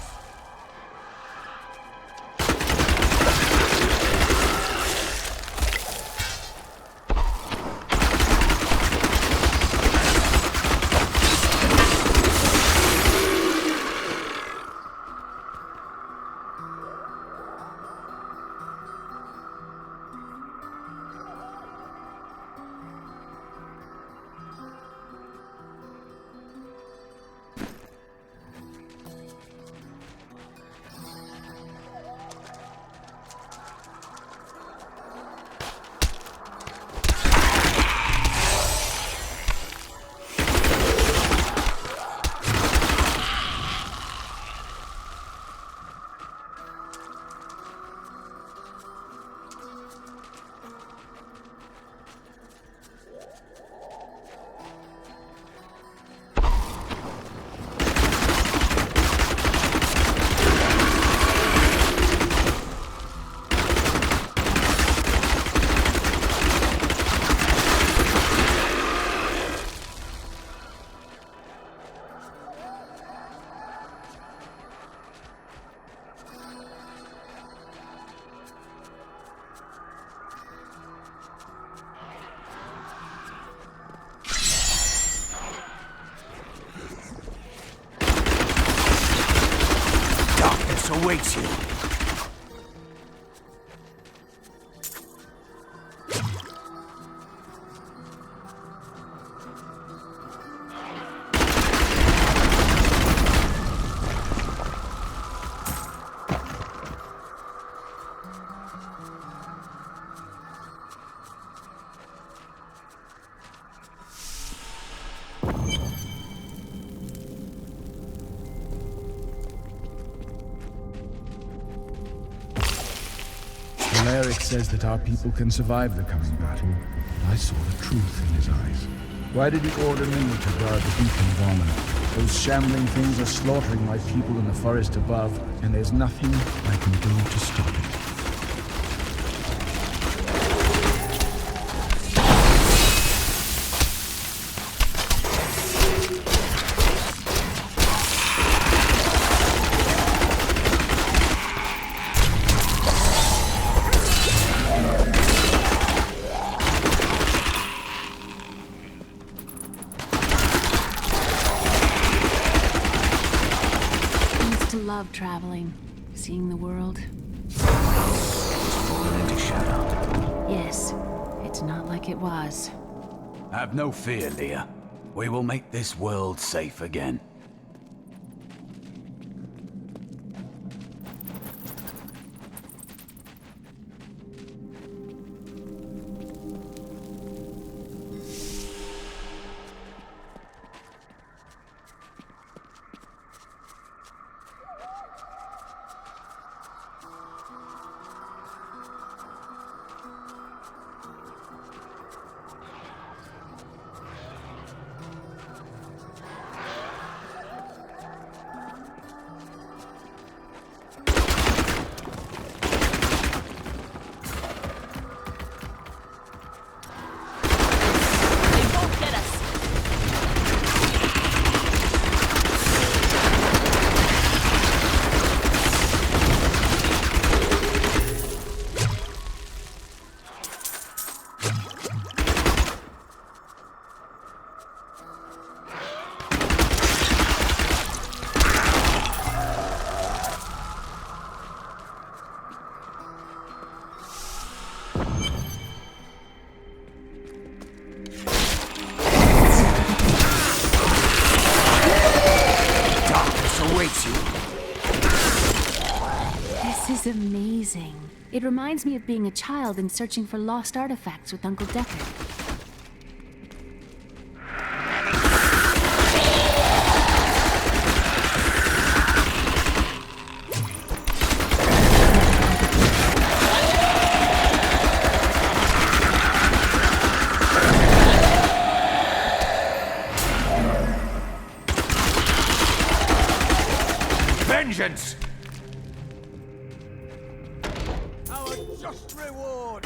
awaits you. Alaric says that our people can survive the coming battle. I saw the truth in his eyes. Why did he order me to guard the beacon of Omni? Those shambling things are slaughtering my people in the forest above, and there's nothing I can do to stop it. Love traveling, seeing the world. Fallen into shadow. Yes, it's not like it was. Have no fear, Leah. We will make this world safe again. This is amazing. It reminds me of being a child and searching for lost artifacts with Uncle Decker. Vengeance! Our just reward!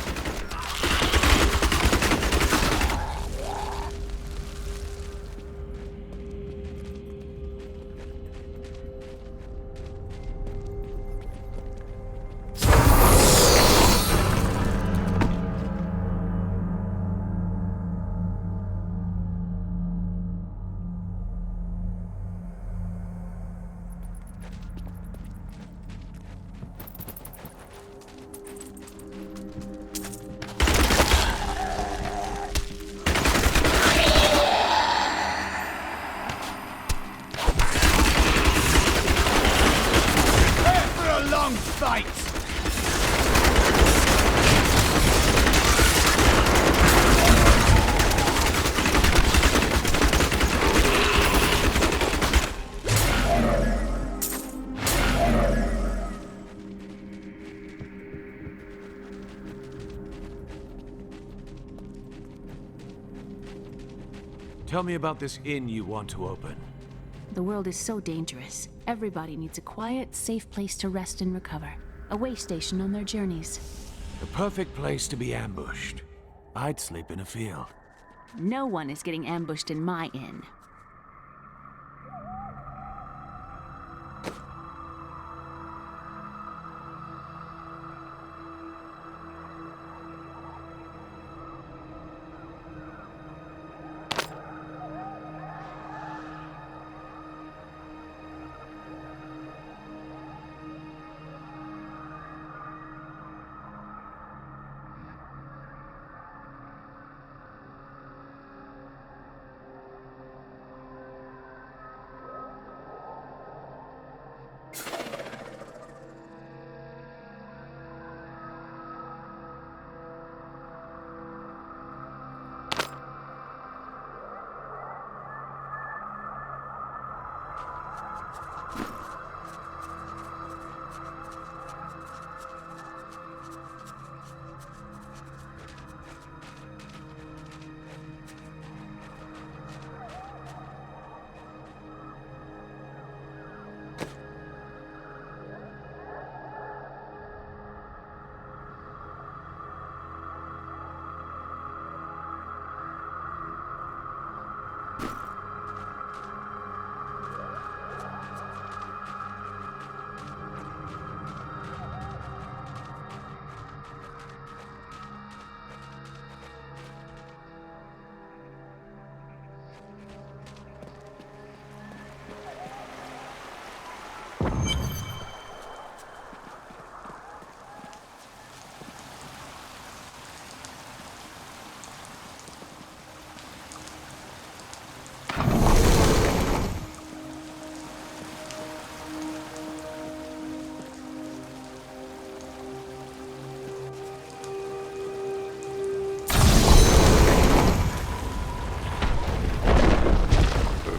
Fight! Tell me about this inn you want to open. The world is so dangerous. Everybody needs a quiet, safe place to rest and recover. A way station on their journeys. The perfect place to be ambushed. I'd sleep in a field. No one is getting ambushed in my inn.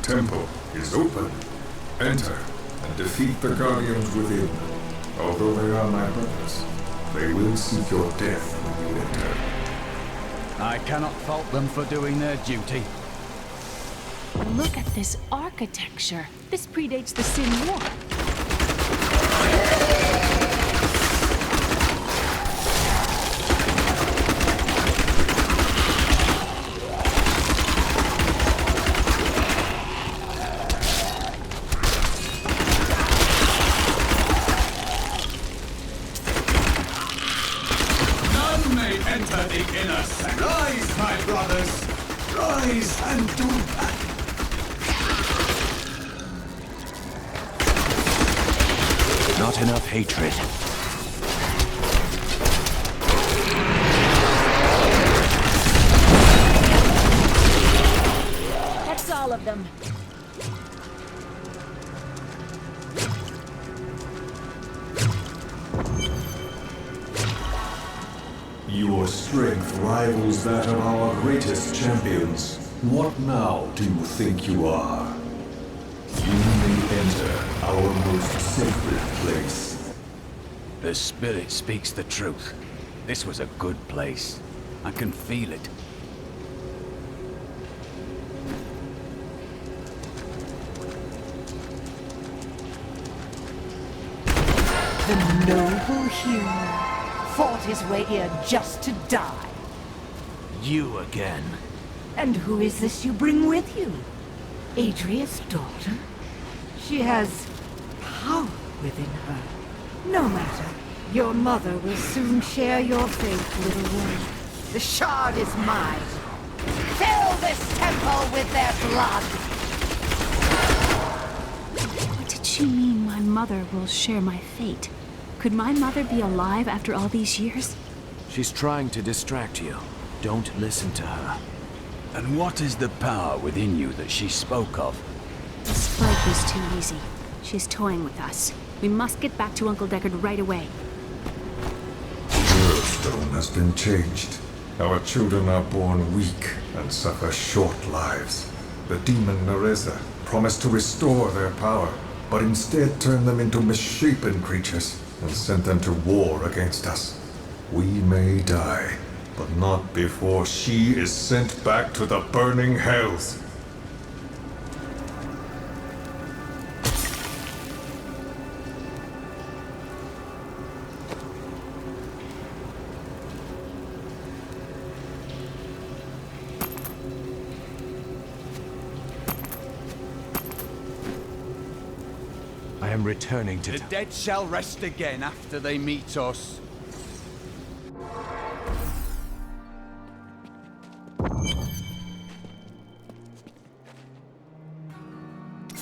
The temple is open. Enter and defeat the guardians within. Although they are my brothers, they will seek your death when you enter. I cannot fault them for doing their duty. Look at this architecture. This predates the Sin War. None may enter the inner sanctum. Rise, my brothers! Rise and do battle! Not enough hatred. That's all of them. Your strength rivals that of our greatest champions. What now do you think you are? You may enter our most sacred place. The spirit speaks the truth. This was a good place. I can feel it. The noble hero fought his way here just to die. You again. And who is this you bring with you? Adria's daughter? She has power within her. No matter. Your mother will soon share your fate, little one. The shard is mine. Fill this temple with their blood! What did she mean, my mother will share my fate? Could my mother be alive after all these years? She's trying to distract you. Don't listen to her. And what is the power within you that she spoke of? This fight was too easy. She's toying with us. We must get back to Uncle Deckard right away. Worldstone has been changed. Our children are born weak and suffer short lives. The demon Nereza promised to restore their power, but instead turned them into misshapen creatures and sent them to war against us. We may die, but not before she is sent back to the burning hells. I am returning to... The dead shall rest again after they meet us.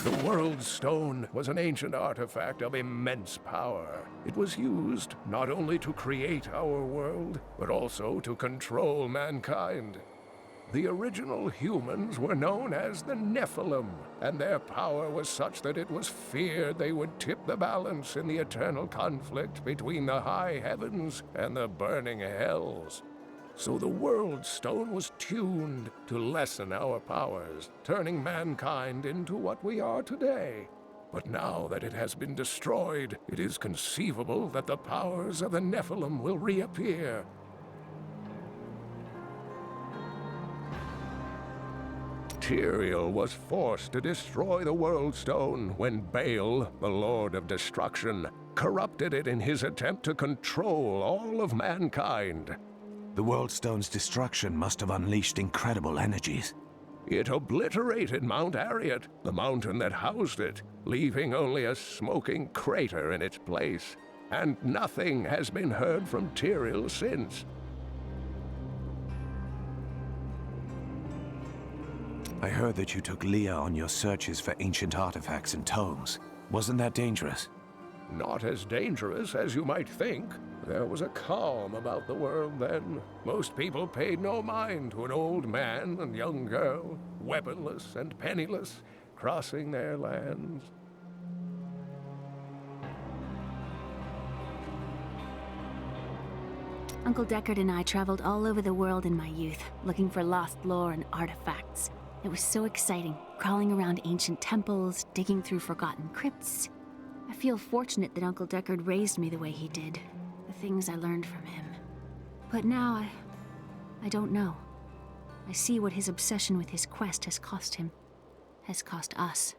The World Stone was an ancient artifact of immense power. It was used not only to create our world, but also to control mankind. The original humans were known as the Nephilim, and their power was such that it was feared they would tip the balance in the eternal conflict between the high heavens and the burning hells. So the World Stone was tuned to lessen our powers, turning mankind into what we are today. But now that it has been destroyed, it is conceivable that the powers of the Nephilim will reappear. Tyrael was forced to destroy the World Stone when Baal, the Lord of Destruction, corrupted it in his attempt to control all of mankind. The World Stone's destruction must have unleashed incredible energies. It obliterated Mount Arreat, the mountain that housed it, leaving only a smoking crater in its place. And nothing has been heard from Tyrael since. I heard that you took Leah on your searches for ancient artifacts and tomes. Wasn't that dangerous? Not as dangerous as you might think. There was a calm about the world then. Most people paid no mind to an old man and young girl, weaponless and penniless, crossing their lands. Uncle Deckard and I traveled all over the world in my youth, looking for lost lore and artifacts. It was so exciting, crawling around ancient temples, digging through forgotten crypts. I feel fortunate that Uncle Deckard raised me the way he did, the things I learned from him. But now, I don't know. I see what his obsession with his quest has cost him, has cost us.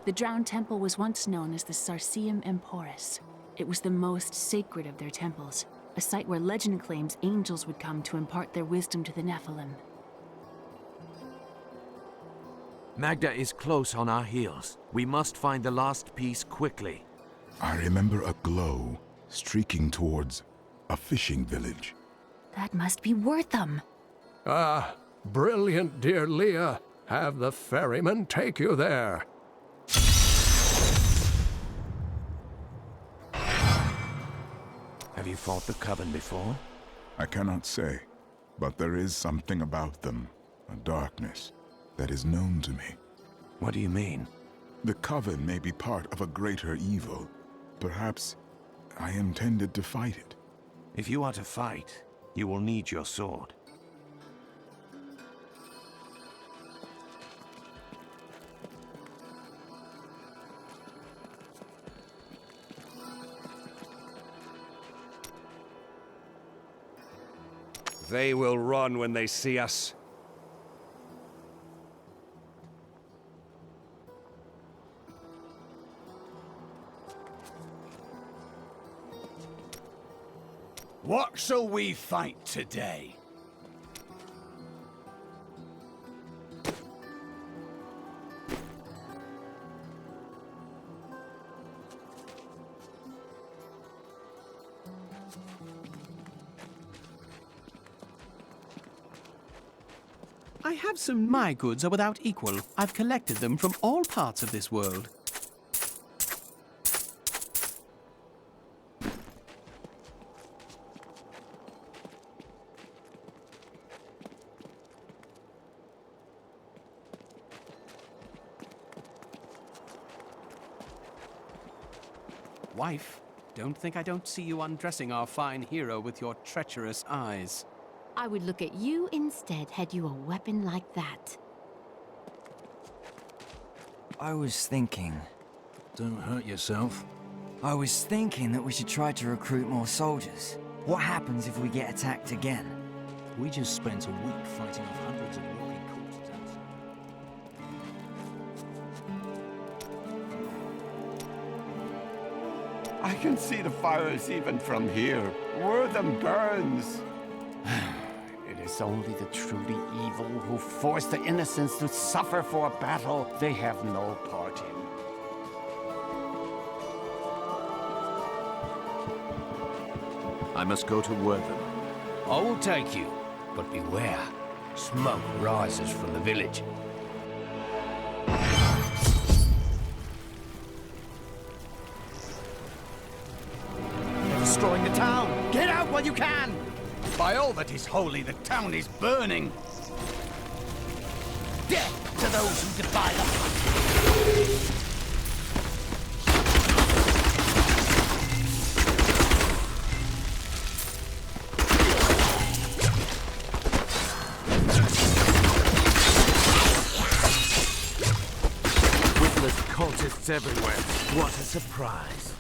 The Drowned Temple was once known as the Sarsium Emporis. It was the most sacred of their temples, a site where legend claims angels would come to impart their wisdom to the Nephilim. Magda is close on our heels. We must find the lost piece quickly. I remember a glow streaking towards a fishing village. That must be Wortham. Ah, brilliant, dear Leah. Have the ferryman take you there. Have you fought the Coven before? I cannot say, but there is something about them, a darkness, that is known to me. What do you mean? The Coven may be part of a greater evil. Perhaps I intended to fight it. If you are to fight, you will need your sword. They will run when they see us. What shall we fight today? I have some. My goods are without equal. I've collected them from all parts of this world. Wife, don't think I don't see you undressing our fine hero with your treacherous eyes. I would look at you instead had you a weapon like that. I was thinking... Don't hurt yourself. I was thinking that we should try to recruit more soldiers. What happens if we get attacked again? We just spent a week fighting off hundreds of walking corpses outside. I can see the fires even from here. Wortham burns. It is only the truly evil who force the innocents to suffer for a battle they have no part in. I must go to Wortham. I will take you, but beware. Smoke rises from the village. They're destroying the town! Get out while you can! By all that is holy, the town is burning! Death to those who defy the hunt! Cultists everywhere. What a surprise.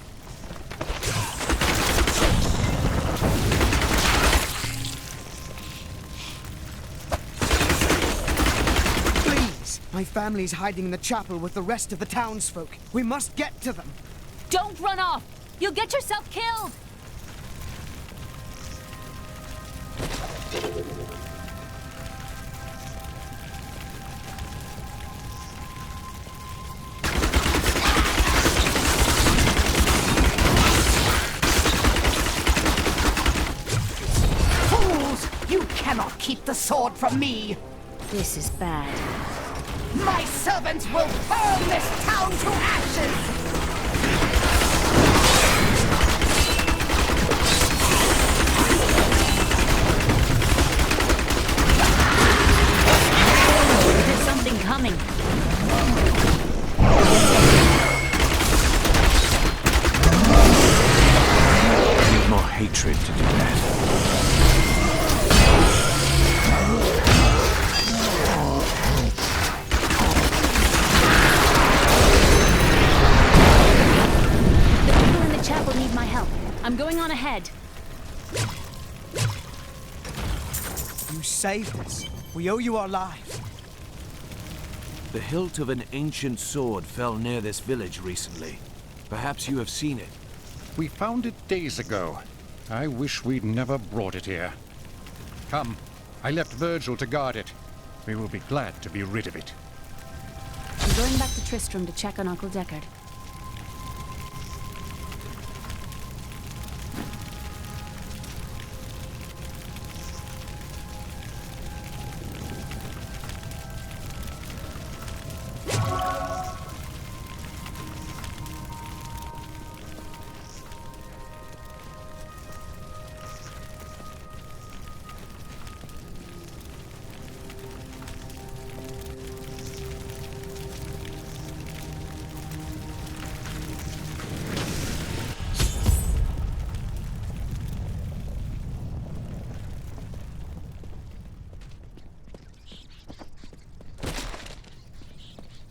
Please! My family's hiding in the chapel with the rest of the townsfolk. We must get to them. Don't run off! You'll get yourself killed! Keep the sword from me! This is bad. My servants will burn this town to ashes! There's something coming. I need more hatred to do that. The people in the chapel need my help. I'm going on ahead. You saved us. We owe you our lives. The hilt of an ancient sword fell near this village recently. Perhaps you have seen it. We found it days ago. I wish we'd never brought it here. Come, I left Virgil to guard it. We will be glad to be rid of it. I'm going back to Tristram to check on Uncle Deckard.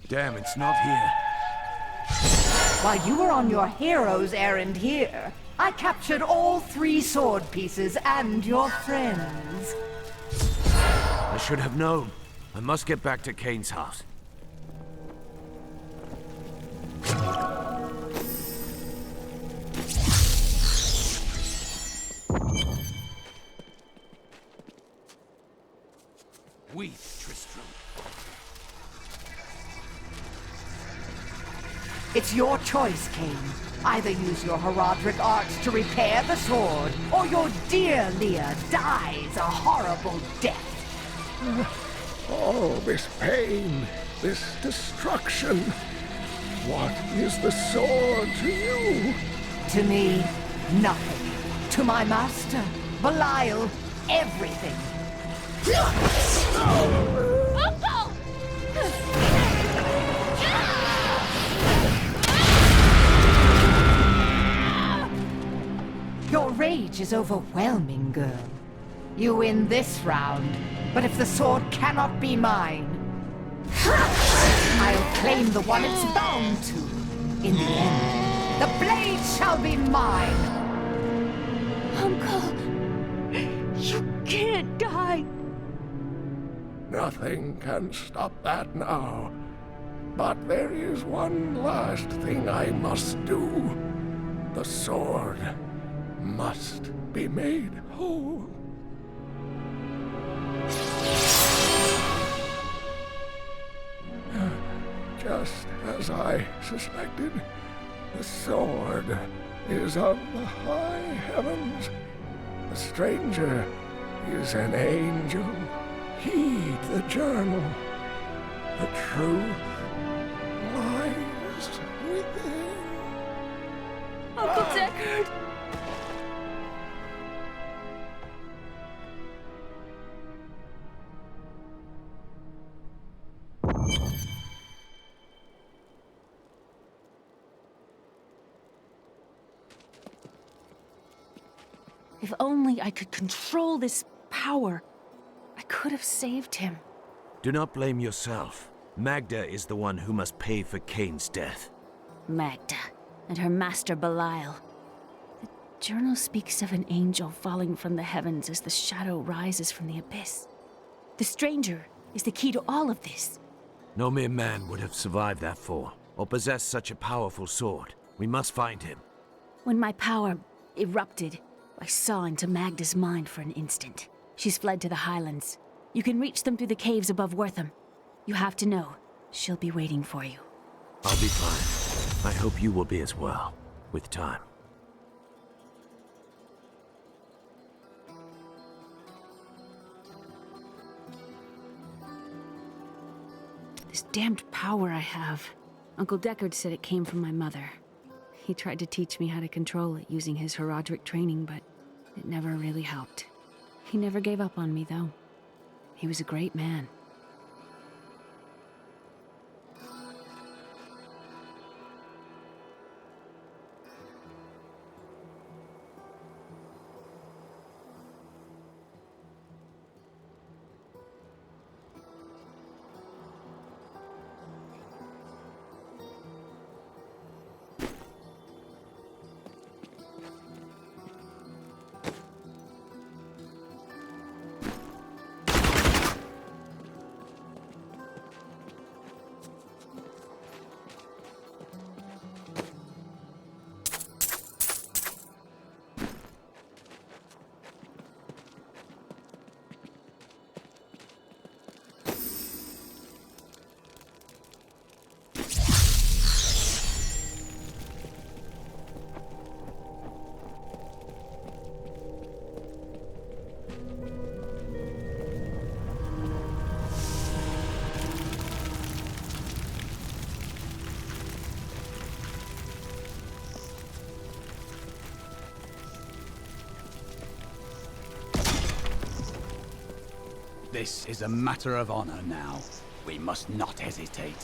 Damn, it's not here. While you were on your hero's errand here, I captured all 3 sword pieces and your friends. I should have known. I must get back to Kane's house. Weep, Tristram. It's your choice, Kane. Either use your heraldric arts to repair the sword, or your dear Leah dies a horrible death. Oh, this pain, this destruction. What is the sword to you? To me, nothing. To my master, Belial, everything. Uncle! Your rage is overwhelming, girl. You win this round, but if the sword cannot be mine, I'll claim the one it's bound to. In the end, the blade shall be mine. Uncle, you can't die. Nothing can stop that now. But there is one last thing I must do. The sword must be made whole. Just as I suspected, the sword is of the high heavens. The stranger is an angel. Heed the journal. The truth lies within. Uncle Deckard! If only I could control this power, I could have saved him. Do not blame yourself. Magda is the one who must pay for Kane's death. Magda and her master Belial. The journal speaks of an angel falling from the heavens as the shadow rises from the abyss. The stranger is the key to all of this. No mere man would have survived that fall, or possessed such a powerful sword. We must find him. When my power erupted, I saw into Magda's mind for an instant. She's fled to the highlands. You can reach them through the caves above Wortham. You have to know, she'll be waiting for you. I'll be fine. I hope you will be as well, with time. This damned power I have. Uncle Deckard said it came from my mother. He tried to teach me how to control it using his Herodric training, but it never really helped. He never gave up on me, though. He was a great man. This is a matter of honor now. We must not hesitate.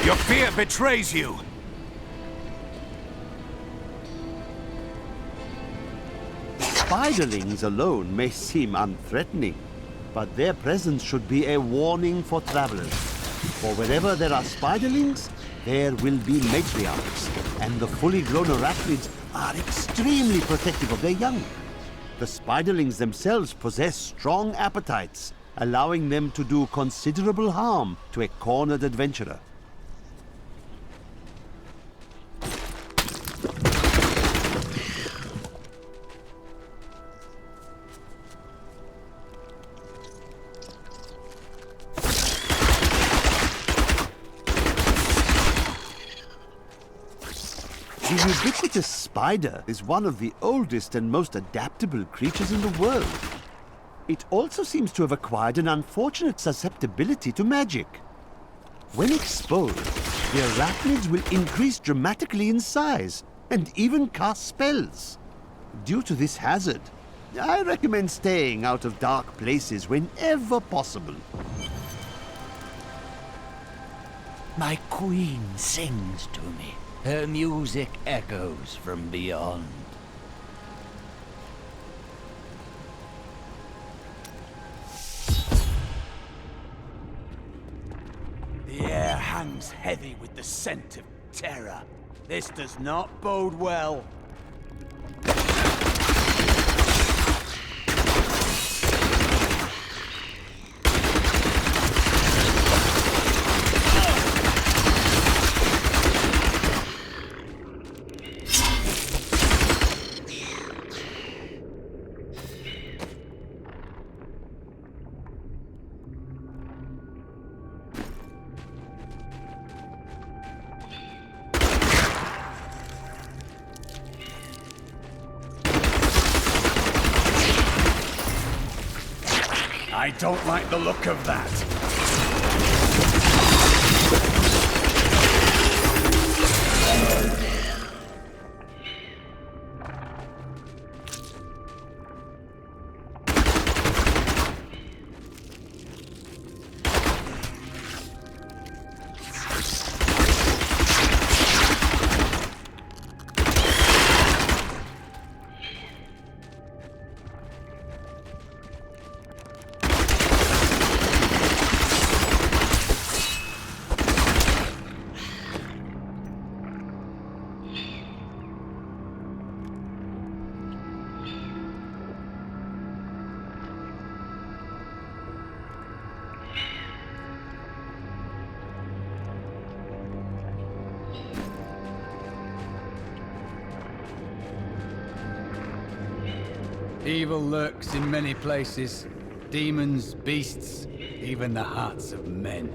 Your fear betrays you! Spiderlings alone may seem unthreatening, but their presence should be a warning for travelers. For wherever there are spiderlings, there will be matriarchs, and the fully grown arachnids are extremely protective of their young. The spiderlings themselves possess strong appetites, allowing them to do considerable harm to a cornered adventurer. The ubiquitous spider is one of the oldest and most adaptable creatures in the world. It also seems to have acquired an unfortunate susceptibility to magic. When exposed, the arachnids will increase dramatically in size and even cast spells. Due to this hazard, I recommend staying out of dark places whenever possible. My queen sings to me. Her music echoes from beyond. The air hangs heavy with the scent of terror. This does not bode well. I don't like the look of that. Evil lurks in many places. Demons, beasts, even the hearts of men.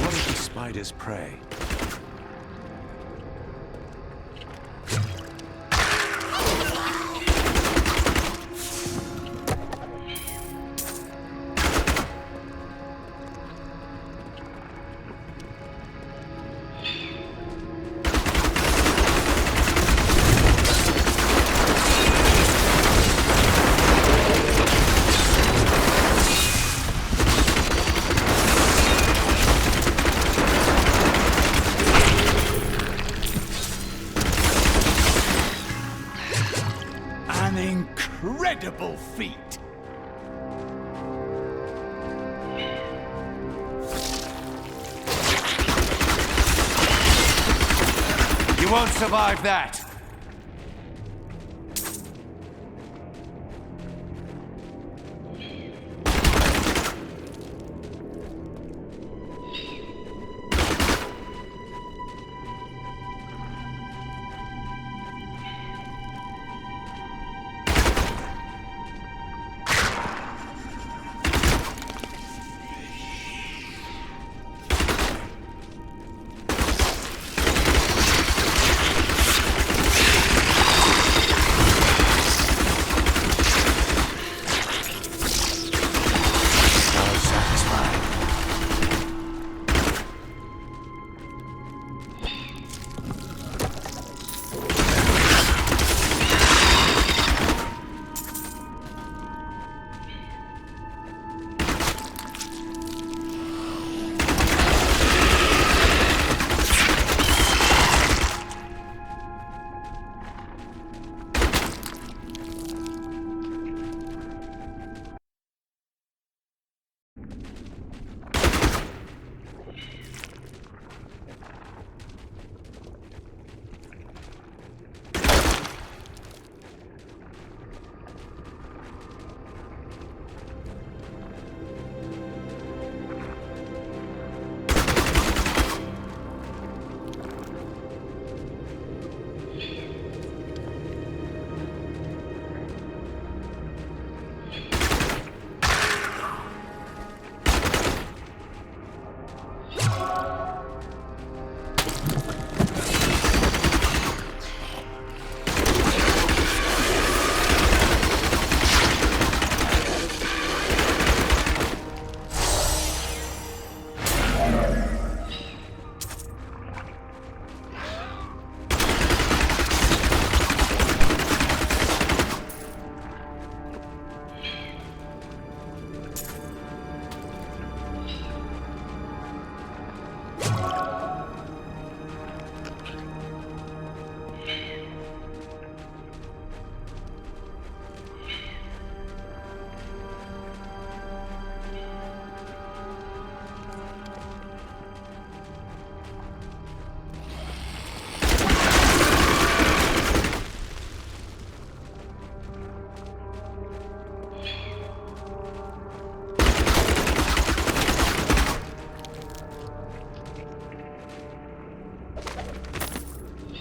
What if the spider's prey? An incredible feat! You won't survive that!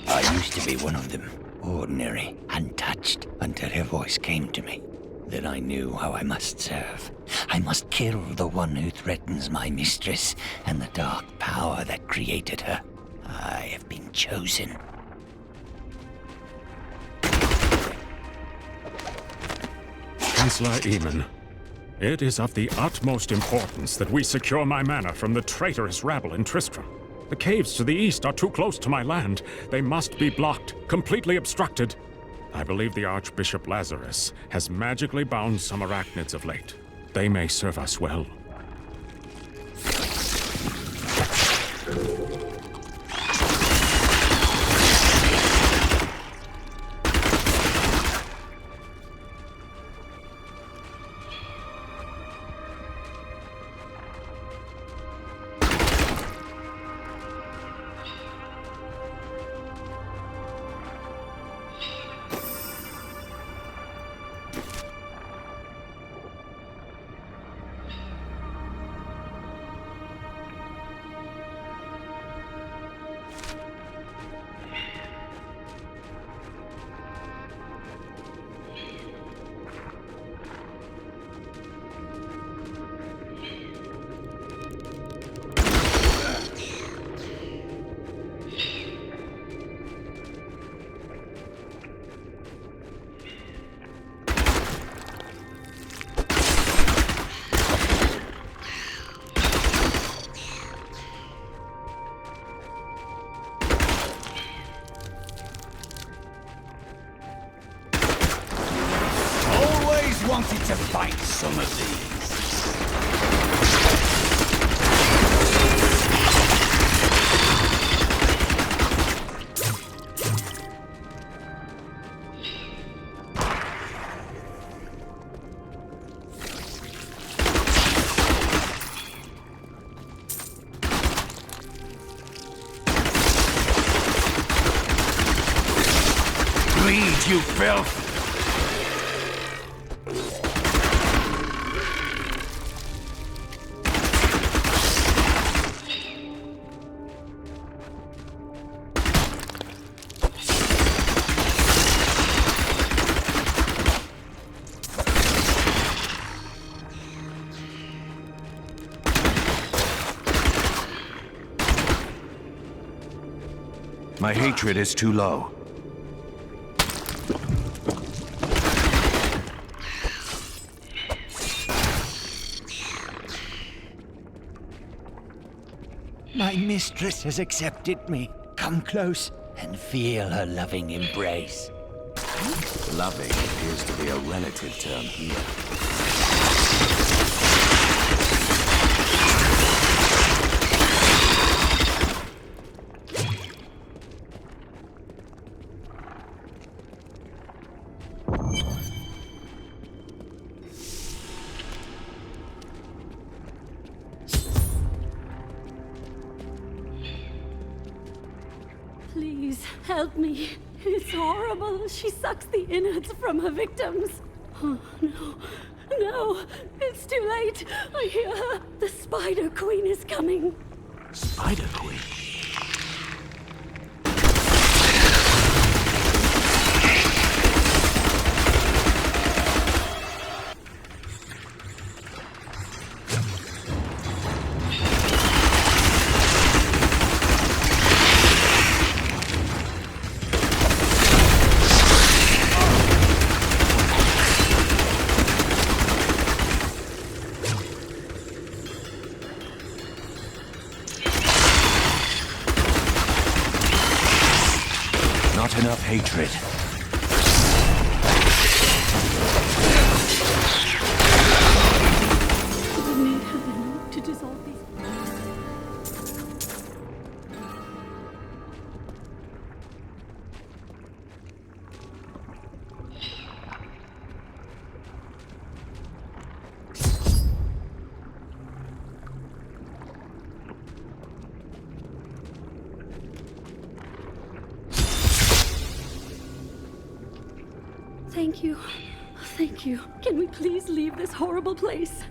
I used to be one of them, ordinary, untouched, until her voice came to me. Then I knew how I must serve. I must kill the one who threatens my mistress and the dark power that created her. I have been chosen. Chancellor Eamon, it is of the utmost importance that we secure my manor from the traitorous rabble in Tristram. The caves to the east are too close to my land. They must be blocked, completely obstructed. I believe the Archbishop Lazarus has magically bound some arachnids of late. They may serve us well. wanted to fight some of these. Bleed, you filth! My hatred is too low. My mistress has accepted me. Come close and feel her loving embrace. Loving appears to be a relative term here. Please, help me. It's horrible. She sucks the innards from her victims. Oh, no. No! It's too late! I hear her! The Spider Queen is coming! Spider Queen? Not enough hatred. I need heaven to dissolve these. Thank you. Thank you. Can we please leave this horrible place?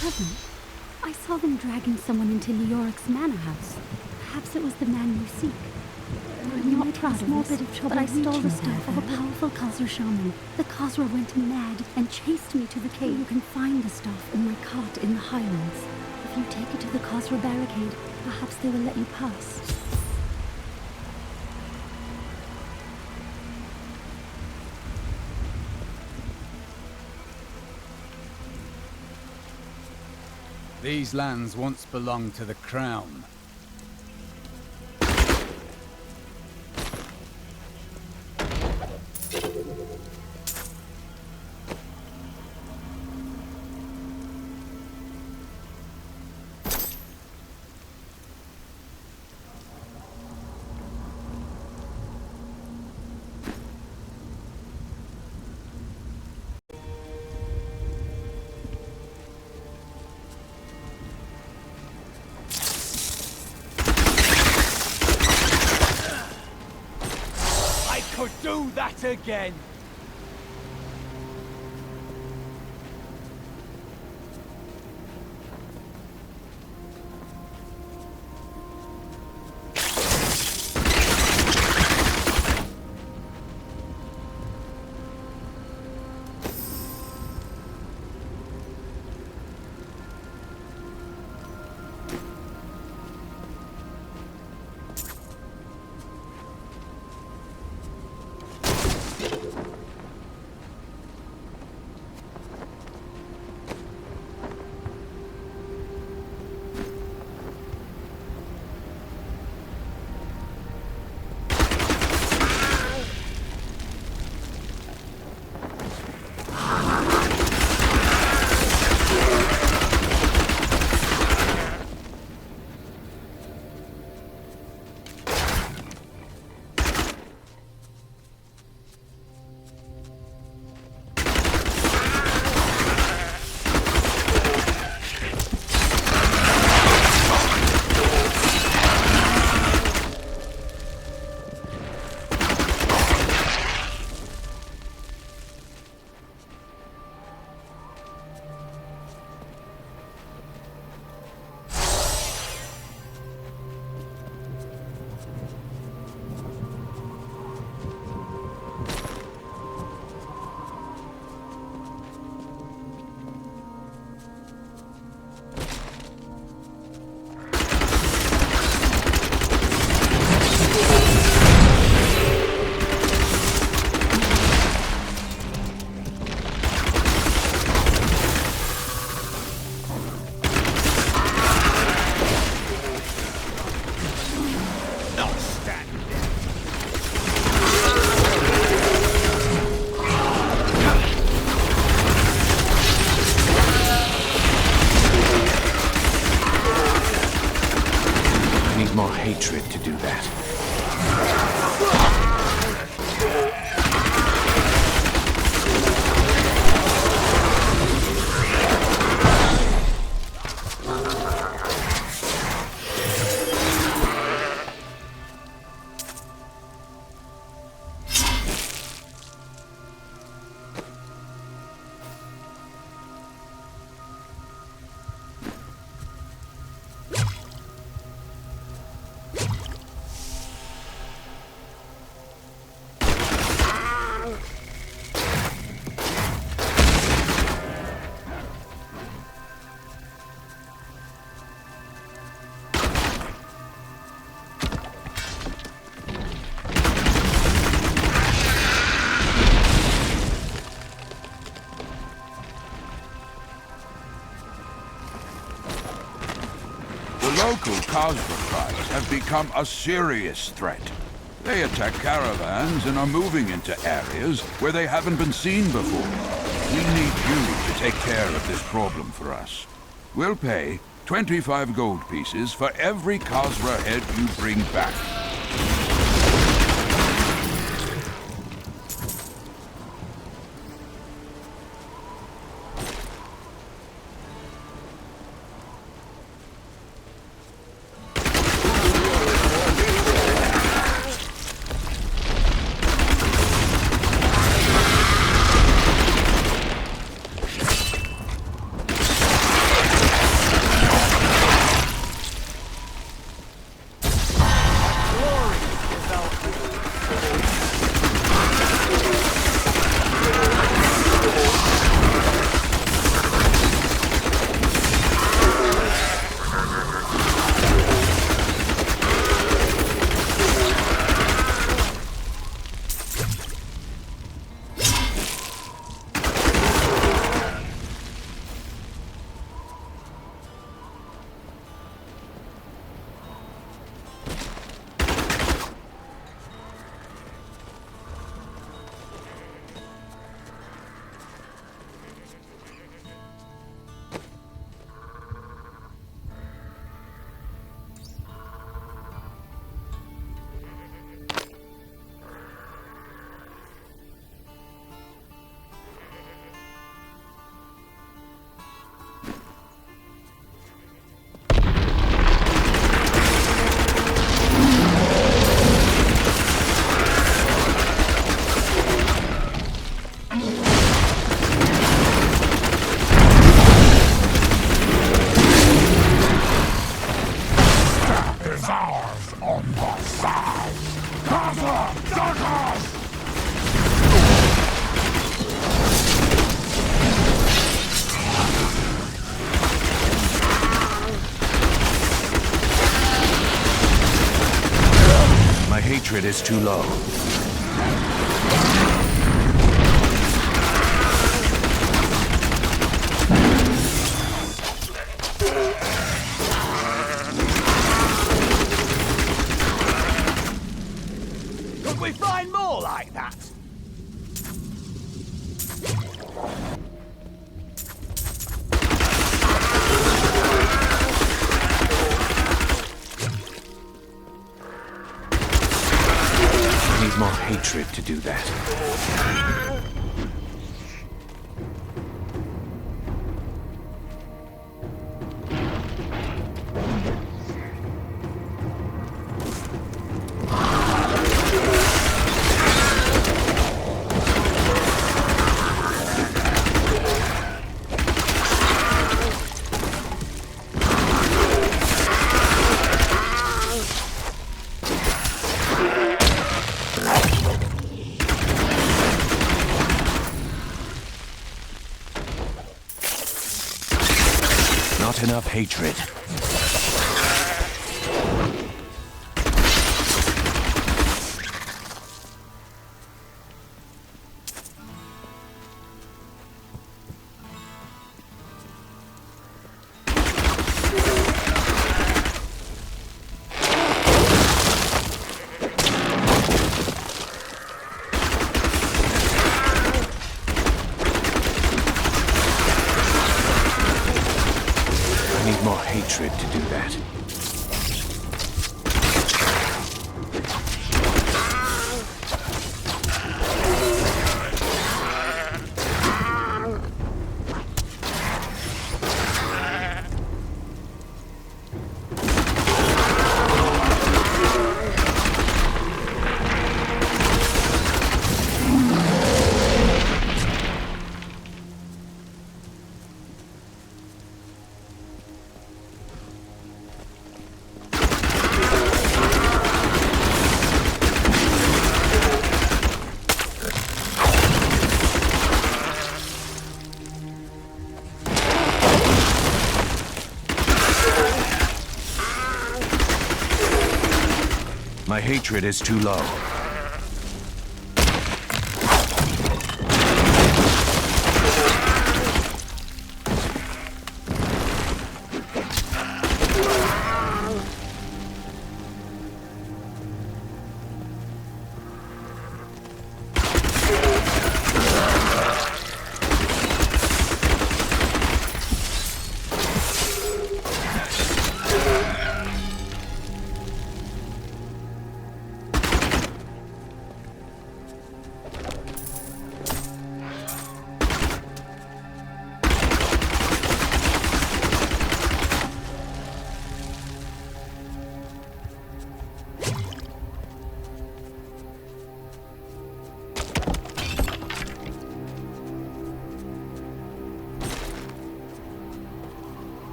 Cousin, I saw them dragging someone into Leoric's manor house. Perhaps it was the man you seek. I'm not proud of this, but I stole the staff of a powerful Khazra shaman. The Khazra went mad and chased me to the cave. You can find the stuff in my cart in the highlands. If you take it to the Khazra barricade, perhaps they will let you pass. These lands once belonged to the crown. Do that again! local Khazra tribes have become a serious threat. They attack caravans and are moving into areas where they haven't been seen before. We need you to take care of this problem for us. We'll pay 25 gold pieces for every Khazra head you bring back. Hatred is too low. Could we find more like that? More hatred to do that. Not enough hatred. More hatred to do that. My hatred is too low.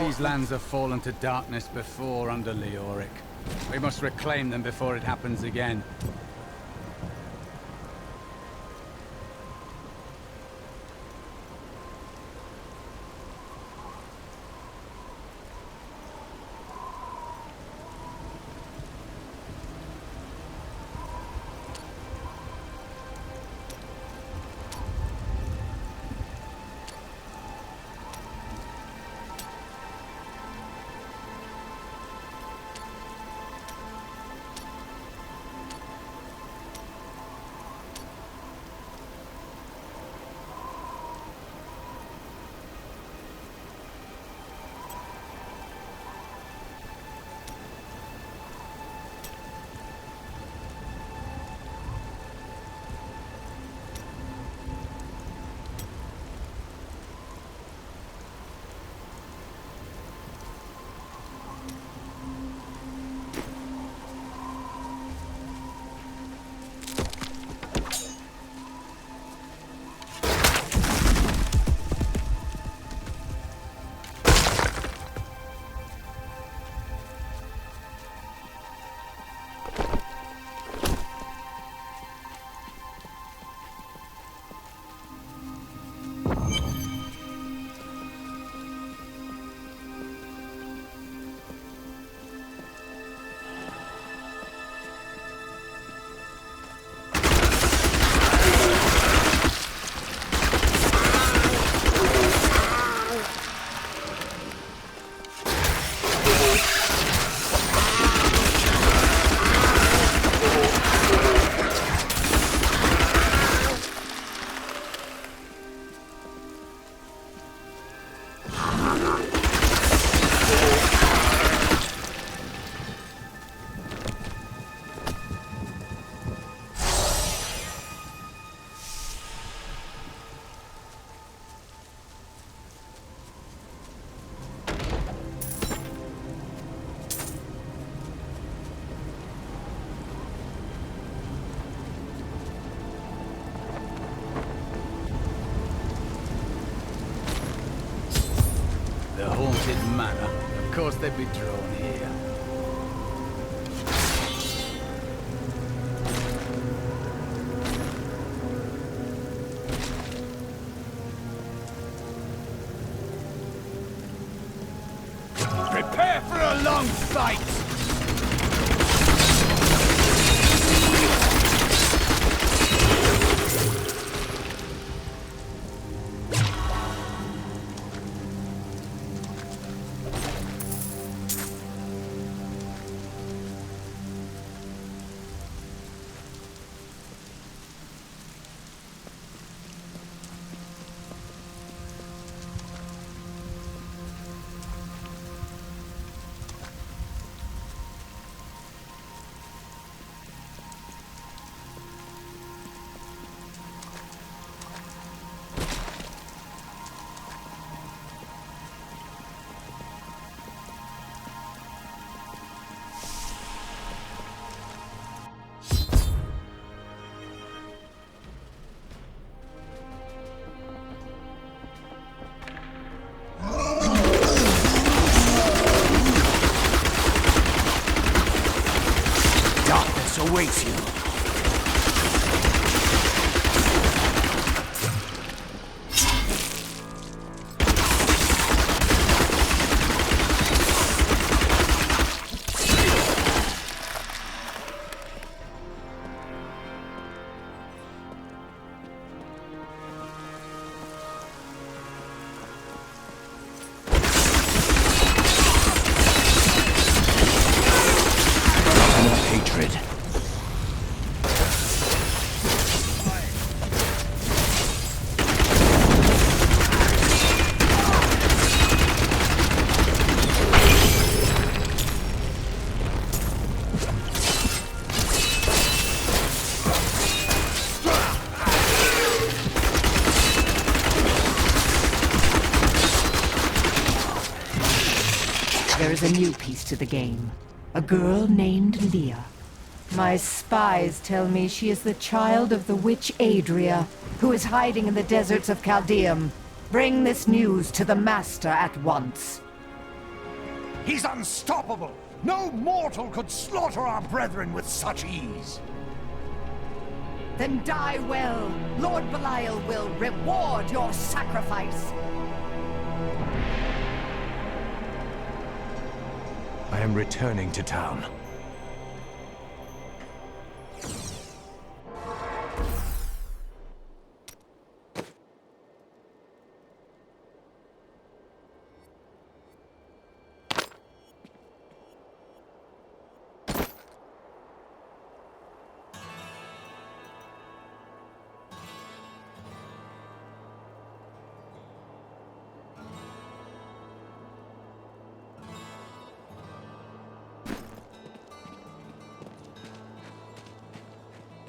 These lands have fallen to darkness before under Leoric. We must reclaim them before it happens again. Haunted manor. Of course they'd be drawn here. Prepare for a long fight! Awaits you. Hatred. There is a new piece to the game. A girl named Leah. My spies tell me she is the child of the witch Adria, who is hiding in the deserts of Chaldeum. Bring this news to the Master at once. He's unstoppable! No mortal could slaughter our brethren with such ease! Then die well. Lord Belial will reward your sacrifice. I am returning to town.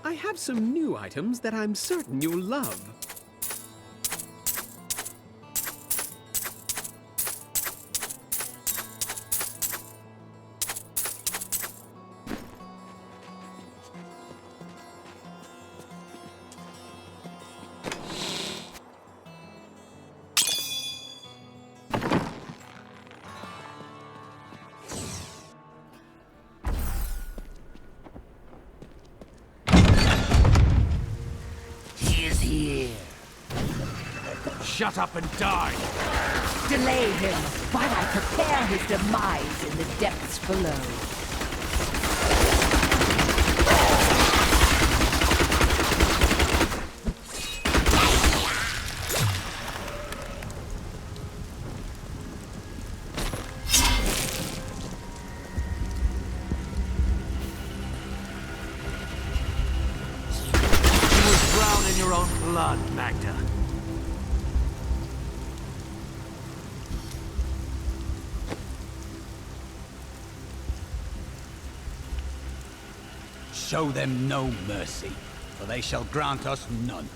I have some new items that I'm certain you'll love. Shut up and die! Delay him while I prepare his demise in the depths below. You will drown in your own blood, Magda. Show them no mercy, for they shall grant us none.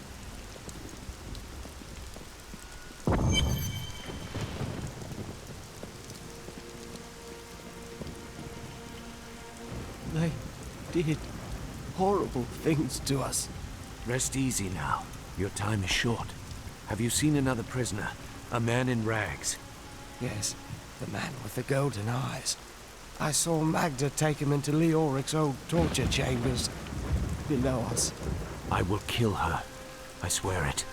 They did horrible things to us. Rest easy now. Your time is short. Have you seen another prisoner? A man in rags? Yes, the man with the golden eyes. I saw Magda take him into Leoric's old torture chambers below us. I will kill her. I swear it.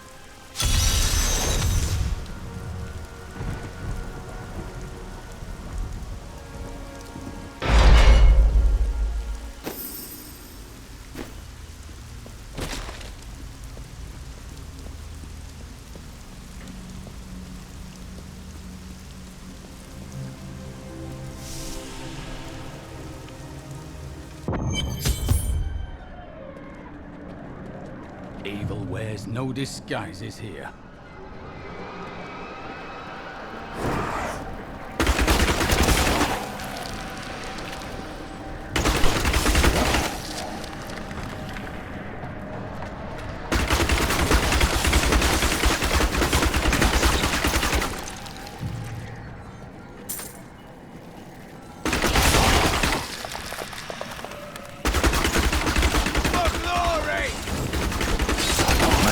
Evil wears no disguises here.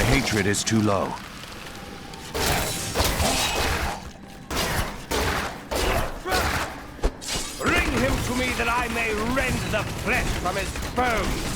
Hatred is too low. Bring him to me that I may rend the flesh from his bones!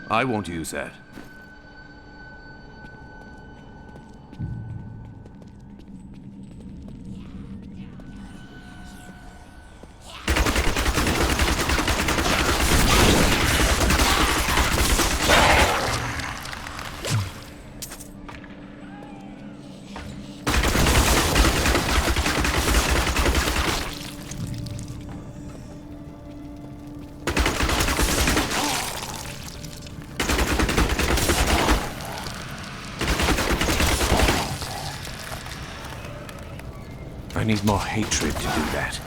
I won't use that. I need more hatred to do that.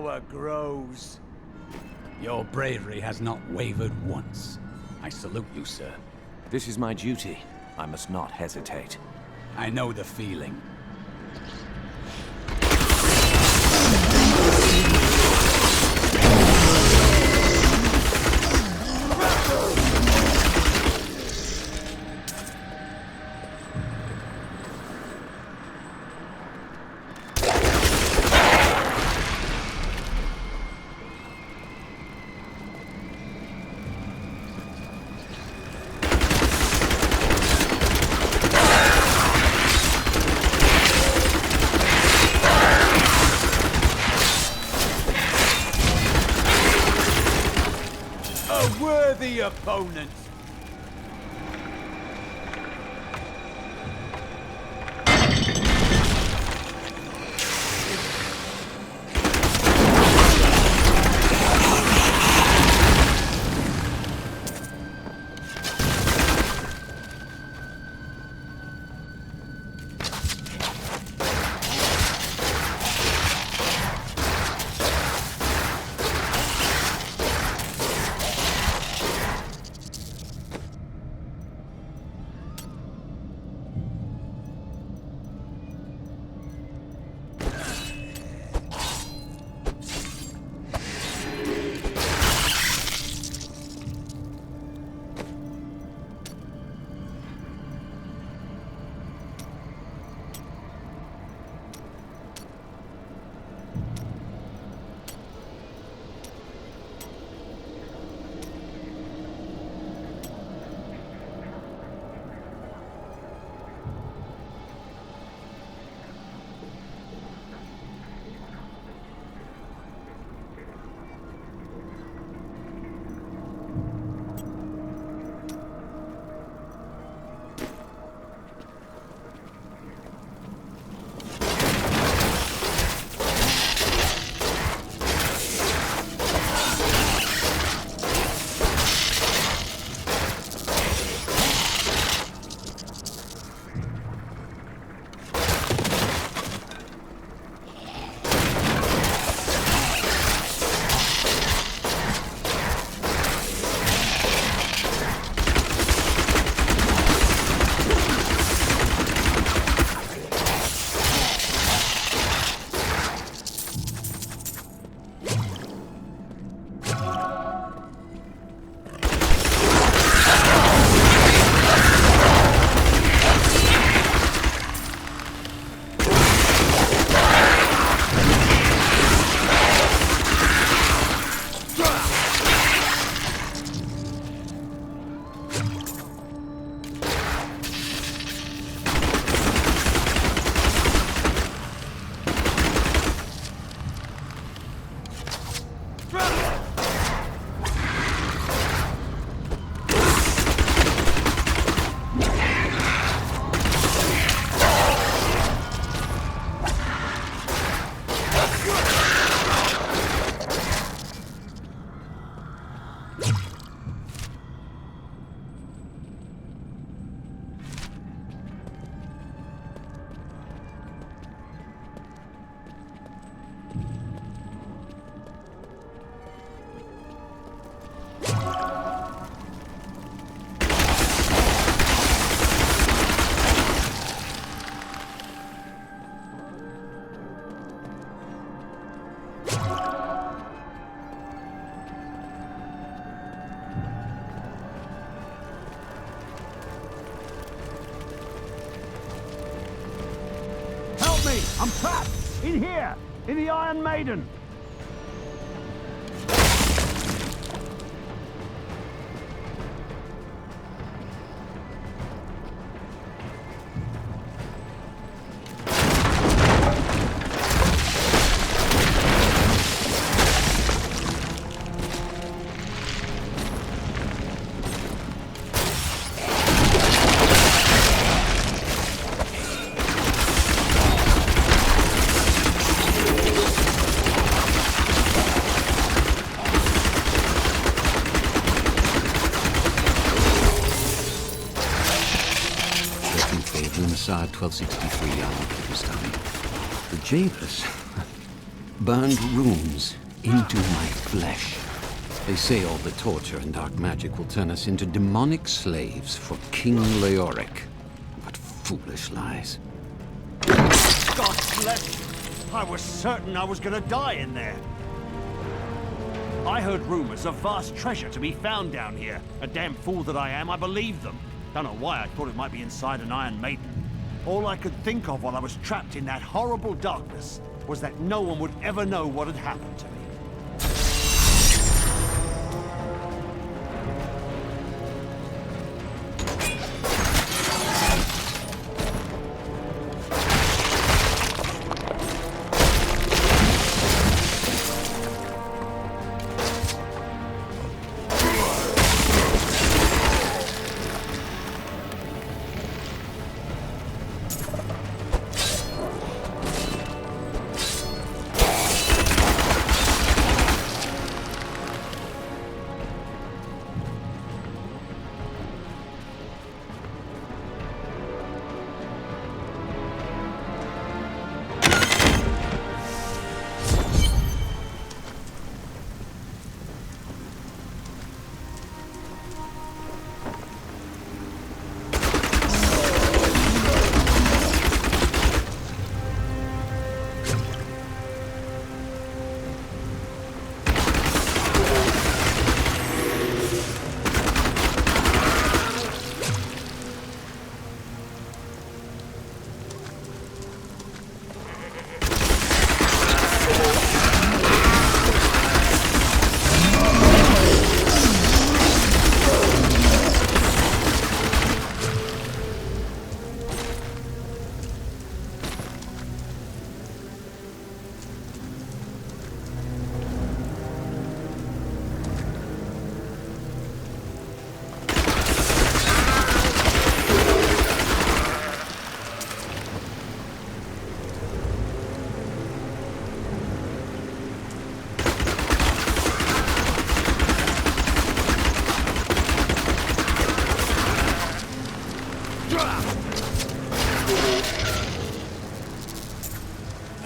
power grows. Your bravery has not wavered once. I salute you, sir. This is my duty. I must not hesitate. I know the feeling. Worthy opponent. I'm trapped! In here! In the Iron Maiden! Inside 1263 Yard Pakistani. The Javis. burned runes into my flesh. They say all the torture and dark magic will turn us into demonic slaves for King Leoric. But foolish lies. God bless! I was certain I was gonna die in there. I heard rumors of vast treasure to be found down here. A damn fool that I am, I believed them. Don't know why I thought it might be inside an Iron Maiden. All I could think of while I was trapped in that horrible darkness was that no one would ever know what had happened to me.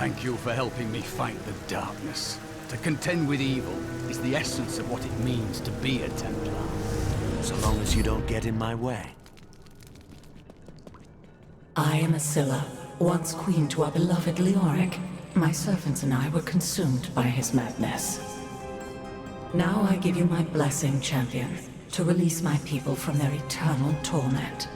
Thank you for helping me fight the darkness. To contend with evil is the essence of what it means to be a Templar. So long as you don't get in my way. I am Asilla, once queen to our beloved Leoric. My servants and I were consumed by his madness. Now I give you my blessing, champion, to release my people from their eternal torment.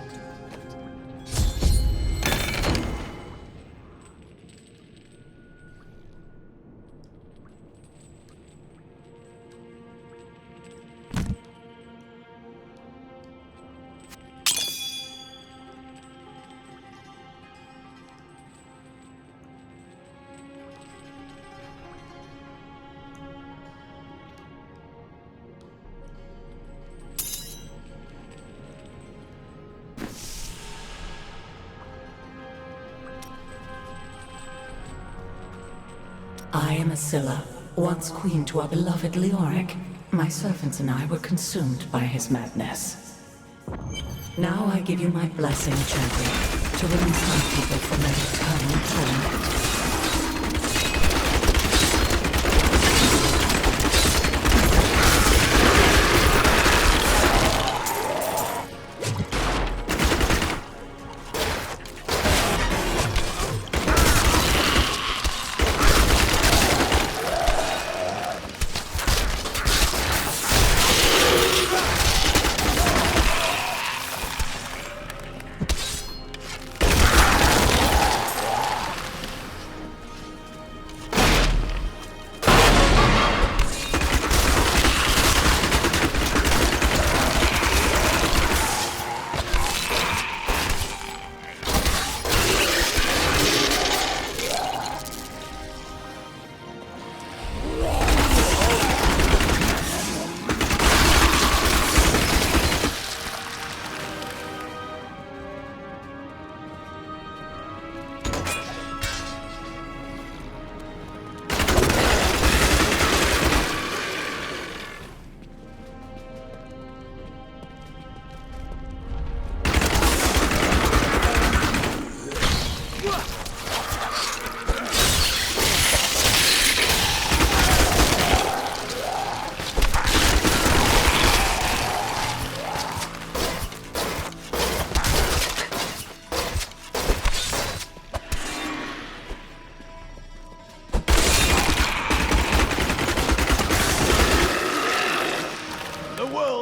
I am Asilla, once queen to our beloved Leoric. My servants and I were consumed by his madness. Now I give you my blessing, champion, to release my people from their eternal torment.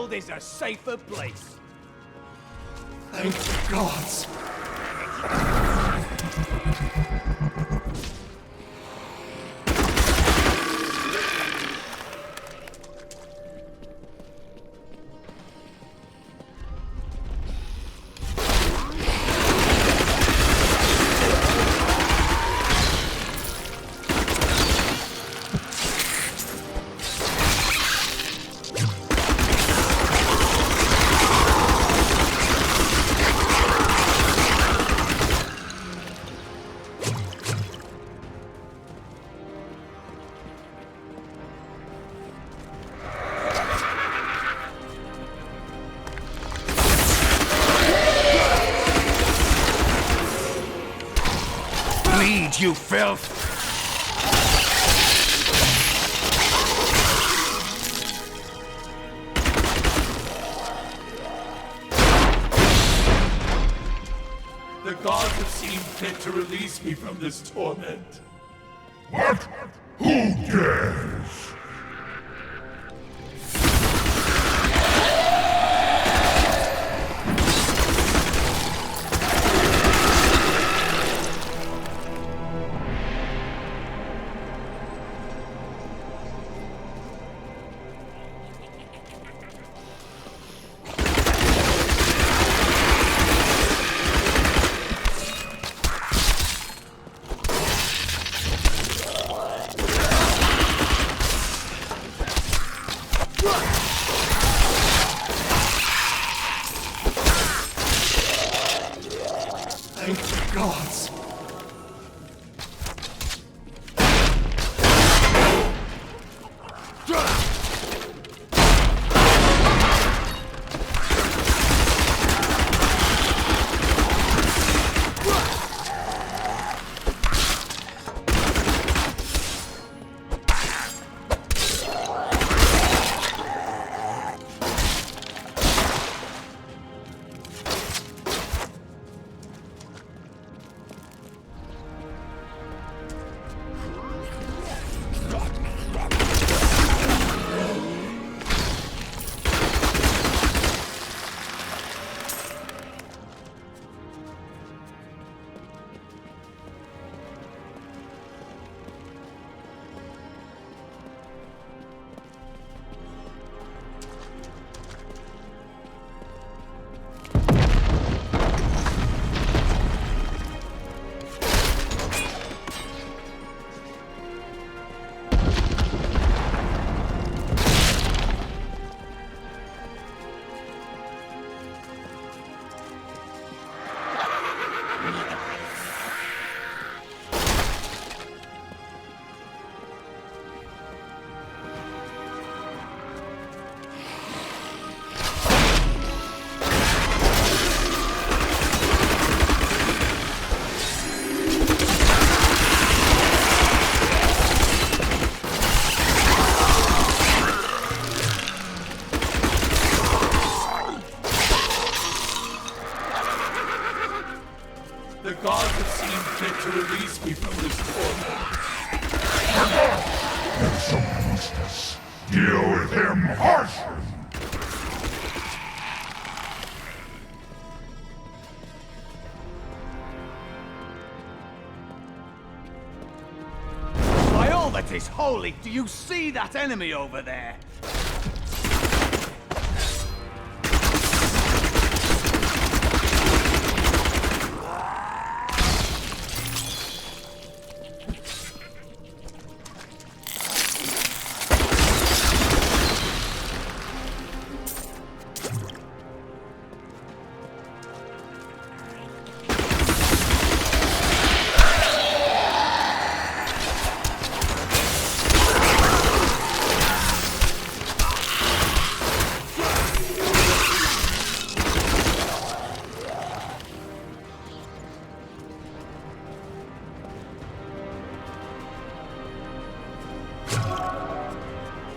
world is a safer place. Thank the gods. Bleed, you filth! The gods have seen fit to release me from this torment. What? Who dares? Thank the gods. The gods have seen fit to release me from this torment. You're so useless. Deal with him harshly. By all that is holy, do you see that enemy over there?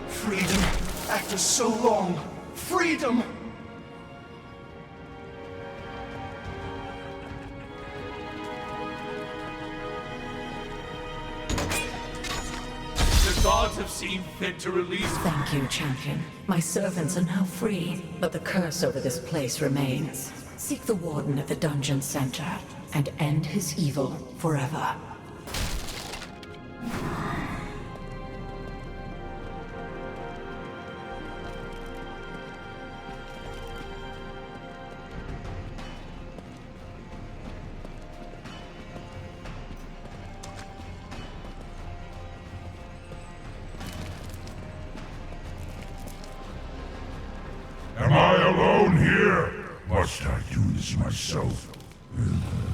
Freedom, after so long. Freedom! The gods have seen fit to release me. Thank you, champion. My servants are now free, but the curse over this place remains. Seek the warden at the dungeon center and end his evil forever. Am I alone here? Must I do this myself?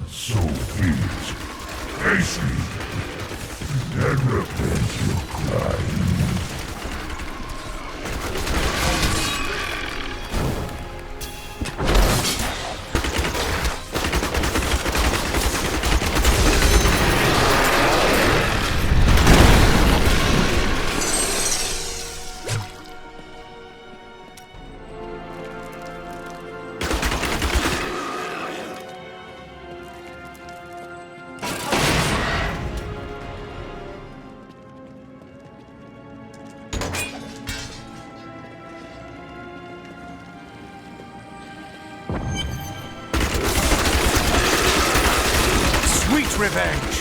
So be it. Face me, and repent your crime. Sweet revenge!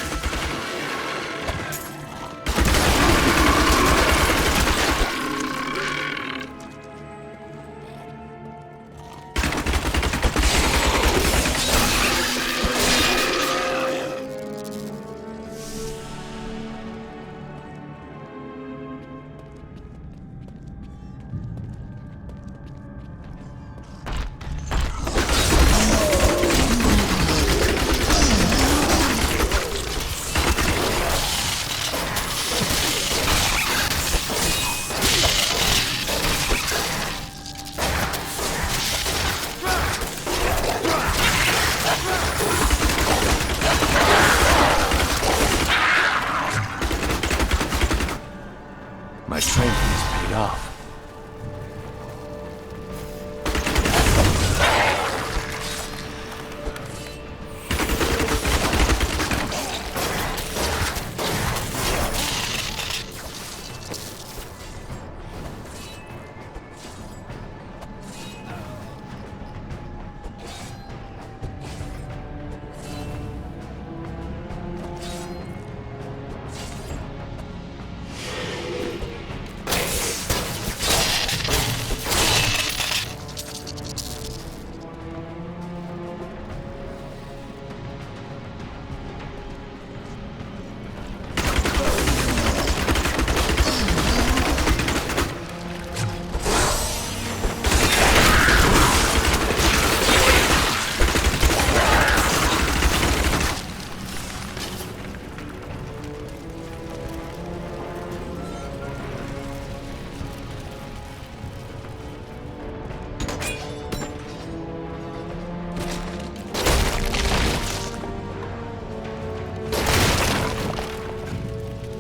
My training is paid off.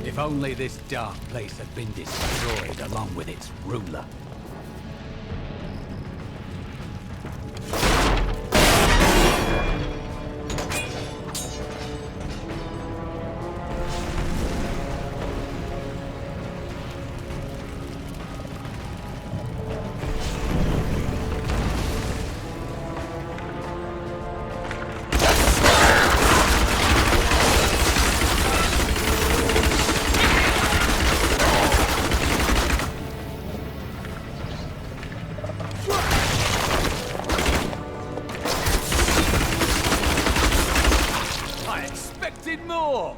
If only this dark place had been destroyed along with its ruler. More!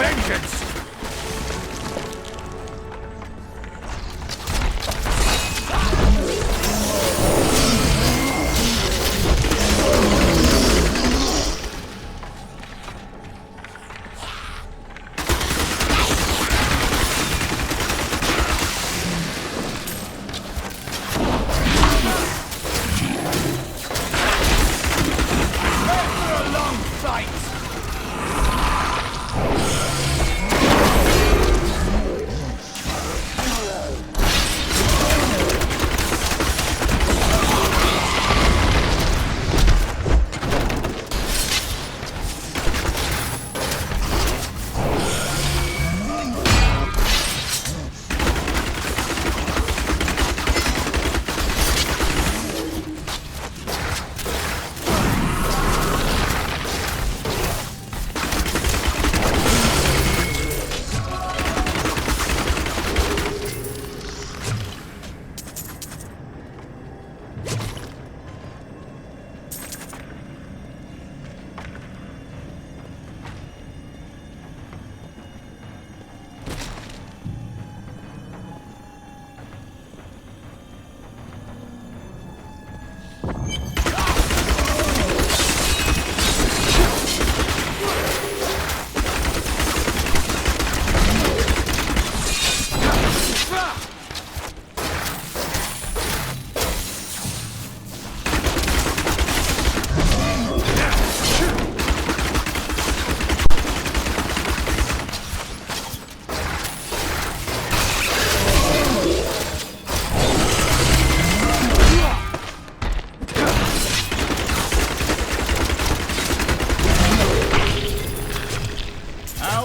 Vengeance!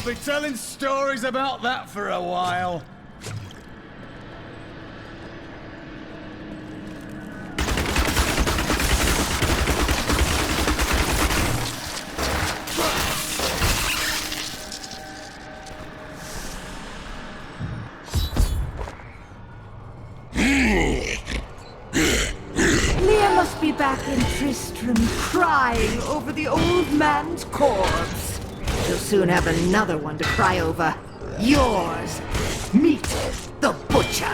be telling stories about that for a while. Leah must be back in Tristram, crying over the old man's corpse. She'll soon have another one to cry over. Yours. Meet the butcher.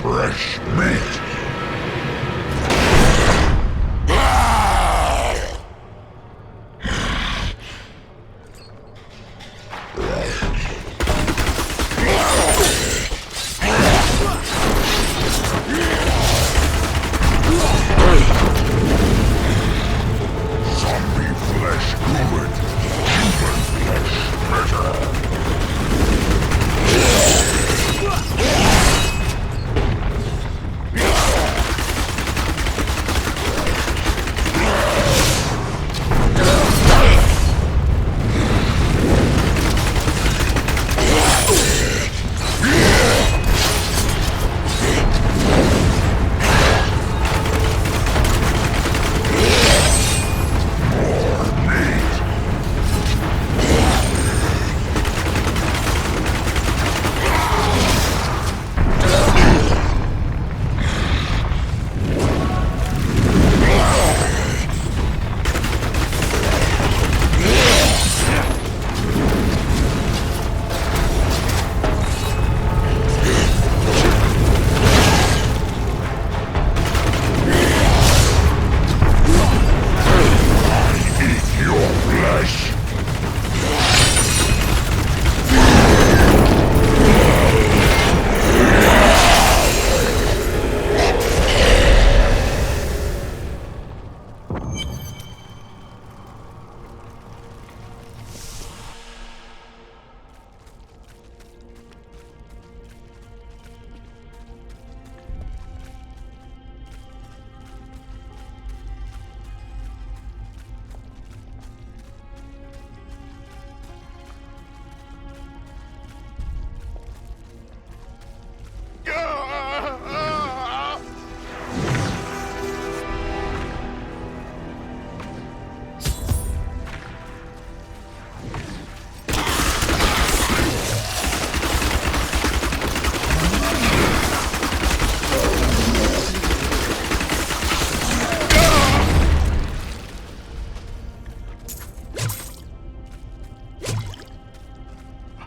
Fresh meat. Zombie flesh good. Human flesh better.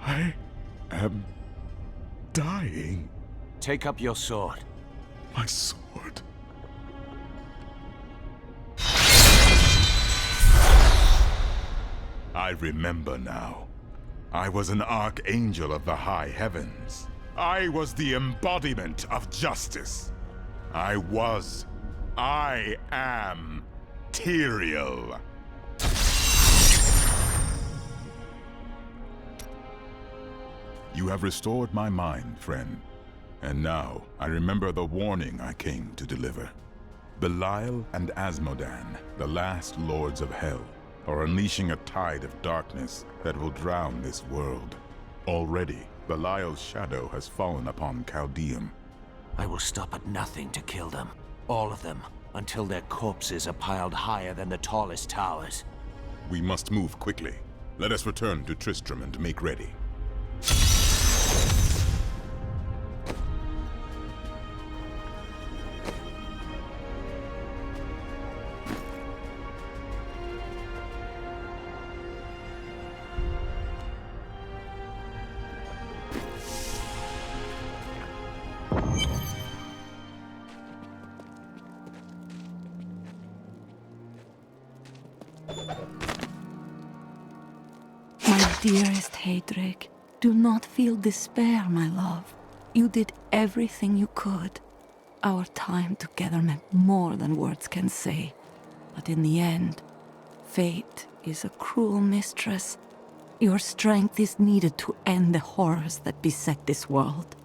I am dying. Take up your sword. My sword. I remember now. I was an archangel of the high heavens. I was the embodiment of justice. I am Tyrael. You have restored my mind, friend. And now, I remember the warning I came to deliver. Belial and Asmodan, the last lords of hell, are unleashing a tide of darkness that will drown this world. Already, Belial's shadow has fallen upon Chaldeum. I will stop at nothing to kill them. All of them, until their corpses are piled higher than the tallest towers. We must move quickly. Let us return to Tristram and make ready. My dearest Heydrich, do not feel despair, my love. You did everything you could. Our time together meant more than words can say. But in the end, fate is a cruel mistress. Your strength is needed to end the horrors that beset this world.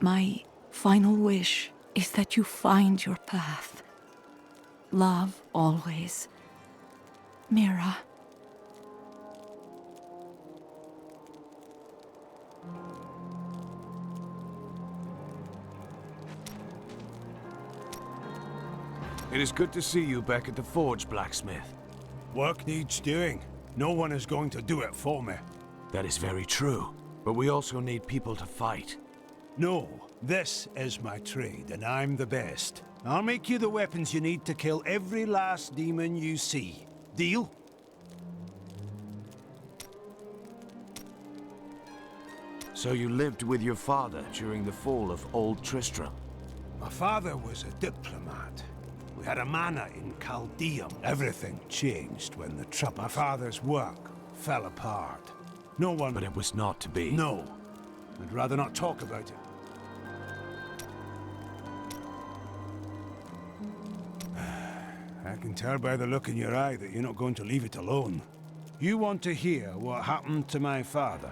My final wish is that you find your path. Love always. Mira. It is good to see you back at the forge, blacksmith. Work needs doing. No one is going to do it for me. That is very true. But we also need people to fight. No, this is my trade, and I'm the best. I'll make you the weapons you need to kill every last demon you see. Deal? So you lived with your father during the fall of Old Tristram? My father was a diplomat. We had a manor in Chaldeum. Everything changed when my father's work fell apart. No one... But it was not to be. No. I'd rather not talk about it. I can tell by the look in your eye that you're not going to leave it alone. You want to hear what happened to my father?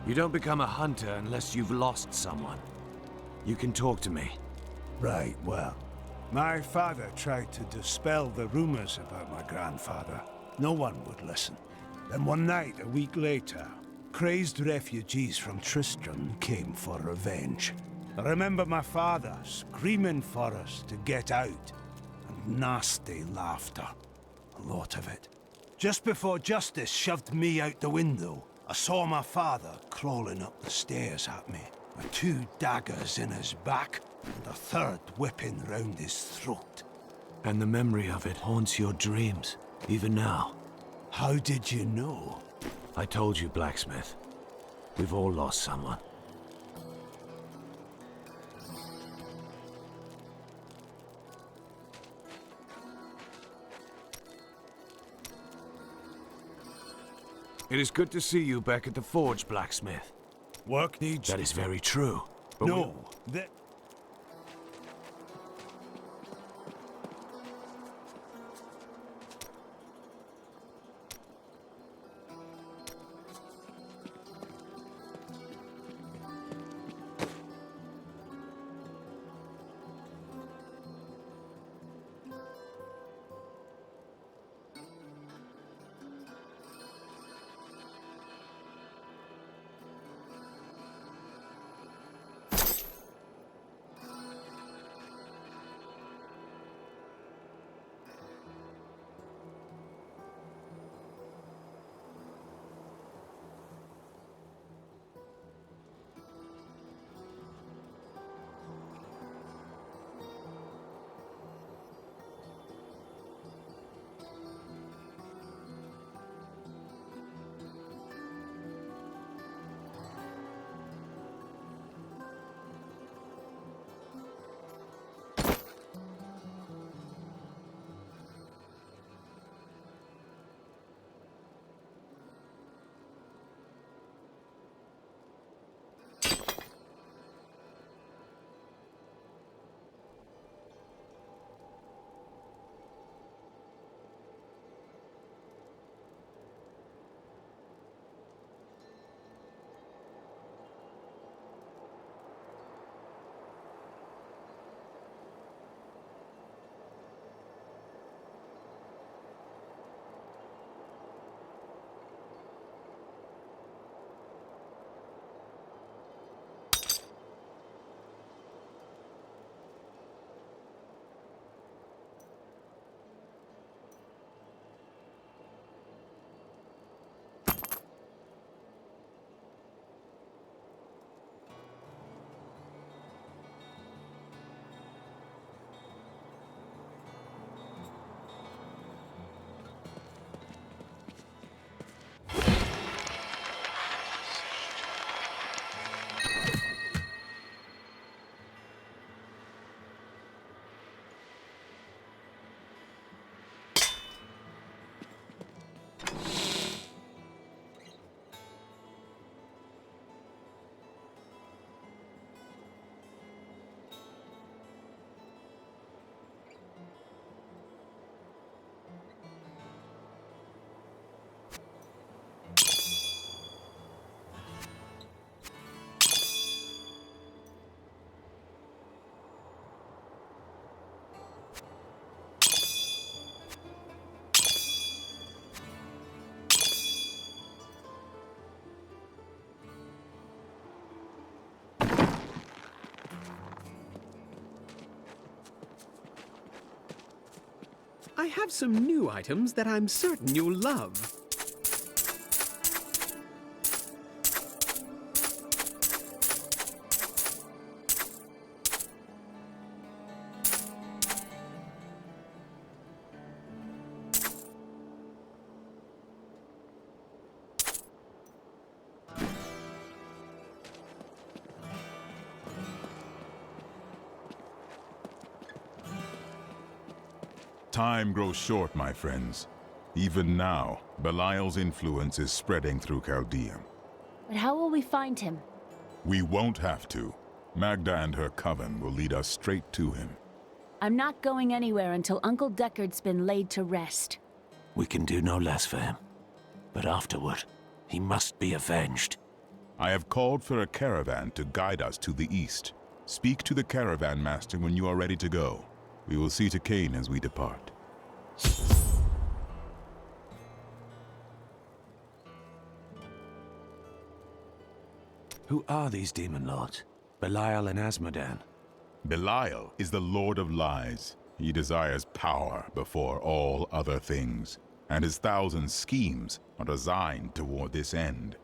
You don't become a hunter unless you've lost someone. You can talk to me. Right, well. My father tried to dispel the rumors about my grandfather. No one would listen. Then one night, a week later, crazed refugees from Tristram came for revenge. I remember my father screaming for us to get out, and nasty laughter. A lot of it. Just before justice shoved me out the window, I saw my father crawling up the stairs at me, with 2 daggers in his back, and a 3rd whipping round his throat. And the memory of it haunts your dreams, even now. How did you know? I told you, blacksmith. We've all lost someone. It is good to see you back at the forge, blacksmith. Work needs... That is very true. But no, that... I have some new items that I'm certain you'll love. Time grows short, my friends. Even now, Belial's influence is spreading through Chaldea. But how will we find him? We won't have to. Magda and her coven will lead us straight to him. I'm not going anywhere until Uncle Deckard's been laid to rest. We can do no less for him. But afterward, he must be avenged. I have called for a caravan to guide us to the east. Speak to the caravan master when you are ready to go. We will see to Cain as we depart. Who are these demon lords? Belial and Asmodan? Belial is the Lord of Lies. He desires power before all other things, and his thousand schemes are designed toward this end.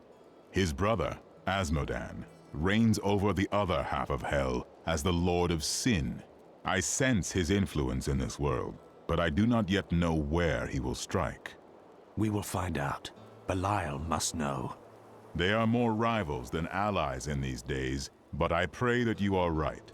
His brother, Asmodan, reigns over the other half of Hell as the Lord of Sin. I sense his influence in this world, but I do not yet know where he will strike. We will find out. Belial must know. They are more rivals than allies in these days, but I pray that you are right.